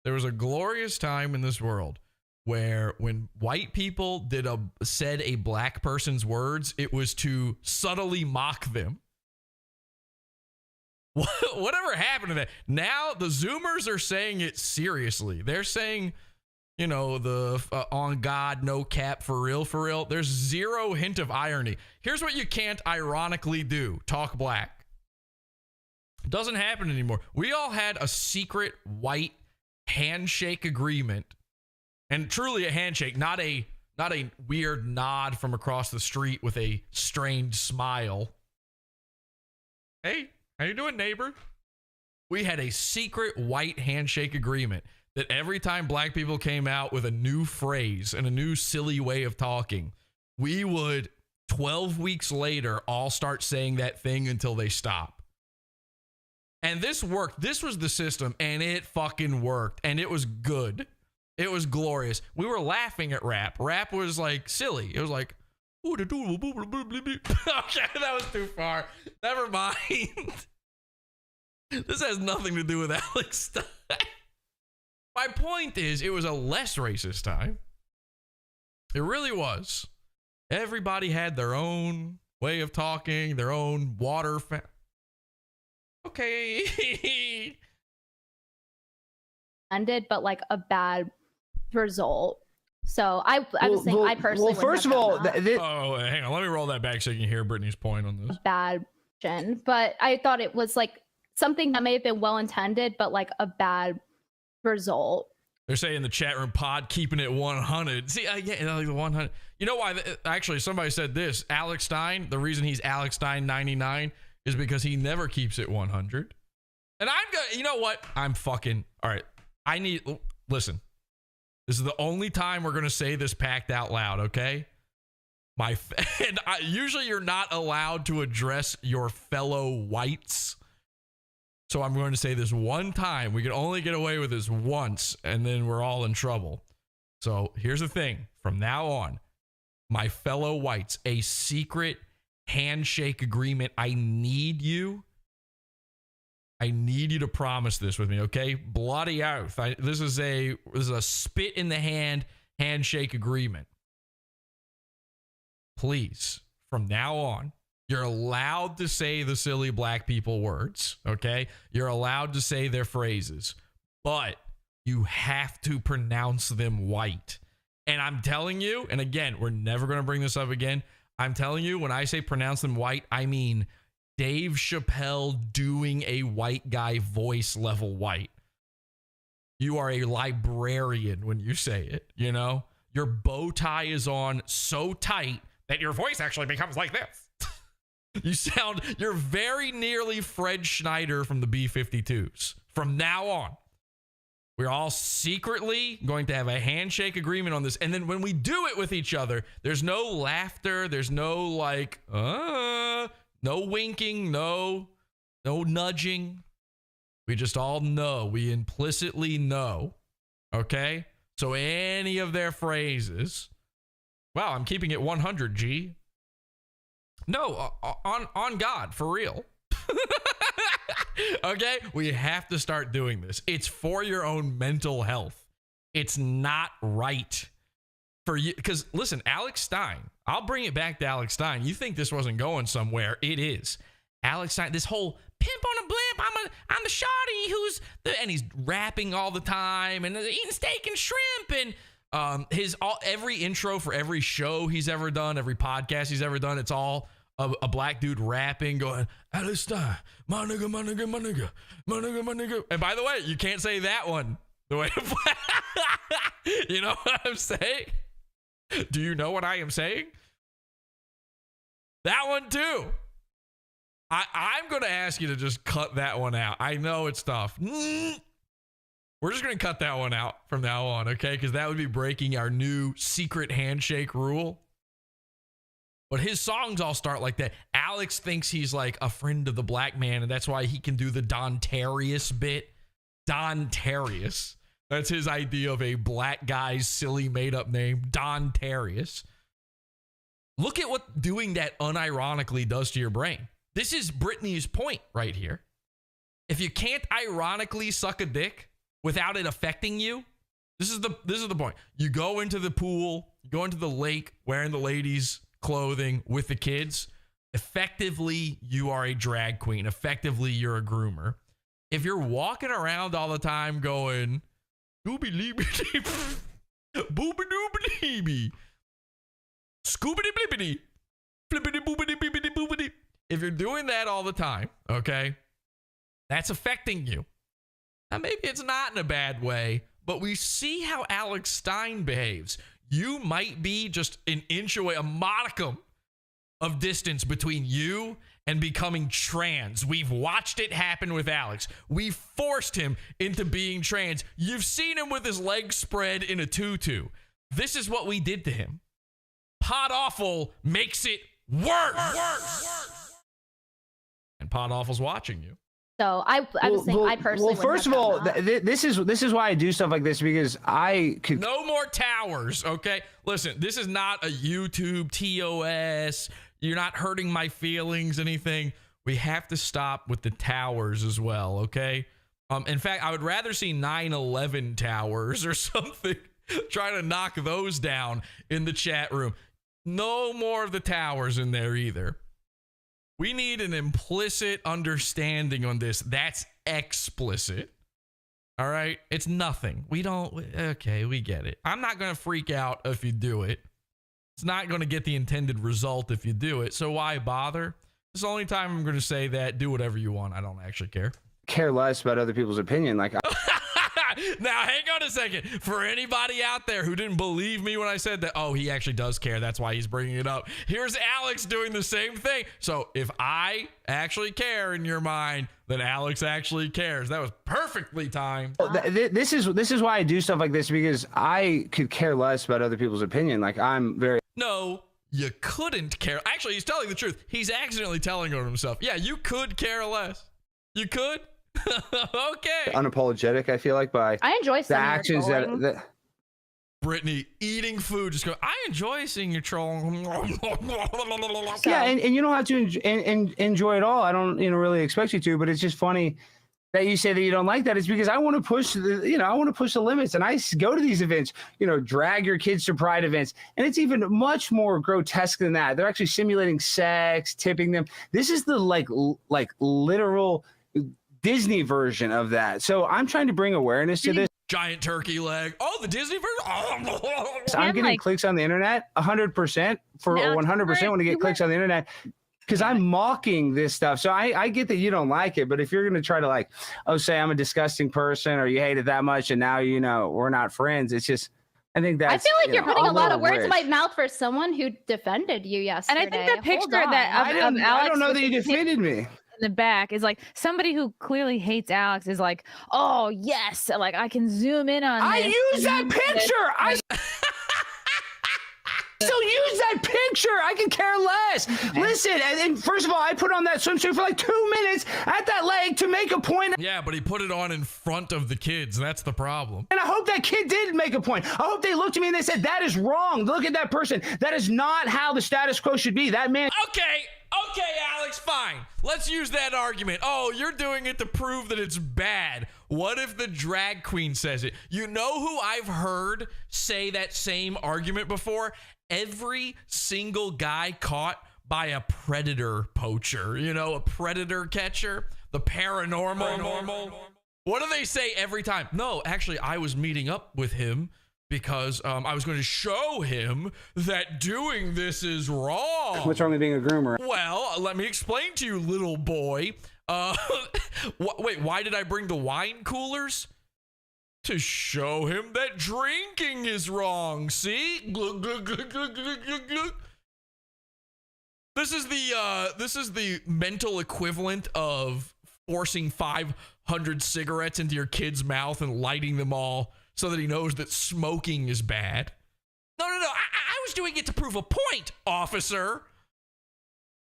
There was a glorious time in this world where when white people said a black person's words, it was to subtly mock them. Whatever happened to that? Now the Zoomers are saying it seriously. They're saying, the on God, no cap, for real. There's 0 hint of irony. Here's what you can't ironically do. Talk black. It doesn't happen anymore. We all had a secret white handshake agreement, and truly a handshake, not a weird nod from across the street with a strained smile. Hey, how you doing, neighbor? We had a secret white handshake agreement that every time black people came out with a new phrase and a new silly way of talking, we would 12 weeks later all start saying that thing until they stop. And this worked. This was the system, and it fucking worked. And it was good. It was glorious. We were laughing at rap. Rap was like silly. It was like, okay, that was too far. Never mind. This has nothing to do with Alex Stein. My point is, it was a less racist time. It really was. Everybody had their own way of talking, their own water. Okay. Ended, but like a bad result. So I was saying I personally. Well, first of all, oh, hang on. Let me roll that back so you can hear Brittany's point on this. Bad, but I thought it was like something that may have been well intended, but like a bad result. They're saying in the chat room, pod keeping it 100. See, yeah, like the 100. You know why? Actually, somebody said this. Alex Stein, the reason he's Alex Stein 99 is because he never keeps it 100. And I'm going to, you know what? I'm fucking, all right. Listen. This is the only time we're going to say this packed out loud, okay? Usually you're not allowed to address your fellow whites. So I'm going to say this one time. We can only get away with this once, and then we're all in trouble. So here's the thing. From now on, my fellow whites, a secret handshake agreement. I need you to promise this with me, okay? Bloody oath. This is a spit in the hand handshake agreement. Please, from now on, you're allowed to say the silly black people words, okay? You're allowed to say their phrases, but you have to pronounce them white. And I'm telling you, and again, we're never going to bring this up again. I'm telling you, when I say pronounce them white, I mean Dave Chappelle doing a white guy voice level white. You are a librarian when you say it, you know? Your bow tie is on so tight that your voice actually becomes like this. You're very nearly Fred Schneider from the B-52s. From now on, we're all secretly going to have a handshake agreement on this. And then when we do it with each other, there's no laughter. There's no like, no winking, no nudging. We just all know. We implicitly know. Okay? So any of their phrases, wow, I'm keeping it 100, G. No, on God, for real. Okay? We have to start doing this. It's for your own mental health. It's not right for you. Because, listen, Alex Stein, I'll bring it back to Alex Stein. You think this wasn't going somewhere. It is. Alex Stein, this whole pimp on a blimp, I'm the shawty and he's rapping all the time and eating steak and shrimp and every intro for every show he's ever done, every podcast he's ever done, it's all a black dude rapping, going, Alex Stein, my nigga, my nigga, my nigga, my nigga, my nigga. And by the way, you can't say that one the way you know what I'm saying? Do you know what I am saying? That one too. I'm going to ask you to just cut that one out. I know it's tough. We're just going to cut that one out from now on, okay? Because that would be breaking our new secret handshake rule. But his songs all start like that. Alex thinks he's like a friend of the black man, and that's why he can do the Don Terrius bit. Don Terrius. That's his idea of a black guy's silly made-up name, Don Terrius. Look at what doing that unironically does to your brain. This is Brittany's point right here. If you can't ironically suck a dick without it affecting you, this is the point. You go into the pool, you go into the lake wearing the ladies' clothing with the kids. Effectively, you are a drag queen. Effectively, you're a groomer. If you're walking around all the time going, Scooby-Dooby, Booby-Dooby, Scoobity-Blippity, Flippity-Boobity-Bibbity-Boobity. If you're doing that all the time, okay, that's affecting you. Now, maybe it's not in a bad way, but we see how Alex Stein behaves. You might be just an inch away, a modicum of distance between you and becoming trans. We've watched it happen with Alex. We forced him into being trans. You've seen him with his legs spread in a tutu. This is what we did to him. Pod Awful makes it worse. And Pod Awful's watching you. So I was saying, I personally. Well, first of all, this is why I do stuff like this, because I could. No more towers, okay? Listen, this is not a YouTube TOS. You're not hurting my feelings, anything. We have to stop with the towers as well, okay? In fact, I would rather see 9/11 towers or something. Try to knock those down in the chat room. No more of the towers in there either. We need an implicit understanding on this. That's explicit. All right. It's nothing. We get it. I'm not going to freak out if you do it. It's not going to get the intended result if you do it. So why bother? It's the only time I'm going to say that. Do whatever you want. I don't actually care. Care less about other people's opinion. Like, now, hang on a second. For anybody out there who didn't believe me when I said that, oh, he actually does care. That's why he's bringing it up. Here's Alex doing the same thing. So if I actually care in your mind, then Alex actually cares. That was perfectly timed. This is why I do stuff like this, because I could care less about other people's opinion. Like, I'm very... No, you couldn't care. Actually, he's telling the truth. He's accidentally telling on himself. Yeah, you could care less. You could? Okay. Unapologetic, I feel like, by I enjoy the actions that Brittany eating food, just go, I enjoy seeing you troll. Yeah, and you don't have to enjoy it all. I don't really expect you to, but it's just funny that you say that you don't like that. It's because I want to push the limits, and I go to these events, drag your kids to pride events, and it's even much more grotesque than that. They're actually simulating sex, tipping them. This is the like literal Disney version of that. So I'm trying to bring awareness to this. Giant turkey leg. Oh, the Disney version. I'm getting clicks on the internet 100% for 100% when I get clicks on the internet, because I'm mocking this stuff. So I get that you don't like it, but if you're going to try to say I'm a disgusting person, or you hate it that much, and now we're not friends, it's just, I think that's, I feel like you're putting a lot of words in my mouth for someone who defended you yesterday. And I think that picture that of Alex, I don't know that you defended me. In the back is like somebody who clearly hates Alex is like, oh yes, like I can zoom in on I this. use that picture. I still use that picture. I can care less. Listen, and first of all, I put on that swimsuit for like 2 minutes at that leg to make a point. Yeah, but he put it on in front of the kids. That's the problem. And I hope that kid did make a point. I hope they looked at me and they said, that is wrong. Look at that person. That is not how the status quo should be. That man. Okay, Alex, fine. Let's use that argument. Oh, you're doing it to prove that it's bad. What if the drag queen says it? You know who I've heard say that same argument before? Every single guy caught by a predator poacher, a predator catcher, the paranormal. What do they say every time? No, actually, I was meeting up with him because I was going to show him that doing this is wrong. What's wrong with being a groomer? Well, let me explain to you, little boy. Wait, why did I bring the wine coolers? To show him that drinking is wrong. See? Glug, glug, glug, glug, glug, glug, glug. This is the mental equivalent of forcing 500 cigarettes into your kid's mouth and lighting them all so that he knows that smoking is bad. No. I was doing it to prove a point, officer.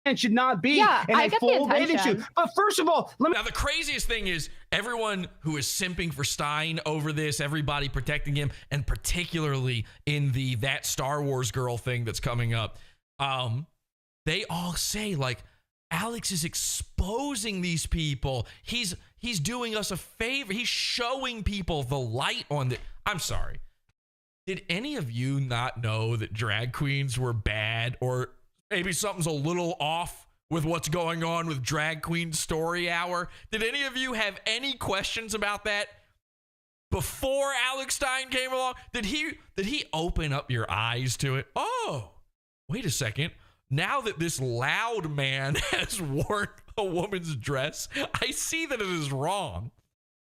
It should not be in a full bathing suit. But first of all, now the craziest thing is everyone who is simping for Stein over this, everybody protecting him, and particularly in that Star Wars girl thing that's coming up, they all say Alex is exposing these people. He's doing us a favor. He's showing people the light on the. I'm sorry. Did any of you not know that drag queens were bad, or maybe something's a little off with what's going on with Drag Queen Story Hour? Did any of you have any questions about that before Alex Stein came along? Did he open up your eyes to it? Oh, wait a second. Now that this loud man has worn a woman's dress, I see that it is wrong.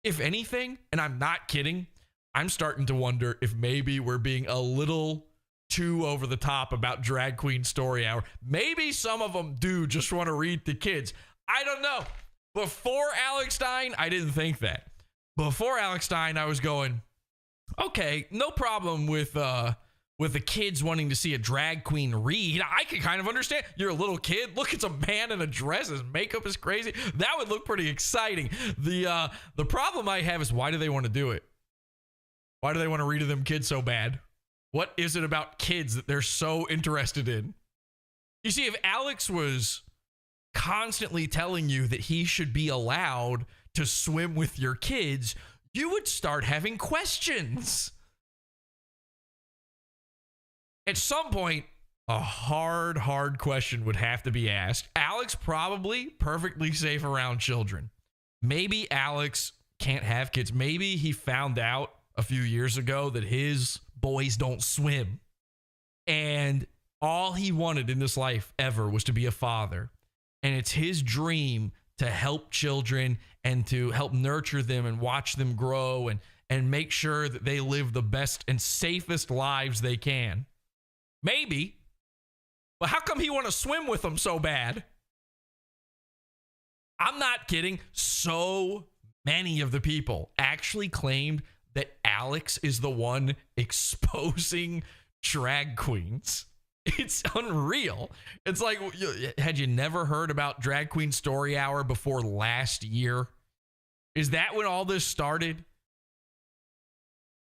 If anything, and I'm not kidding, I'm starting to wonder if maybe we're being a little too over the top about Drag Queen Story Hour. Maybe some of them do just want to read to kids. I don't know. Before Alex Stein, I didn't think that. Before Alex Stein, I was going, okay, no problem with the kids wanting to see a drag queen read. I can kind of understand. You're a little kid. Look, it's a man in a dress. His makeup is crazy. That would look pretty exciting. The problem I have is, why do they want to do it? Why do they want to read to them kids so bad? What is it about kids that they're so interested in? You see, if Alex was constantly telling you that he should be allowed to swim with your kids, you would start having questions. At some point, a hard question would have to be asked. Alex probably perfectly safe around children. Maybe Alex can't have kids. Maybe he found out a few years ago that his boys don't swim. And all he wanted in this life ever was to be a father. And it's his dream to help children and to help nurture them and watch them grow and make sure that they live the best and safest lives they can. Maybe. But how come he want to swim with them so bad? I'm not kidding. So many of the people actually claimed that Alex is the one exposing drag queens. It's unreal. It's like, had you never heard about Drag Queen Story Hour before last year? Is that when all this started?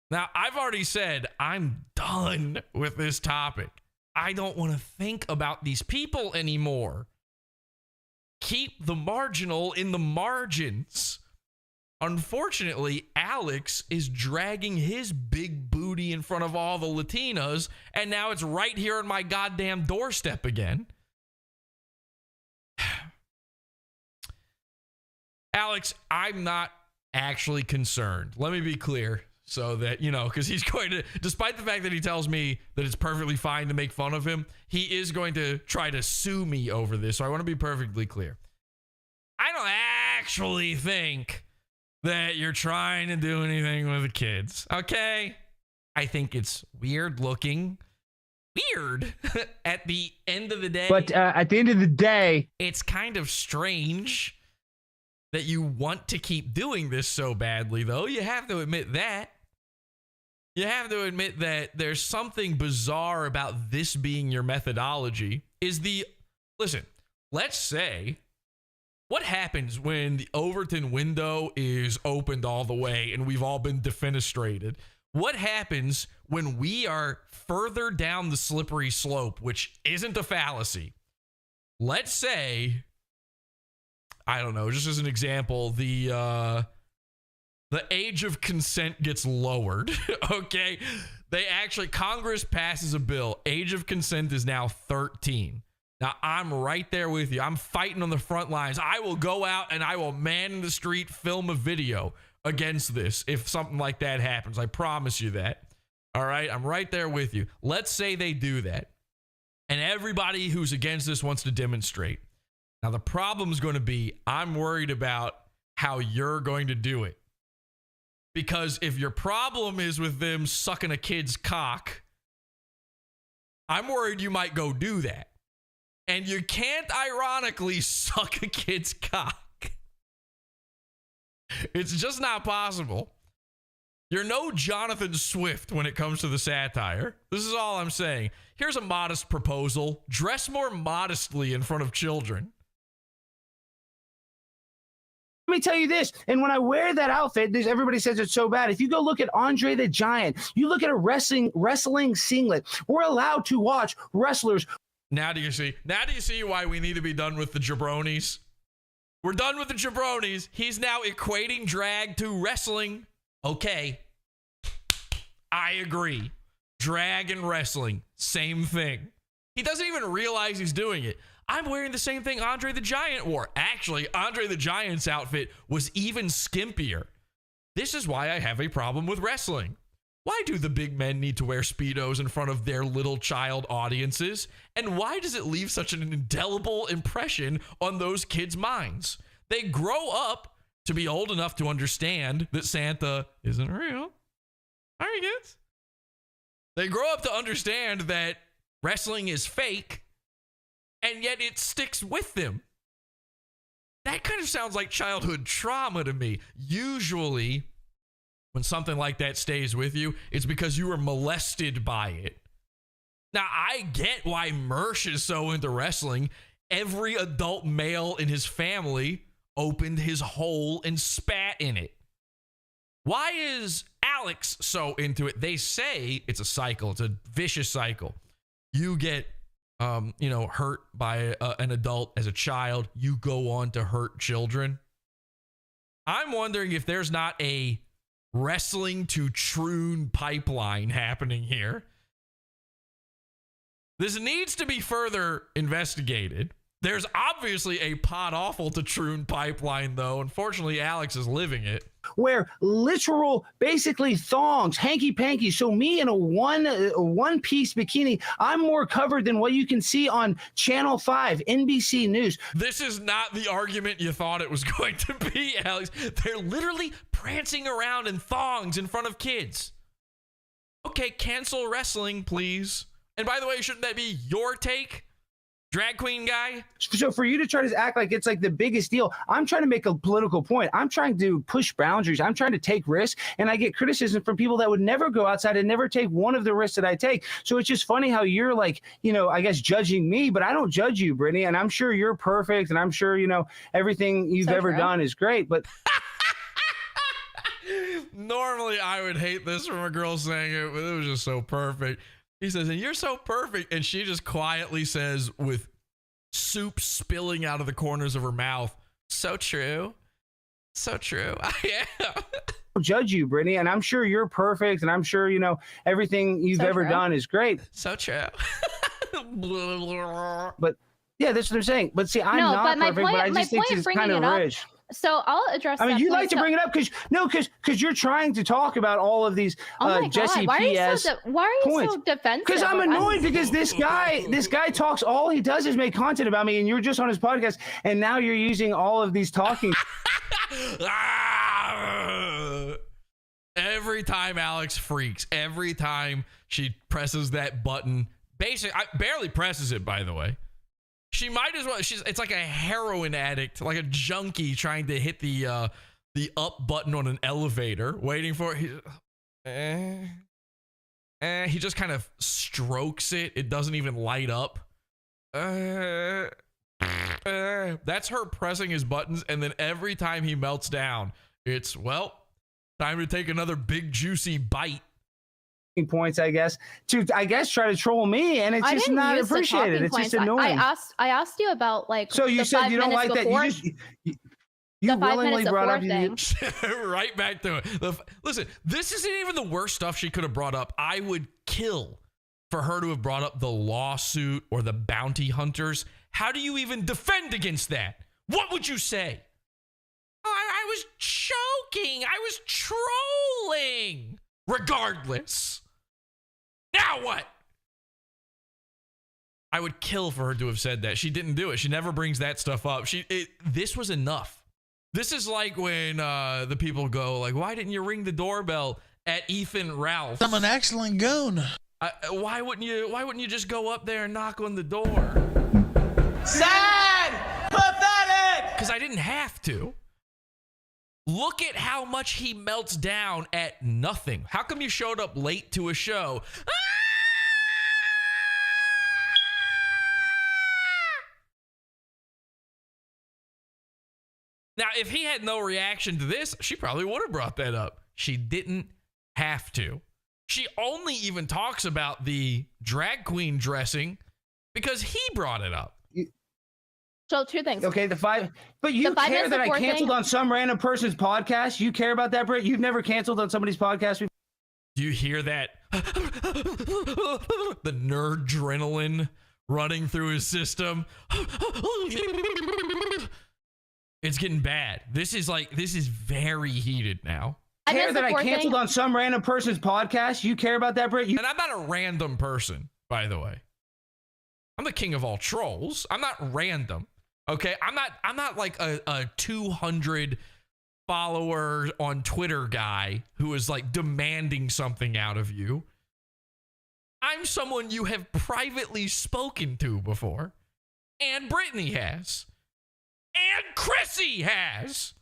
Now, I've already said I'm done with this topic. I don't want to think about these people anymore. Keep the marginal in the margins. Unfortunately, Alex is dragging his big booty in front of all the Latinas, and now it's right here on my goddamn doorstep again. Alex, I'm not actually concerned. Let me be clear so that, because he's going to, despite the fact that he tells me that it's perfectly fine to make fun of him, he is going to try to sue me over this. So I want to be perfectly clear. I don't actually think that you're trying to do anything with the kids, okay? I think it's weird looking. Weird at the end of the day. But at the end of the day, it's kind of strange that you want to keep doing this so badly, though. You have to admit that. You have to admit that there's something bizarre about this being your methodology. Listen, let's say, what happens when the Overton window is opened all the way and we've all been defenestrated? What happens when we are further down the slippery slope, which isn't a fallacy? Let's say, I don't know, just as an example, the age of consent gets lowered, okay? Congress passes a bill. Age of consent is now 13. Now, I'm right there with you. I'm fighting on the front lines. I will go out and I will man in the street, film a video against this if something like that happens. I promise you that. All right? I'm right there with you. Let's say they do that. And everybody who's against this wants to demonstrate. Now, the problem is going to be, I'm worried about how you're going to do it. Because if your problem is with them sucking a kid's cock, I'm worried you might go do that. And you can't ironically suck a kid's cock. It's just not possible. You're no Jonathan Swift when it comes to the satire. This is all I'm saying. Here's a modest proposal. Dress more modestly in front of children. Let me tell you this, and when I wear that outfit, everybody says it's so bad. If you go look at Andre the Giant, you look at a wrestling singlet, we're allowed to watch wrestlers. Now do you see? Now do you see why we need to be done with the jabronis? We're done with the jabronis. He's now equating drag to wrestling. Okay. I agree. Drag and wrestling, same thing. He doesn't even realize he's doing it. I'm wearing the same thing Andre the Giant wore. Actually, Andre the Giant's outfit was even skimpier. This is why I have a problem with wrestling. Why do the big men need to wear Speedos in front of their little child audiences? And why does it leave such an indelible impression on those kids' minds? They grow up to be old enough to understand that Santa isn't real. All right, kids. They grow up to understand that wrestling is fake, and yet it sticks with them. That kind of sounds like childhood trauma to me. Usually, when something like that stays with you, it's because you were molested by it. Now, I get why Mersh is so into wrestling. Every adult male in his family opened his hole and spat in it. Why is Alex so into it? They say it's a cycle. It's a vicious cycle. You get hurt by an adult as a child. You go on to hurt children. I'm wondering if there's not a wrestling to troon pipeline happening here. This needs to be further investigated. There's obviously a pot awful to troon pipeline, though. Unfortunately, Alex is living it. Where literal, basically thongs, hanky panky. So me in a one piece bikini, I'm more covered than what you can see on Channel 5, NBC News. This is not the argument you thought it was going to be, Alex. They're literally prancing around in thongs in front of kids. Okay, cancel wrestling, please. And by the way, shouldn't that be your take? Drag queen guy? So for you to try to act like it's like the biggest deal, I'm trying to make a political point. I'm trying to push boundaries. I'm trying to take risks, and I get criticism from people that would never go outside and never take one of the risks that I take. So it's just funny how you're like, you know, I guess judging me, but I don't judge you, Brittany, and I'm sure you're perfect, and I'm sure, you know, everything you've ever done is great, but... Normally, I would hate this from a girl saying it, but it was just so perfect. He says, and you're so perfect. And she just quietly says, with soup spilling out of the corners of her mouth, so true. So true. I am. Judge you, Brittany, and I'm sure you're perfect, and I'm sure, you know, everything you've ever done is great. So true. But yeah, that's what I'm saying. But see, I'm not perfect, but I just think it's kind of rich. So I'll address. I mean, that you point. like to bring it up because you're trying to talk about all of these Jesse P.S. Why are you so defensive? Because I'm annoyed because this guy talks. All he does is make content about me, and you're just on his podcast, and now you're using all of these talking. Every time Alex freaks, every time she presses that button, I barely presses it, by the way. She might as well. It's like a heroin addict, like a junkie trying to hit the up button on an elevator, waiting for it. He just kind of strokes it. It doesn't even light up. That's her pressing his buttons, and then every time he melts down, it's, well, time to take another big juicy bite. Points, I guess, to try to troll me, and it's just not appreciated. It's just annoying. I asked you about like. So you said you don't like that. You willingly brought up right back to it. Listen, this isn't even the worst stuff she could have brought up. I would kill for her to have brought up the lawsuit or the bounty hunters. How do you even defend against that? What would you say? I was joking. I was trolling. Regardless. Now what? I would kill for her to have said that. She didn't do it. She never brings that stuff up. This was enough. This is like when the people go like, why didn't you ring the doorbell at Ethan Ralph? I'm an excellent goon. Why wouldn't you just go up there and knock on the door? Sad! Pathetic! Because I didn't have to. Look at how much he melts down at nothing. How come you showed up late to a show? Now, if he had no reaction to this, she probably would have brought that up. She didn't have to. She only even talks about the drag queen dressing because he brought it up. So two things. Okay, but you care that I canceled on some random person's podcast? You care about that, Britt? You've never canceled on somebody's podcast before? Do you hear that? The nerd adrenaline running through his system. It's getting bad. This is very heated now. Care that I canceled on some random person's podcast? You care about that, Britt? And I'm not a random person, by the way. I'm the king of all trolls. I'm not random. Okay, I'm not like a 200 follower on Twitter guy who is like demanding something out of you. I'm someone you have privately spoken to before, and Brittany has, and Chrissie has.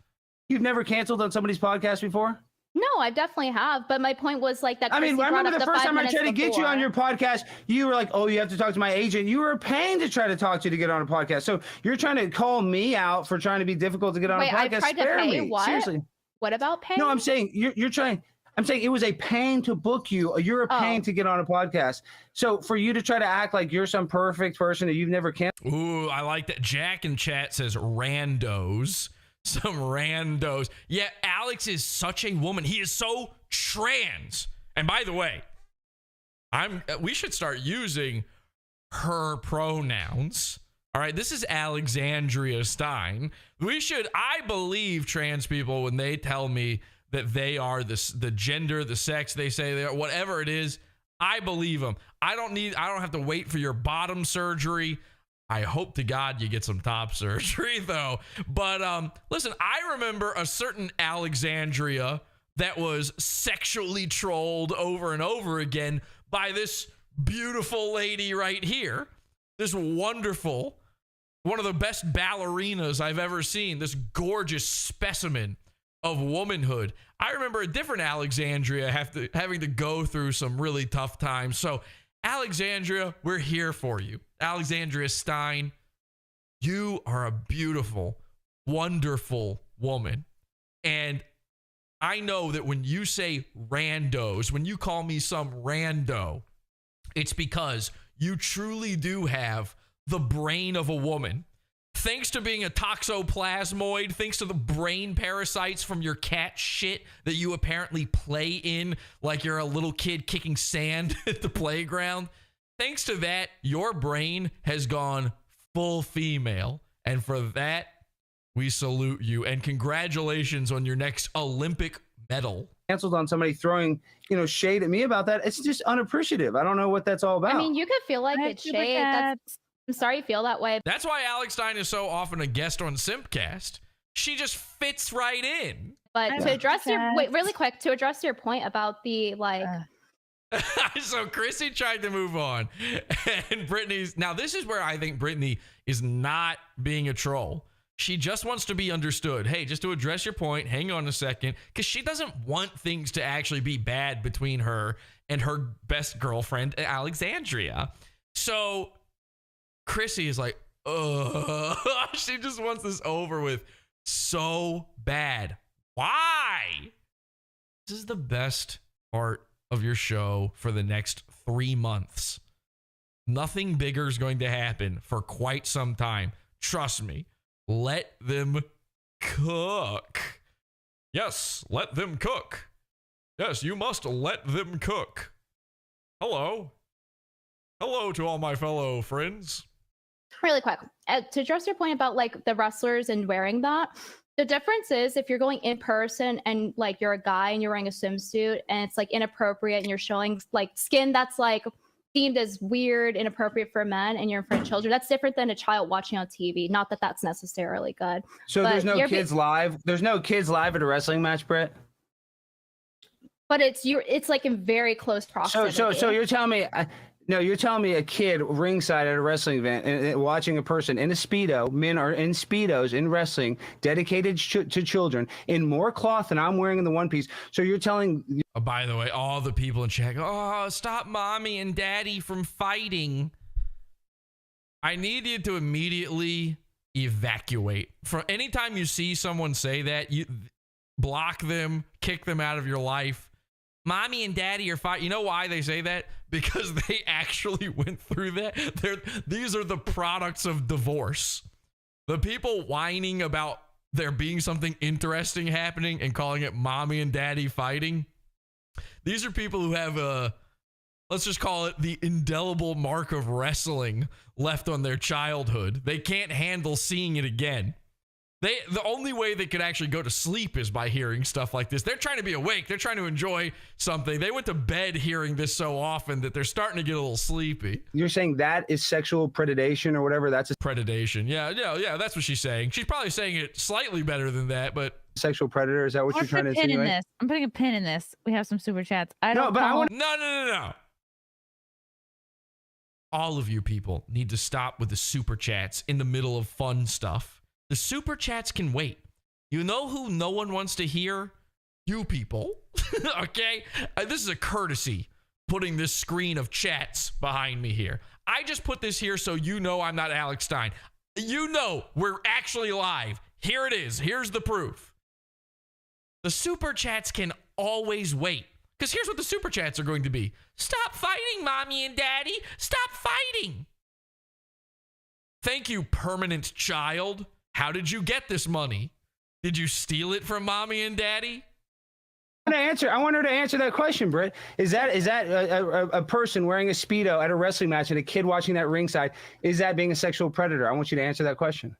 You've never canceled on somebody's podcast before? No, I definitely have. But my point was like that. I mean, I remember the first time I tried to get you on your podcast, you were like, oh, you have to talk to my agent. You were a pain to try to talk to get on a podcast. So you're trying to call me out for trying to be difficult to get on a podcast. I tried to pay me. what? Seriously. What about paying? No, I'm saying you're trying. I'm saying it was a pain to book you. You're a pain to get on a podcast. So for you to try to act like you're some perfect person that you've never canceled. Ooh, I like that. Jack in chat says randos. Some randos. Yeah, Alex is such a woman. He is so trans. And by the way, we should start using her pronouns. All right, this is Alexandria Stein. I believe trans people when they tell me that they are the gender, the sex they say they are, whatever it is, I believe them. I don't have to wait for your bottom surgery. I hope to God you get some top surgery though. But listen, I remember a certain Alexandria that was sexually trolled over and over again by this beautiful lady right here. This wonderful, one of the best ballerinas I've ever seen, this gorgeous specimen of womanhood. I remember a different Alexandria having to go through some really tough times. So Alexandria, we're here for you. Alexandria Stein, you are a beautiful, wonderful woman. And I know that when you say randos, when you call me some rando, it's because you truly do have the brain of a woman. Thanks to being a toxoplasmoid, thanks to the brain parasites from your cat shit that you apparently play in like you're a little kid kicking sand at the playground. Thanks to that, your brain has gone full female. And for that, we salute you. And congratulations on your next Olympic medal. Canceled on somebody throwing, shade at me about that. It's just unappreciative. I don't know what that's all about. I mean, you could feel like it's shade. I'm sorry you feel that way. That's why Alex Stein is so often a guest on Simpcast. She just fits right in. But to address really quick, to address your point about the So Chrissy tried to move on. And Brittany's, now this is where I think Brittany is not being a troll. She just wants to be understood. Hey, just to address your point, hang on a second, because she doesn't want things to actually be bad between her and her best girlfriend, Alexandria. So Chrissy is like, she just wants this over with so bad. Why? This is the best part of your show for the next 3 months. Nothing bigger is going to happen for quite some time. Trust me. Let them cook. Yes, let them cook. Yes, you must let them cook. Hello. Hello to all my fellow friends. Really quick, to address your point about like the wrestlers and wearing that, the difference is if you're going in person and like you're a guy and you're wearing a swimsuit and it's like inappropriate and you're showing like skin that's like deemed as weird, inappropriate for men, and you're in front of children, that's different than a child watching on TV. Not that that's necessarily good. So there's no kids live. There's no kids live at a wrestling match, Brett. But it's like in very close proximity. So you're telling me. No, you're telling me a kid ringside at a wrestling event and watching a person in a Speedo, men are in Speedos in wrestling, dedicated to children, in more cloth than I'm wearing in the one piece. So you're telling... Oh, by the way, all the people in chat go, oh, stop mommy and daddy from fighting. I need you to immediately evacuate. From anytime you see someone say that, you block them, kick them out of your life. Mommy and daddy are fighting. You know why they say that? Because they actually went through that. These are the products of divorce. The people whining about there being something interesting happening and calling it mommy and daddy fighting. These are people who have let's just call it the indelible mark of wrestling left on their childhood. They can't handle seeing it again. The only way they could actually go to sleep is by hearing stuff like this. They're trying to be awake. They're trying to enjoy something. They went to bed hearing this so often that they're starting to get a little sleepy. You're saying that is sexual predation or whatever? That's predation. Yeah. That's what she's saying. She's probably saying it slightly better than that, but sexual predator. Is that what you're trying to insinuate? I'm putting a pin in this. We have some super chats. No. All of you people need to stop with the super chats in the middle of fun stuff. The super chats can wait. You know who no one wants to hear? You people. Okay? This is a courtesy, putting this screen of chats behind me here. I just put this here so you know I'm not Alex Stein. You know we're actually live. Here it is. Here's the proof. The super chats can always wait. Because here's what the super chats are going to be. Stop fighting, mommy and daddy. Stop fighting. Thank you, permanent child. How did you get this money? Did you steal it from mommy and daddy? I want her to answer that question, Britt. Is that a person wearing a Speedo at a wrestling match and a kid watching that ringside? Is that being a sexual predator? I want you to answer that question.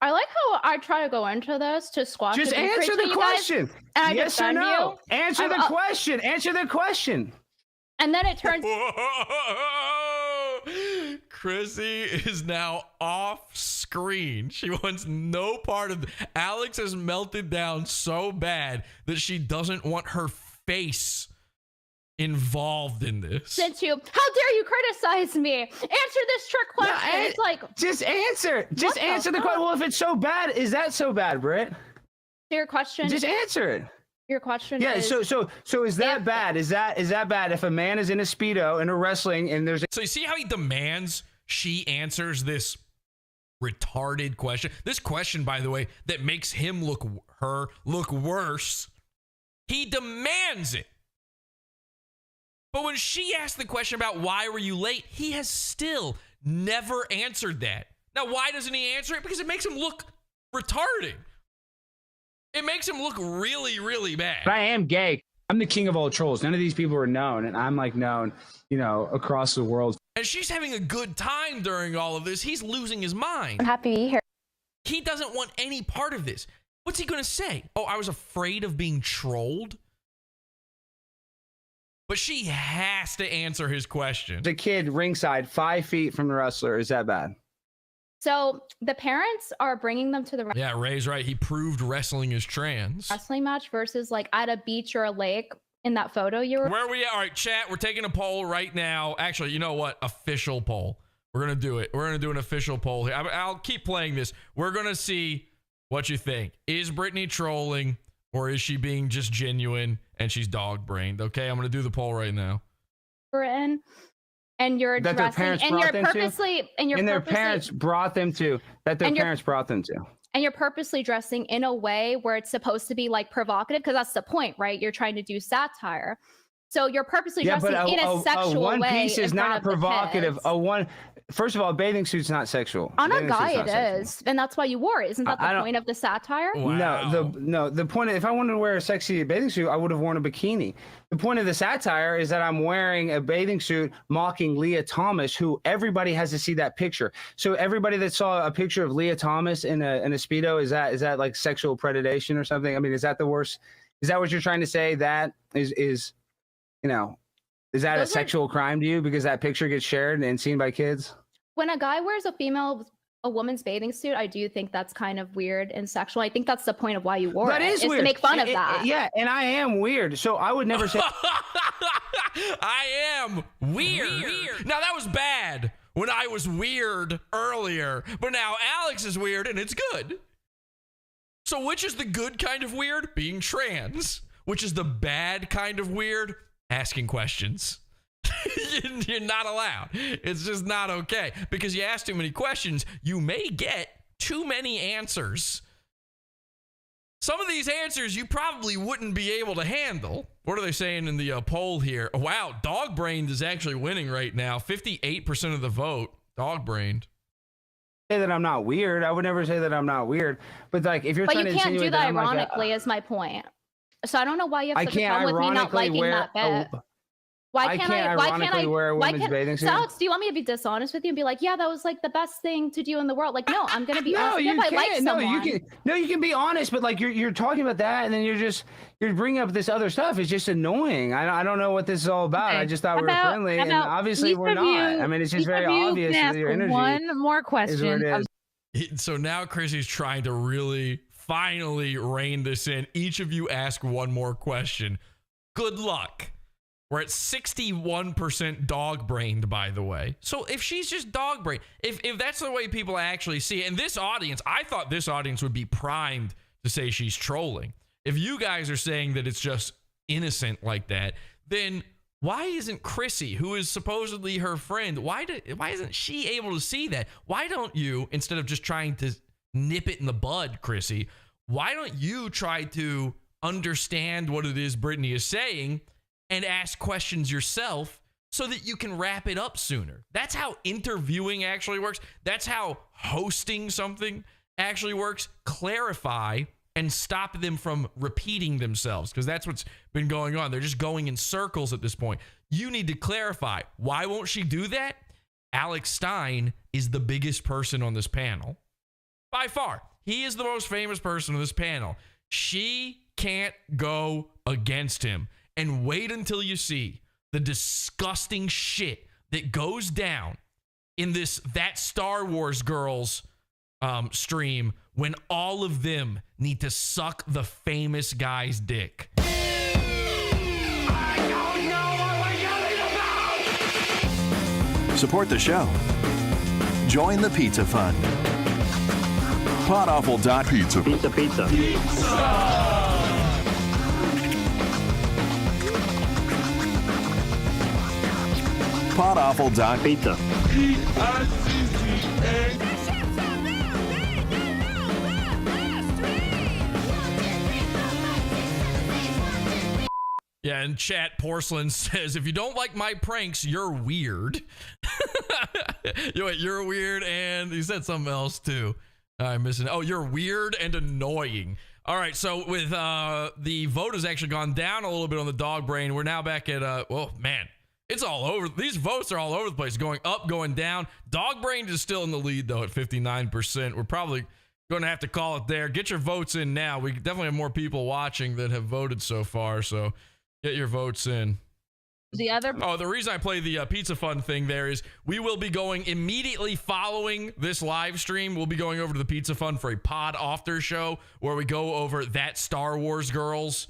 I like how I try to go into this to squash. Just answer the question. Yes or no? Answer the question. Answer the question. And then it turns. Chrissie is now off screen. She wants no part of it. Alex has melted down so bad that she doesn't want her face involved in this. How dare you criticize me? Answer this trick question. It's like, just answer. Just answer the question. Well, if it's so bad, is that so bad, Britt? Your question. Just answer it. Your question. Yeah. Is, so is that bad? Is that bad if a man is in a Speedo in a wrestling and there's? So you see how he demands she answers this retarded question. This question, by the way, that makes him look worse. He demands it. But when she asked the question about why were you late, he has still never answered that. Now, why doesn't he answer it? Because it makes him look retarded. It makes him look really, really bad. But I am gay. I'm the king of all trolls. None of these people are known, and I'm like known, across the world. And she's having a good time during all of this. He's losing his mind. I'm happy to be here. He doesn't want any part of this. What's he going to say? Oh, I was afraid of being trolled? But she has to answer his question. The kid ringside 5 feet from the wrestler. Is that bad? So the parents are bringing them to the Yeah, Ray's right. He proved wrestling is trans. wrestling match versus like at a beach or a lake in that photo you were. Where are we at? All right, chat, we're taking a poll right now. Actually, you know what? Official poll. We're going to do it. We're going to do an official poll here. I'll keep playing this. We're going to see what you think. Is Brittany trolling or is she being just genuine and she's dog-brained? Okay, I'm going to do the poll right now. Britain. And you're that dressing, their parents and you're purposely, their parents brought them to. And you're purposely dressing in a way where it's supposed to be like provocative, because that's the point, right? You're trying to do satire, so you're purposely dressing in a sexual way. One piece is not provocative. First of all, a bathing suit's not sexual. On a guy, it is, and that's why you wore it. Isn't that the point of the satire? Wow. No. The point of, if I wanted to wear a sexy bathing suit, I would have worn a bikini. The point of the satire is that I'm wearing a bathing suit mocking Leah Thomas, who everybody has to see that picture. So everybody that saw a picture of Leah Thomas in a Speedo, is that like sexual predation or something? I mean, is that the worst? Is that what you're trying to say? That is that a sexual crime to you because that picture gets shared and seen by kids? When a guy wears a woman's bathing suit, I do think that's kind of weird and sexual. I think that's the point of why you wore it. Is weird. To make fun of that. Yeah, and I am weird, so I would never say. I am weird. Now that was bad when I was weird earlier, but now Alex is weird and it's good. So which is the good kind of weird? Being trans. Which is the bad kind of weird? Asking questions. You're not allowed. It's just not okay. Because you ask too many questions, you may get too many answers. Some of these answers you probably wouldn't be able to handle. What are they saying in the poll here? Wow, dog-brained is actually winning right now. 58% of the vote, dog-brained. Say that I'm not weird. I would never say that I'm not weird. But like, if you're but trying to insinuate that, I'm ironically, like, is my point. So I don't know why you have such a problem with me not liking wear that bit. Why can't I wear a women's bathing suit? So Alex, do you want me to be dishonest with you and be like, yeah, that was like the best thing to do in the world? Like, no, I'm gonna be honest. If I like someone. You can be honest, but like you're talking about that, and then you're bringing up this other stuff. It's just annoying. I don't know what this is all about. Okay. I just thought we were friendly, and obviously we're not. I mean, it's just very obvious that your energy. One more question. So now Chrissie's trying to really finally rein this in. Each of you ask one more question. Good luck. We're at 61% dog-brained, by the way. So if she's just dog-brained, if that's the way people actually see it, and this audience, I thought this audience would be primed to say she's trolling. If you guys are saying that it's just innocent like that, then why isn't Chrissie, who is supposedly her friend, why isn't she able to see that? Why don't you, instead of just trying to nip it in the bud, Chrissie, why don't you try to understand what it is Brittany is saying and ask questions yourself so that you can wrap it up sooner? That's how interviewing actually works. That's how hosting something actually works. Clarify and stop them from repeating themselves, because that's what's been going on. They're just going in circles at this point. You need to clarify. Why won't she do that? Alex Stein is the biggest person on this panel. By far. He is the most famous person on this panel. She can't go against him. And wait until you see the disgusting shit that goes down in that Star Wars girls stream when all of them need to suck the famous guy's dick. I don't know what we're yelling about! Support the show. Join the Pizza Fund. 𝙑𝙀𝙁𝙀𝙀. Pizza. 𝙑𝙀𝙁𝙀𝙁. Yeah, in chat, Porcelain says, if you don't like my pranks, you're weird. You're weird, and he said something else too. I'm missing. Oh, you're weird and annoying. All right, so with the vote has actually gone down a little bit on the dog brain. We're now back at, well, man, it's all over. These votes are all over the place, going up, going down. Dog brain is still in the lead, though, at 59%. We're probably going to have to call it there. Get your votes in now. We definitely have more people watching that have voted so far, so get your votes in. The reason I play the Pizza Fund thing there is we will be going immediately following this live stream. We'll be going over to the Pizza Fund for a pod after show where we go over that Star Wars girls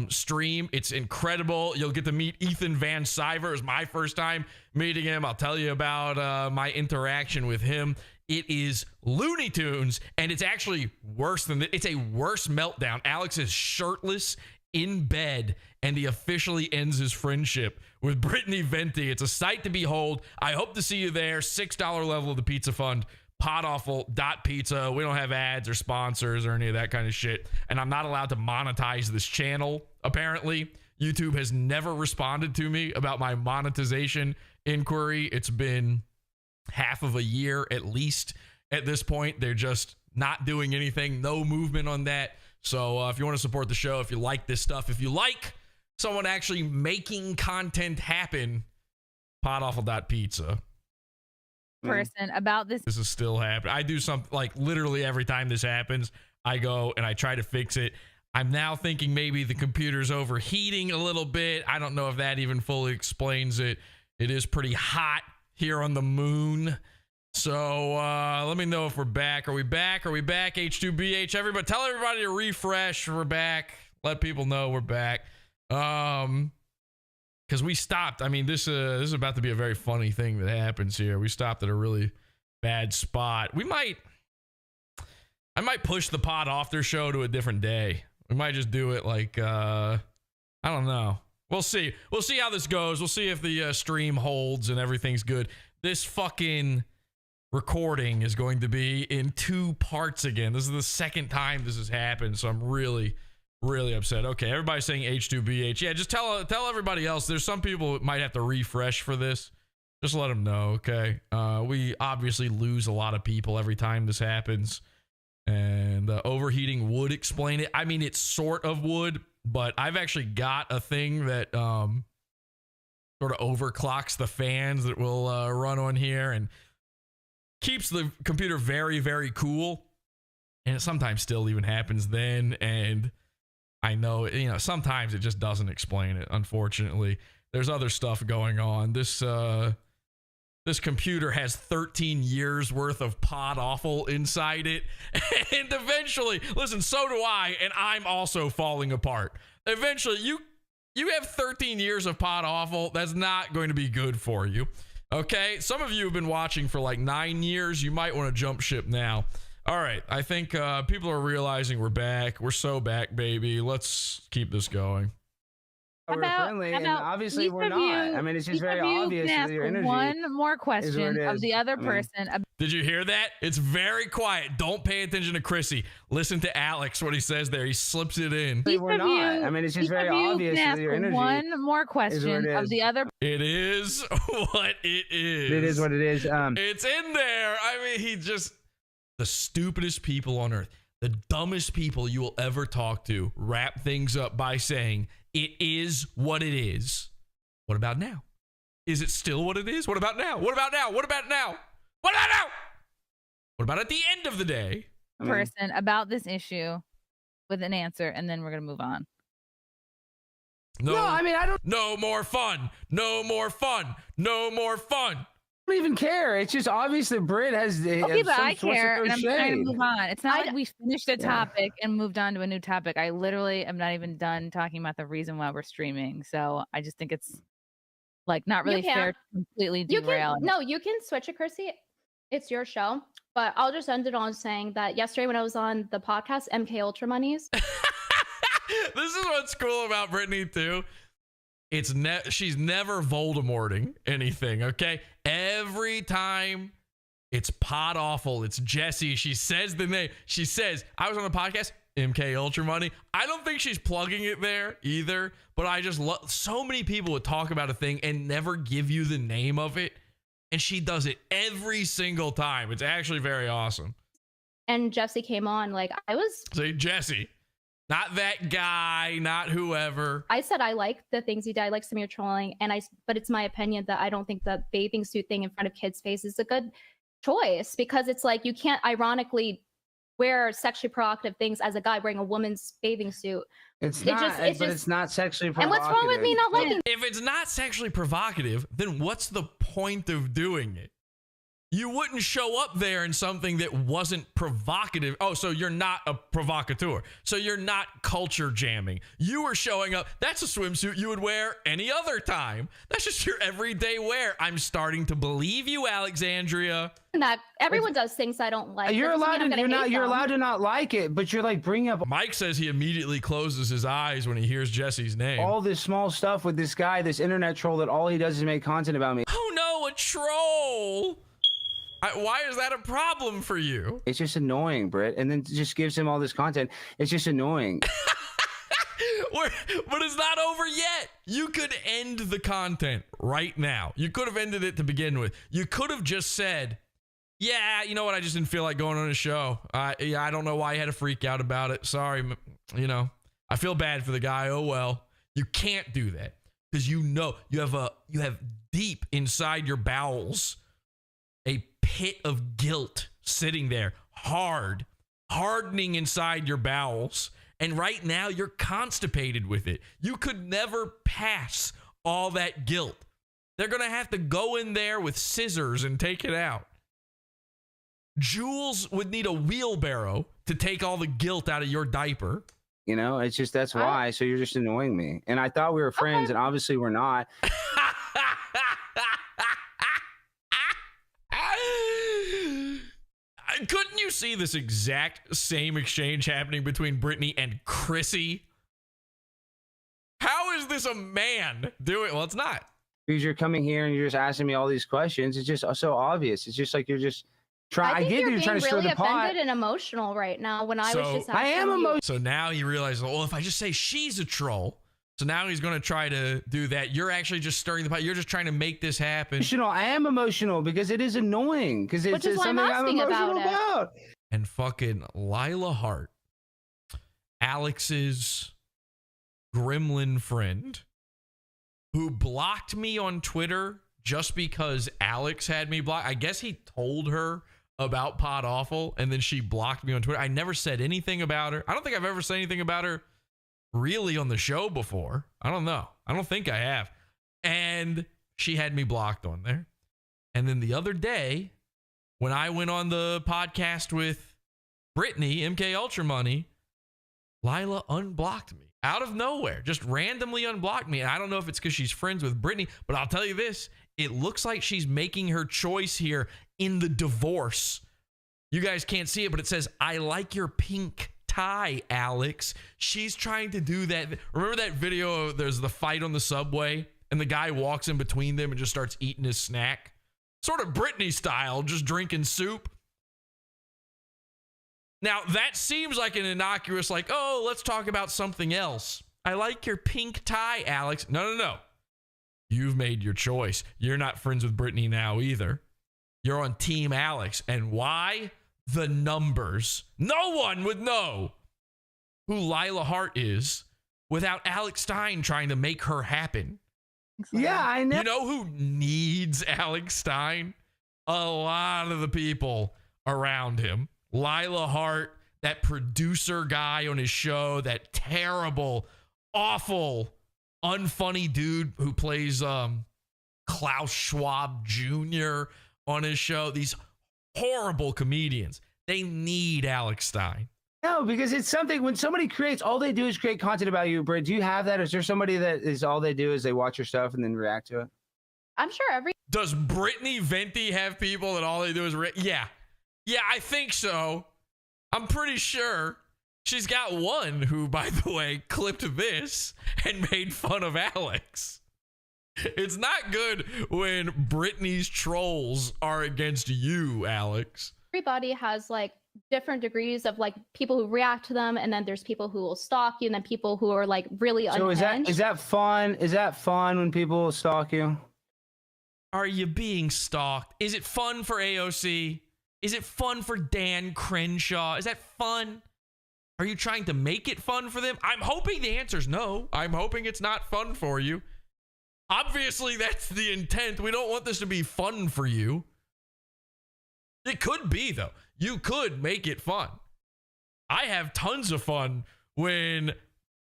stream. It's incredible. You'll get to meet Ethan Van Sciver. It was my first time meeting him. I'll tell you about my interaction with him. It is Looney Tunes, and it's actually worse than that. It's a worse meltdown. Alex is shirtless in bed, and he officially ends his friendship with Brittany Venti. It's a sight to behold. I hope to see you there. $6 level of the Pizza Fund, 𝙑𝙀𝙁𝙁𝙁. We don't have ads or sponsors or any of that kind of shit, and I'm not allowed to monetize this channel, apparently. YouTube has never responded to me about my monetization inquiry. It's been half of a year at least at this point. They're just not doing anything. No movement on that. So if you want to support the show, if you like this stuff, if you like someone actually making content happen, 𝙑𝙀𝙁𝙁𝙁𝙁. Person about this. This is still happening. I do something like literally every time this happens, I go and I try to fix it. I'm now thinking maybe the computer's overheating a little bit. I don't know if that even fully explains it. It is pretty hot here on the moon. So let me know if we're back. Are we back? Are we back? 𝙑𝙬𝙉𝙑. Everybody, tell everybody to refresh. We're back. Let people know we're back. Because we stopped. I mean, this is about to be a very funny thing that happens here. We stopped at a really bad spot. I might push the pod after show to a different day. We might just do it like I don't know. We'll see. We'll see how this goes. We'll see if the stream holds and everything's good. This fucking recording is going to be in 2 parts again. This is the second time this has happened, so I'm really upset. Okay, everybody's saying 𝙑𝙬𝙉𝙑. Yeah, just tell everybody else. There's some people that might have to refresh for this. Just let them know, okay? We obviously lose a lot of people every time this happens, and overheating would explain it. I mean, it sort of would, but I've actually got a thing that sort of overclocks the fans that will run on here and keeps the computer very, very cool. And it sometimes still even happens then. And I know, sometimes it just doesn't explain it, unfortunately. There's other stuff going on. This computer has 13 years worth of pod awful inside it. And eventually, listen, so do I, and I'm also falling apart. Eventually, you have 13 years of pod awful. That's not going to be good for you. Okay, some of you have been watching for like 9 years. You might want to jump ship now. All right, I think people are realizing we're back. We're so back, baby. Let's keep this going. We're friendly, and obviously we're not. I mean, it's just very obvious that your energy. One more question of the other person. Did you hear that? It's very quiet. Don't pay attention to Chrissie. Listen to Alex, what he says there. He slips it in. We're not. I mean, it's just very obvious that your energy. One more question of the other. It is what it is. It is what it is. It's in there. I mean, the stupidest people on earth. the dumbest people you will ever talk to wrap things up by saying, it is what it is. What about now? Is it still what it is? What about now? What about now? What about now? What about now? What about at the end of the day? Person about this issue with an answer, and then we're going to move on. No, I mean, I don't No more fun. No more fun. No more fun. even care. It's just obvious that Britt has. Okay, but some I sorts of care, and I'm trying to shade. move on. It's not like we finished a topic and moved on to a new topic. I literally am not even done talking about the reason why we're streaming. So I just think it's like not really fair to completely derail. You can switch it, Chrissie. It's your show. But I'll just end it on saying that yesterday when I was on the podcast, MK Ultra Monies. This is what's cool about Brittany too. It's she's never Voldemorting anything, okay? Every time it's Pod Awful, it's Jesse. She says the name. She says, I was on the podcast, MK Ultra Money. I don't think she's plugging it there either, but I just love so many people would talk about a thing and never give you the name of it. And she does it every single time. It's actually very awesome. And Jesse came on, like I was. Say Jesse. Not that guy, not whoever. I said I like the things he did. I like some of your trolling, but it's my opinion that I don't think the bathing suit thing in front of kids' face is a good choice, because it's like you can't ironically wear sexually provocative things as a guy wearing a woman's bathing suit. It's not sexually provocative. And what's wrong with me not liking? If it's not sexually provocative, then what's the point of doing it? You wouldn't show up there in something that wasn't provocative. Oh, so you're not a provocateur. So you're not culture jamming. You were showing up. That's a swimsuit you would wear any other time. That's just your everyday wear. I'm starting to believe you, Alexandria. That everyone does things I don't like. You're allowed to not like it, but you're like bringing up. Mike says he immediately closes his eyes when he hears Jesse's name. All this small stuff with this guy, this internet troll that all he does is make content about me. Oh no, a troll. Why is that a problem for you? It's just annoying, Britt. And then just gives him all this content. It's just annoying. But it's not over yet. You could end the content right now. You could have ended it to begin with. You could have just said, yeah, you know what? I just didn't feel like going on a show. I don't know why you had to freak out about it. Sorry. I feel bad for the guy. Oh, well. You can't do that because you have deep inside your bowels a pit of guilt sitting there, hardening inside your bowels. And right now you're constipated with it. You could never pass all that guilt. They're going to have to go in there with scissors and take it out. Jules would need a wheelbarrow to take all the guilt out of your diaper. It's just, that's why. So you're just annoying me. And I thought we were friends, and obviously we're not. Couldn't you see this exact same exchange happening between Brittany and Chrissie? How is this a man doing? Well, it's not. Because you're coming here and you're just asking me all these questions. It's just so obvious. It's just like you're just trying. I get you're trying to stir the pot. I'm really offended and emotional right now when I was just asking I am emotional. So now he realizes, well, if I just say she's a troll, so now he's going to try to do that. You're actually just stirring the pot. You're just trying to make this happen. I am emotional because it is annoying. Because it's something I'm emotional about. And fucking Lila Hart, Alex's gremlin friend, who blocked me on Twitter just because Alex had me blocked. I guess he told her about Pod Awful, and then she blocked me on Twitter. I never said anything about her. I don't think I've ever said anything about her really on the show before. I don't know. I don't think I have. And she had me blocked on there. And then the other day, when I went on the podcast with Brittany, MK Ultra Money, Lila unblocked me out of nowhere, just randomly unblocked me. And I don't know if it's because she's friends with Brittany, but I'll tell you this, it looks like she's making her choice here in the divorce. You guys can't see it, but it says, I like your pink tie, Alex. She's trying to do that. Remember that video? There's the fight on the subway and the guy walks in between them and just starts eating his snack. Sort of Brittany style, just drinking soup. Now, that seems like an innocuous, like, oh, let's talk about something else. I like your pink tie, Alex. No. You've made your choice. You're not friends with Brittany now either. You're on Team Alex. And why? the numbers. No one would know who Lila Hart is without Alex Stein trying to make her happen. Yeah, I know. You know who needs Alex Stein? A lot of the people around him. Lila Hart, that producer guy on his show, that terrible, awful, unfunny dude who plays Klaus Schwab Jr. on his show. These horrible comedians. They need Alex Stein. No, because it's something when somebody creates, all they do is create content about you. Britt, do you have that? Is there somebody that is all they do is they watch your stuff and then react to it? I'm sure Does Brittany Venti have people that all they do is yeah, I think so. I'm pretty sure she's got one who, by the way, clipped this and made fun of Alex. It's not good when Brittany's trolls are against you, Alex. everybody has like different degrees of like people who react to them, and then there's people who will stalk you, and then people who are like really unhinged. So is that fun? Is that fun when people stalk you? Are you being stalked? Is it fun for AOC? Is it fun for Dan Crenshaw? Is that fun? Are you trying to make it fun for them? I'm hoping the answer is no. I'm hoping it's not fun for you. Obviously, that's the intent. We don't want this to be fun for you. It could be, though. You could make it fun. I have tons of fun when,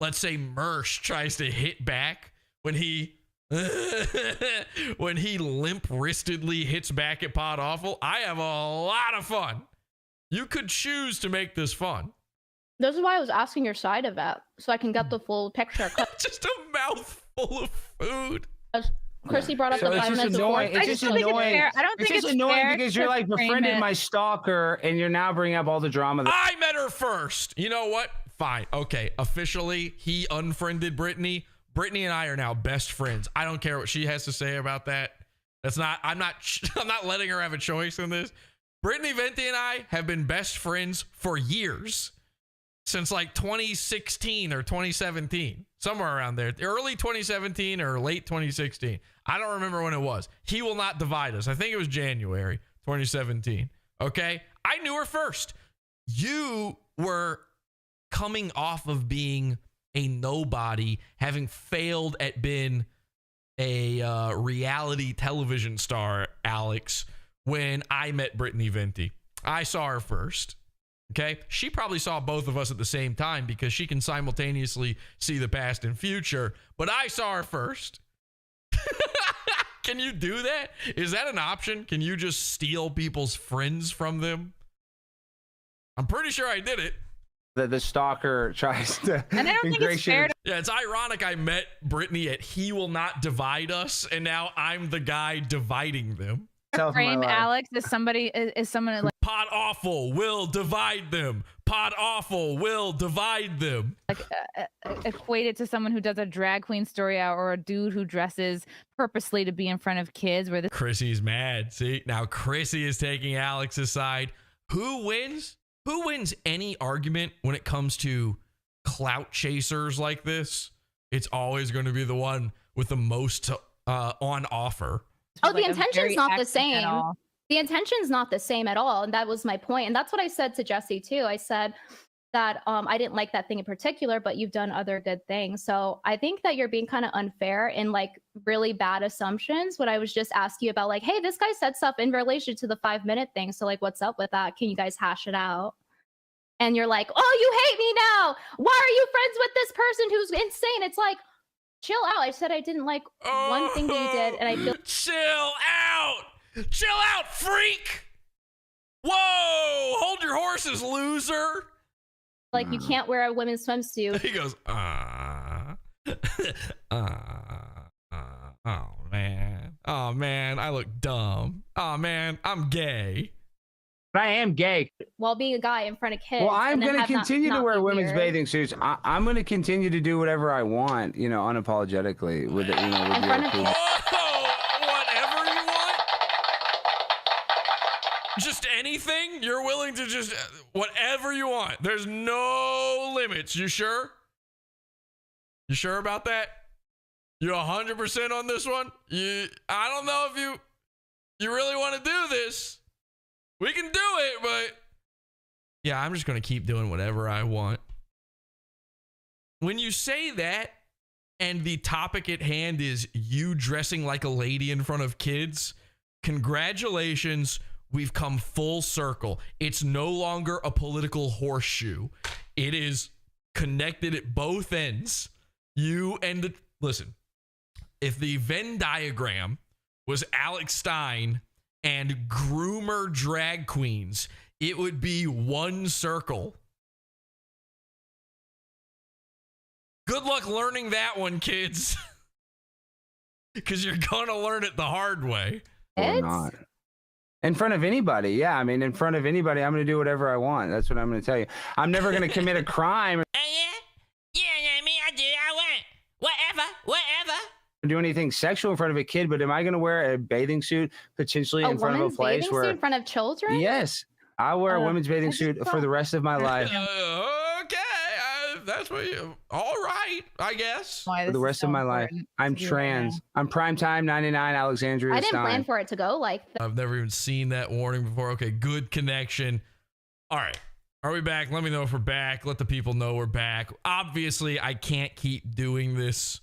let's say, Mersh tries to hit back, when he limp-wristedly hits back at Pod Awful. I have a lot of fun. You could choose to make this fun. This is why I was asking your side of it, so I can get the full picture. Just a mouthful of food. Chrissie brought up So the it's 5 just minutes annoying. before. It's just annoying. I don't think it's just annoying because you're like befriended my stalker, and you're now bringing up all the drama. I met her first. You know what? Fine. Okay. Officially, he unfriended Brittany. Brittany and I are now best friends. I don't care what she has to say about that. That's not. I'm not letting her have a choice in this. Brittany Venti and I have been best friends for years. Since like 2016 or 2017, somewhere around there, early 2017 or late 2016. I don't remember when it was. He will not divide us. I think it was January 2017. Okay. I knew her first. You were coming off of being a nobody, having failed at being a reality television star, Alex, when I met Brittany Venti. I saw her first. Okay, she probably saw both of us at the same time because she can simultaneously see the past and future, but I saw her first. Can you do that? Is that an option? Can you just steal people's friends from them? I'm pretty sure I did it. The stalker tries to. And I don't think it's fair to. Yeah, it's ironic I met Brittany at He Will Not Divide Us, and now I'm the guy dividing them. Frame Alex as somebody is someone like Pod Awful will divide them. Pod Awful will divide them. Like equated to someone who does a drag queen story out, or a dude who dresses purposely to be in front of kids. Where this Chrissie's mad. See, now Chrissie is taking Alex's side. Who wins? Who wins any argument when it comes to clout chasers like this? It's always going to be the one with the most on offer. Oh, the intention's not the same. The intention's not the same at all. And that was my point. And that's what I said to Jesse too. I said that I didn't like that thing in particular, but you've done other good things. So I think that you're being kind of unfair in like really bad assumptions when I was just asking you about like, hey, this guy said stuff in relation to the 5-minute thing. So like, what's up with that? Can you guys hash it out? And you're like, oh, you hate me now. Why are you friends with this person who's insane? It's like, chill out. I said I didn't like one thing that you did, and I feel chill out. Chill out, freak. Whoa, hold your horses, loser. Like you can't wear a women's swimsuit. He goes, oh man, I look dumb. Oh man, I'm gay. But I am gay. While being a guy in front of kids. Well, I'm going to continue to wear women's weird. bathing suits. I'm going to continue to do whatever I want, you know, unapologetically with it, you know, with your opinion. Whatever you want? Just anything? You're willing to just whatever you want. There's no limits. You sure? You sure about that? You 100% on this one? I don't know if you really want to do this. We can do it, but Yeah, I'm just going to keep doing whatever I want. When you say that, and the topic at hand is you dressing like a lady in front of kids, congratulations, we've come full circle. It's no longer a political horseshoe. It is connected at both ends. Listen, if the Venn diagram was Alex Stein and groomer drag queens, it would be one circle. Good luck learning that one, kids. Because you're going to learn it the hard way. Or not. In front of anybody. Yeah, I mean, in front of anybody, I'm going to do whatever I want. That's what I'm going to tell you. I'm never going to commit a crime. Do anything sexual in front of a kid, but am I going to wear a bathing suit potentially in front of a place bathing where suit in front of children? Yes, I wear a women's bathing suit for the rest of my life. Okay, that's what you. All right, I guess. For the rest of my life, I'm trans. I'm primetime 99 Alexandria I didn't Stein. plan for it to go like that. I've never even seen that warning before. Okay, good connection. All right, are we back? Let me know if we're back. Let the people know we're back. Obviously, I can't keep doing this.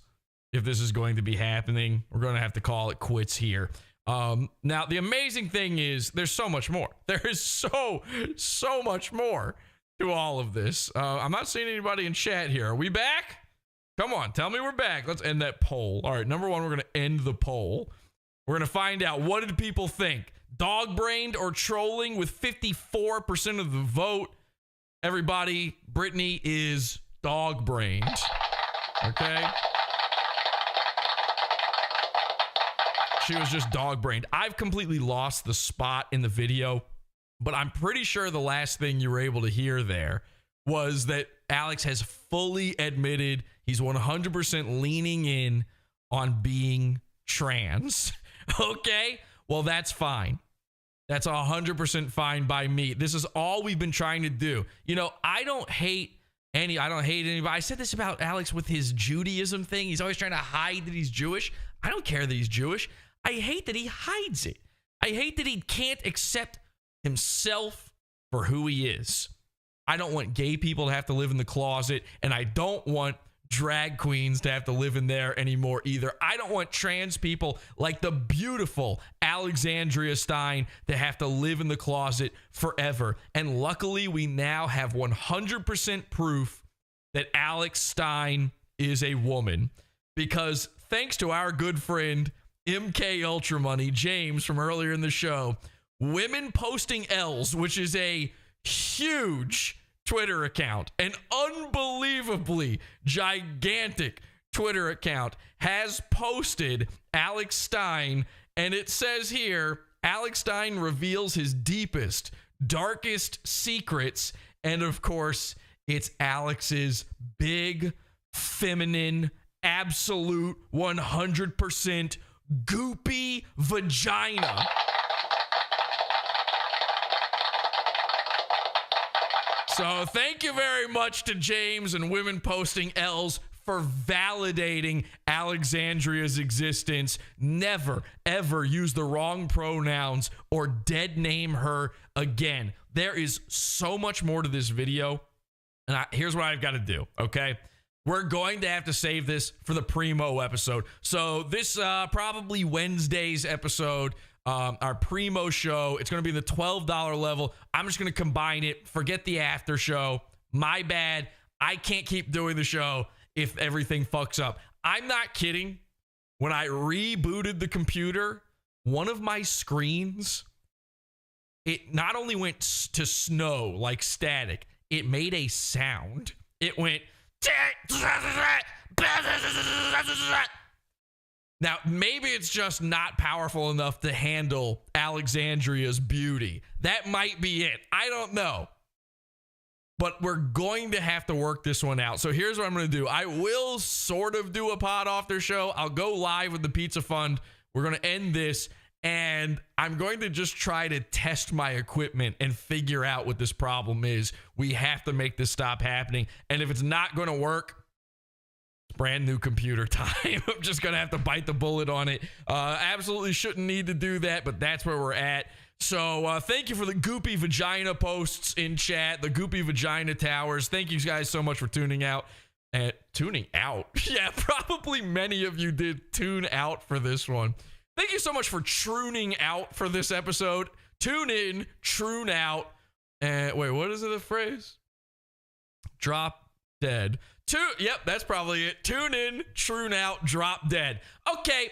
If this is going to be happening, we're going to have to call it quits here. Now, the amazing thing is there's so much more. There is so much more to all of this. I'm not seeing anybody in chat here. Are we back? Come on, tell me we're back. Let's end that poll. All right, number one, we're going to end the poll. We're going to find out, what did people think? Dog-brained or trolling with 54% of the vote? Everybody, Brittany is dog-brained. Okay? She was just dog-brained. I've completely lost the spot in the video, but I'm pretty sure the last thing you were able to hear there was that Alex has fully admitted he's 100% leaning in on being trans. Okay? Well, that's fine. That's 100% fine by me. This is all we've been trying to do. You know, I don't hate anybody. I said this about Alex with his Judaism thing. He's always trying to hide that he's Jewish. I don't care that he's Jewish. I hate that he hides it. I hate that he can't accept himself for who he is. I don't want gay people to have to live in the closet, and I don't want drag queens to have to live in there anymore either. I don't want trans people like the beautiful Alexandria Stein to have to live in the closet forever. And luckily, we now have 100% proof that Alex Stein is a woman, because thanks to our good friend MK Ultra Money, James, from earlier in the show, Women Posting L's, which is a huge Twitter account, an unbelievably gigantic Twitter account, has posted Alex Stein, and it says here, Alex Stein reveals his deepest, darkest secrets, and of course, it's Alex's big, feminine, absolute 100% goopy vagina. So thank you very much to James and Women Posting L's for validating Alexandria's existence. Never, ever use the wrong pronouns or dead name her again. There is so much more to this video. And here's what I've got to do, okay? We're going to have to save this for the Primo episode. So this probably Wednesday's episode, our Primo show, it's going to be the $12 level. I'm just going to combine it. Forget the after show. My bad. I can't keep doing the show if everything fucks up. I'm not kidding. When I rebooted the computer, one of my screens, it not only went to snow like static, it made a sound. It went... Now, maybe it's just not powerful enough to handle Alexandria's beauty. That might be it. I don't know. But we're going to have to work this one out. So here's what I'm going to do. I will sort of do a pod after show. I'll go live with the Pizza Fund. We're going to end this. And I'm going to just try to test my equipment and figure out what this problem is. We have to make this stop happening. And if it's not going to work, it's brand new computer time. I'm just going to have to bite the bullet on it. Absolutely shouldn't need to do that, but that's where we're at. So thank you for the goopy vagina posts in chat, the goopy vagina towers. Thank you guys so much for tuning out. Tuning out? Yeah, probably many of you did tune out for this one. Thank you so much for truning out for this episode. Tune in, trune out. And wait, what is it, the phrase? Drop dead. Yep, that's probably it. Tune in, trune out, drop dead. Okay.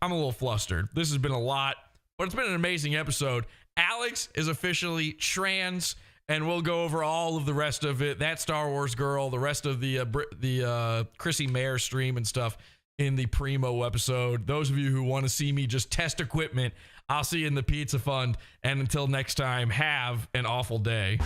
I'm a little flustered. This has been a lot, but it's been an amazing episode. Alex is officially trans, and we'll go over all of the rest of it. That Star Wars girl, the rest of the Chrissie Mayr stream and stuff in the Primo episode. Those of you who want to see me just test equipment, I'll see you in the Pizza Fund. And until next time, have an awful day.